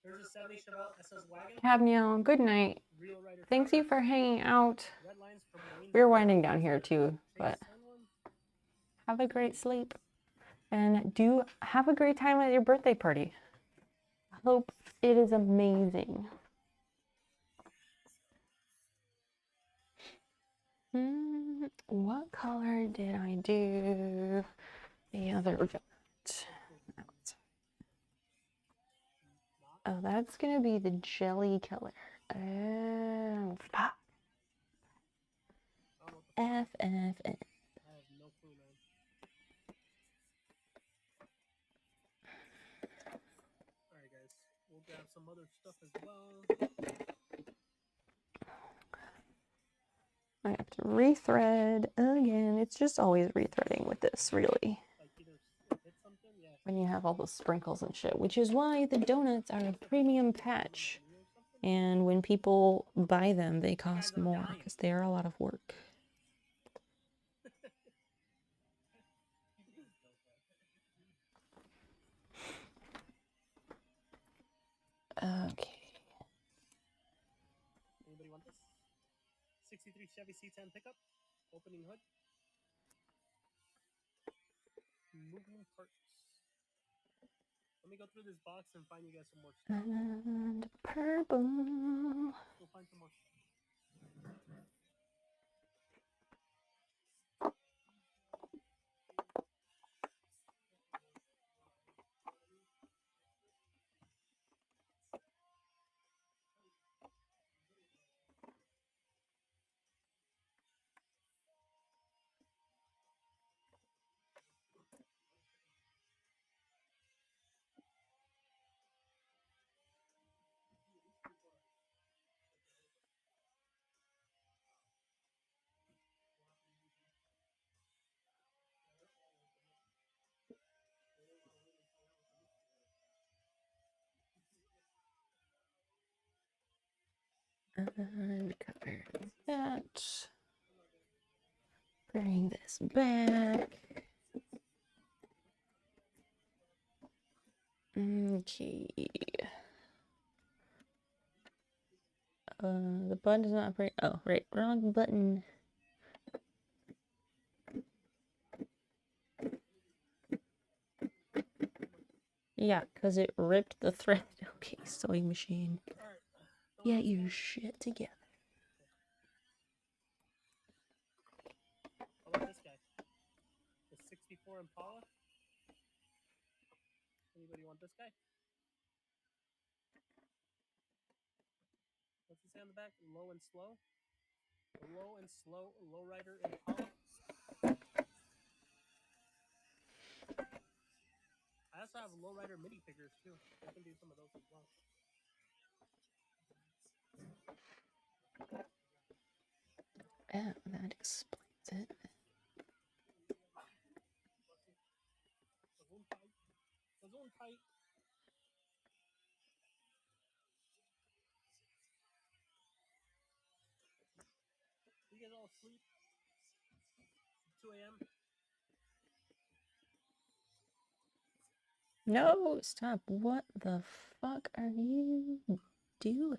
There's a 70 Chevelle SS wagon. Cabnion, good night. Real Rider. Thanks you for hanging out. Red lines from Wayne's We're winding down here too, but have a great sleep. And do have a great time at your birthday party. I hope it is amazing. What color did I do the other donut? Oh, that's gonna be the jelly color. Oh, fuck. F. I have no clue, man. Alright, guys. We'll grab some other stuff as well. I have to rethread again. It's just always rethreading with this, really. Like either hit something, yeah. When you have all those sprinkles and shit, which is why the donuts are a premium patch. And when people buy them, they cost more because they are a lot of work. Okay. Anybody want this? 63 Chevy C10 pickup. Opening hood. Moving parts. Let me go through this box and find you guys some more stuff. And purple. We'll find some more stuff. And cover that. Bring this back. Okay. The button does not operate. Oh, right. Wrong button. Yeah, because it ripped the thread. Okay, sewing machine. Get your shit together. How about this guy? The 64 Impala. Anybody want this guy? What's it say on the back? Low and slow. Low and slow lowrider Impala. I also have lowrider mini figures too. I can do some of those as well. Oh, that explains it. Zone tight. You guys all asleep? 2 a.m. No, stop. What the fuck are you doing?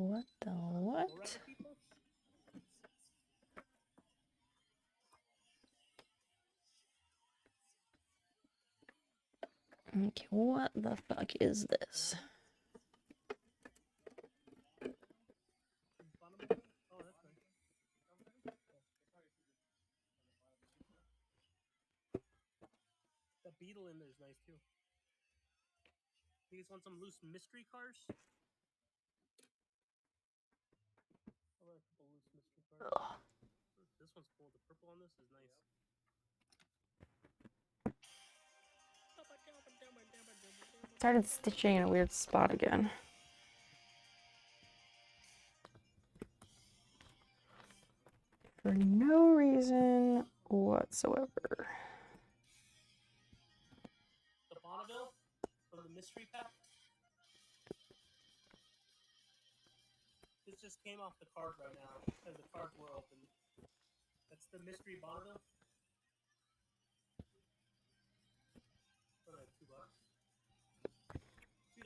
What the More what? rabbit people? Okay, what the fuck is this? Oh, that's nice. The beetle in there is nice too. You guys want some loose mystery cars? I want a couple loose mystery cars. Ugh. This one's cool. The purple on this is nice. Started stitching in a weird spot again. For no reason whatsoever. The Bonneville from the mystery pack. This just came off the card right now because the cards were open. That's the mystery Bonneville. For like $2. $2.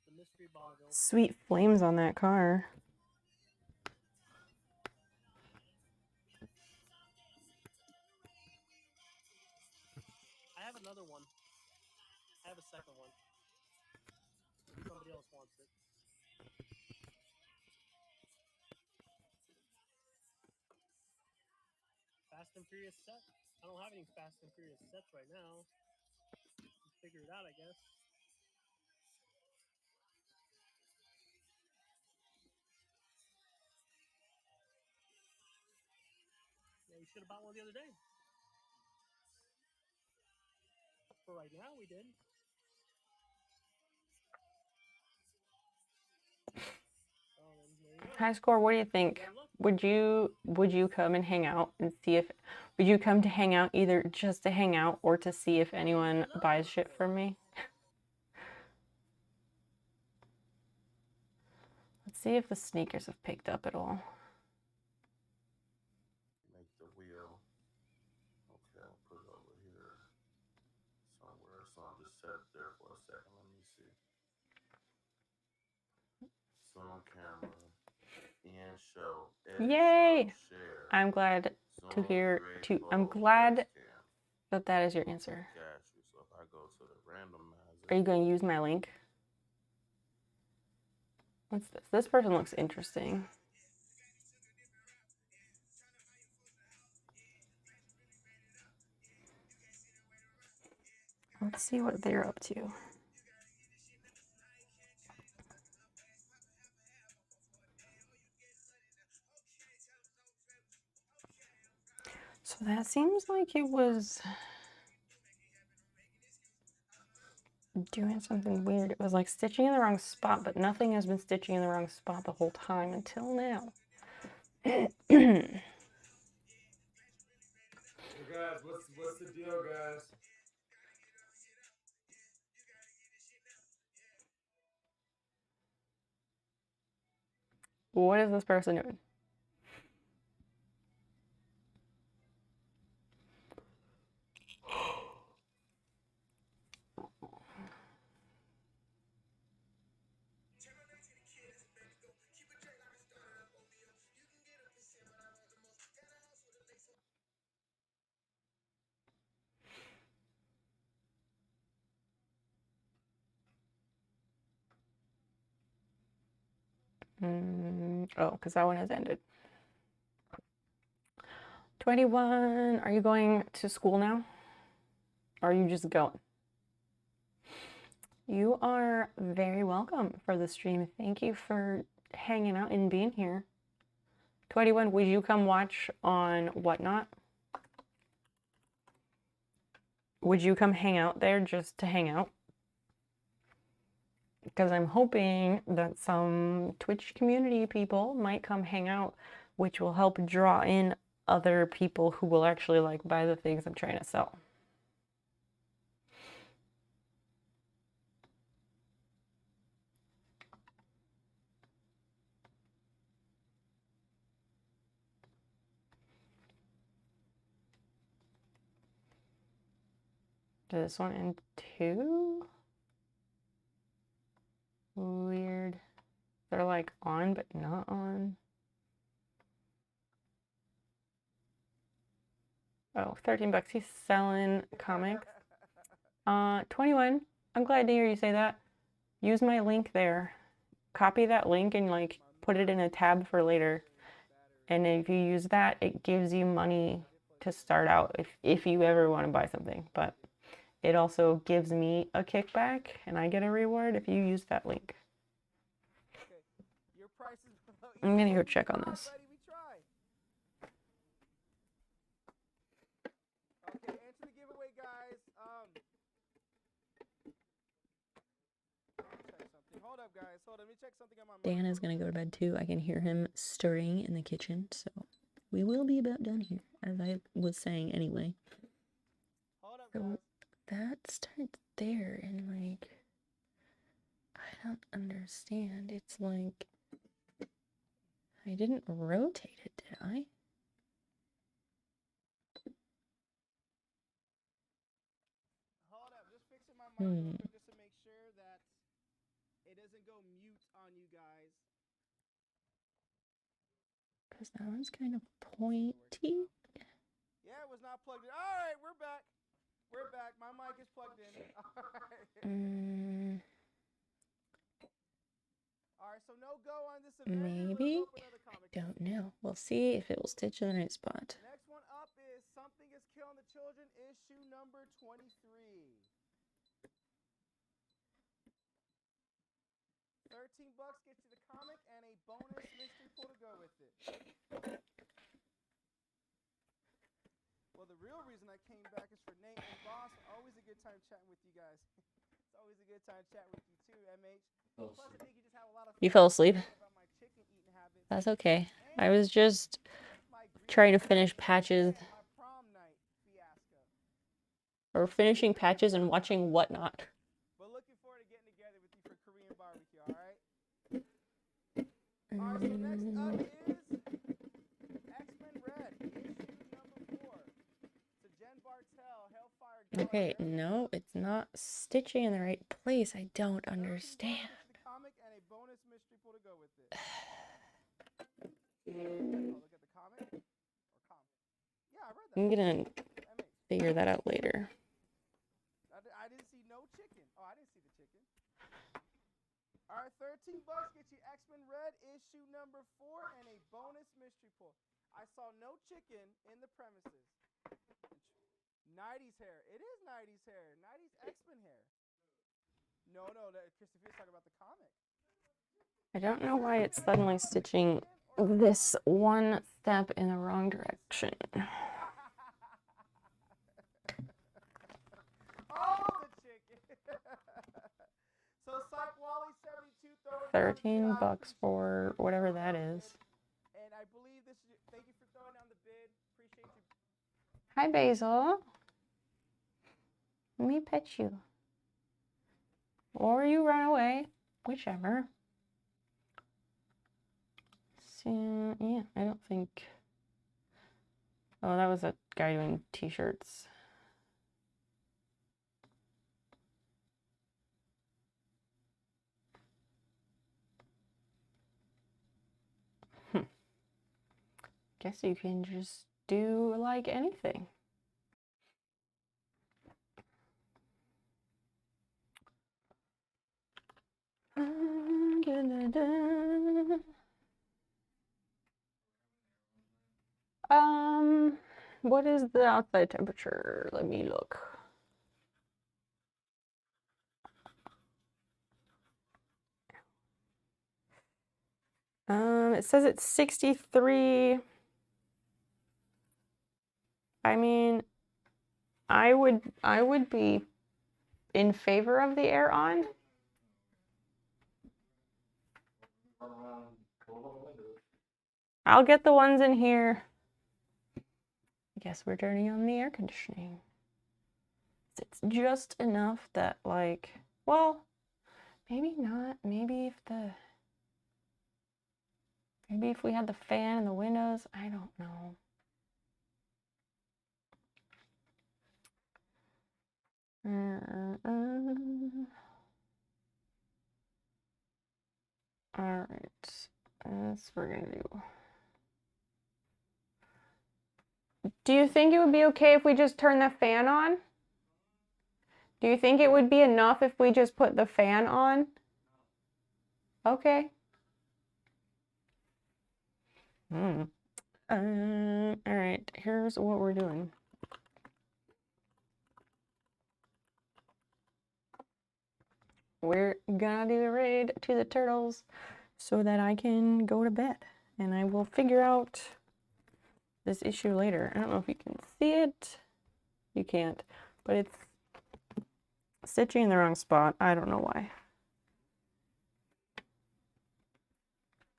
The mystery Bonneville. Sweet flames on that car. I have another one. I have a second one. Somebody else wants it. Fast and Furious set. I don't have any Fast and Furious sets right now. Figure it out, I guess. Yeah, we should have bought one the other day. For right now, we did. High score, what do you think? Would you come and hang out and see if would you come to hang out either just to hang out or to see if anyone buys shit from me? Let's see if the sneakers have picked up at all. Make the wheel. Okay, I'll put it over here somewhere. So I'll just set it there for a second. Let me see. Zoom camera. In show. Edit Yay! show, share. I'm glad to Zoom, hear create too. photo, I'm glad webcam. that is your answer. Got you. So if I go to the randomizer. Are you going to use my link? What's this? This person looks interesting. Let's see what they're up to. So that seems like it was doing something weird. It was like stitching in the wrong spot, but nothing has been stitching in the wrong spot the whole time until now. So guys, what's the deal, guys? What is this person doing? Oh, because that one has ended. 21, are you going to school now? Or are you just going? You are very welcome for the stream. Thank you for hanging out and being here. 21, would you come watch on WhatNot? Would you come hang out there just to hang out? Because I'm hoping that some Twitch community people might come hang out, which will help draw in other people who will actually like buy the things I'm trying to sell. This one and 2. Weird. They're like on, but not on. Oh, 13 bucks. He's selling comics. 21. I'm glad to hear you say that. Use my link there. Copy that link and like put it in a tab for later. And if you use that, it gives you money to start out if you ever want to buy something. But it also gives me a kickback and I get a reward if you use that link. I'm gonna go check on this. Okay, answer the giveaway, guys. Check something. Hold up, guys. Hold up. Let me check something on my Dan is gonna go to bed too. I can hear him stirring in the kitchen, so we will be about done here, as I was saying anyway. Hold up, So guys. that starts there, and like, I don't understand. It's like, I didn't rotate it, did I? Hold up. Just fixing my mic real quick just to make sure that it doesn't go mute on you guys. Because that one's kind of pointy. Yeah, it was not plugged in. All right, we're back. We're back. My mic is plugged in. All right. All right, so no go on this event. Maybe? Don't know. We'll see if it will stitch in the right spot. Next one up is Something is Killing the Children, issue number 23. 13 bucks gets you the comic and a bonus mystery pull to go with it. Well, the real reason I came back is for Nate and Boss. Always a good time chatting with you guys. It's always a good time chatting with you too, MH. Plus, I think you just have a lot of fun. You fell asleep? About my chicken eating habits. That's okay. I was just trying to finish patches. My prom night fiasco. Or finishing patches and watching WhatNot. But looking forward to getting together with you for Korean barbecue, alright? Alright, so next up is X-Men Red, issue number 4. So Jen Bartel, Hellfire Gala. Okay, no, it's not stitching in the right place. I don't understand. The comic and a bonus mystery pull to go with it. Oh, look at the comic? Or comic? Yeah, I read that. I'm gonna figure that out later. I didn't see no chicken. Oh, I didn't see the chicken. All right, 13 bucks gets you X-Men Red issue number 4 and a bonus mystery pull. I saw no chicken in the premises. 90s hair. It is 90s hair. 90s X-Men hair. No, Christopher's talking about the comic. I don't know why it's suddenly stitching this one step in the wrong direction. Oh, the chicken. So Psych Wally 72 13 bucks for whatever that is. And I believe this is, thank you for throwing down the bid. Appreciate you. Hi, Basil. Let me pet you. Or you run away, whichever. So, yeah, I don't think... Oh, that was a guy doing t-shirts. Guess you can just do like anything. What is the outside temperature? Let me look. It says it's 63. I mean, I would be in favor of the air on. I'll get the ones in here. I guess we're turning on the air conditioning. It's just enough that, like, well, maybe not. Maybe if we had the fan and the windows, I don't know. guess we're gonna do. Do you think it would be okay if we just turn the fan on? Do you think it would be enough if we just put the fan on? Okay. All right, here's what we're doing. We're gonna do a raid to the turtles so that I can go to bed. And I will figure out this issue later. I don't know if you can see it. You can't. But it's stitching in the wrong spot. I don't know why.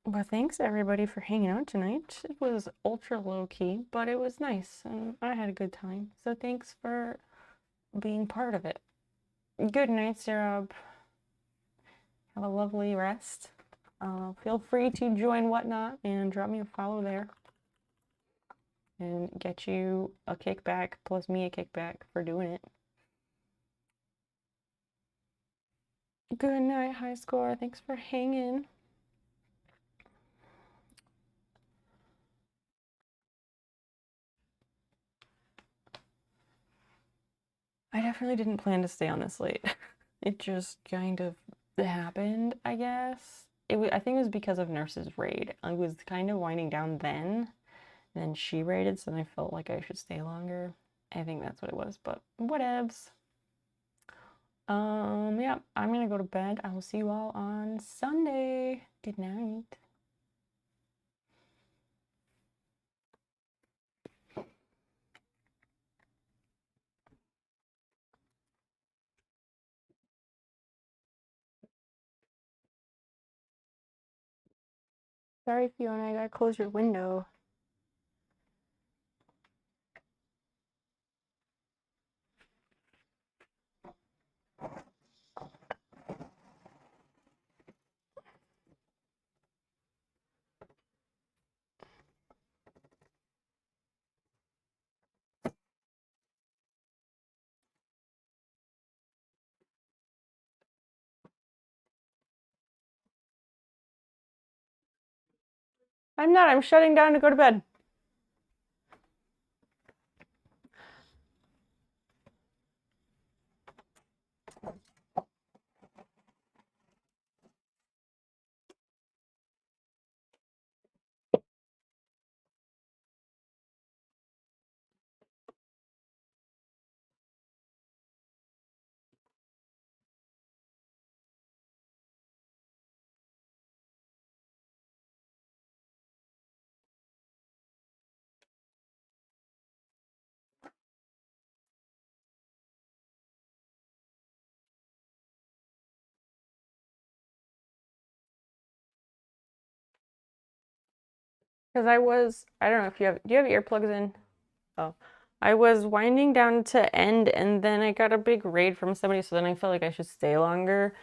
But thanks everybody for hanging out tonight. It was ultra low-key, but it was nice. And I had a good time. So thanks for being part of it. Good night, Sarah. Have a lovely rest. Feel free to join WhatNot and drop me a follow there. And get you a kickback, plus me a kickback for doing it. Good night, High Score. Thanks for hanging. I definitely didn't plan to stay on this late. It just kind of happened, I guess. I think it was because of Nurse's raid. I was kind of winding down then. And then she raided, so then I felt like I should stay longer. I think that's what it was, but whatevs. Yeah, I'm gonna go to bed. I will see you all on Sunday. Good night. Sorry, Fiona, I gotta close your window. I'm not, I'm shutting down to go to bed. Because I don't know if do you have earplugs in? Oh, I was winding down to end and then I got a big raid from somebody, so then I felt like I should stay longer.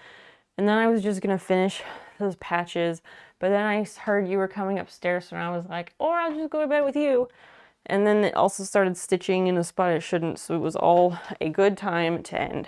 And then I was just gonna finish those patches, but then I heard you were coming upstairs and I was like, or I'll just go to bed with you. And then it also started stitching in a spot it shouldn't, so it was all a good time to end.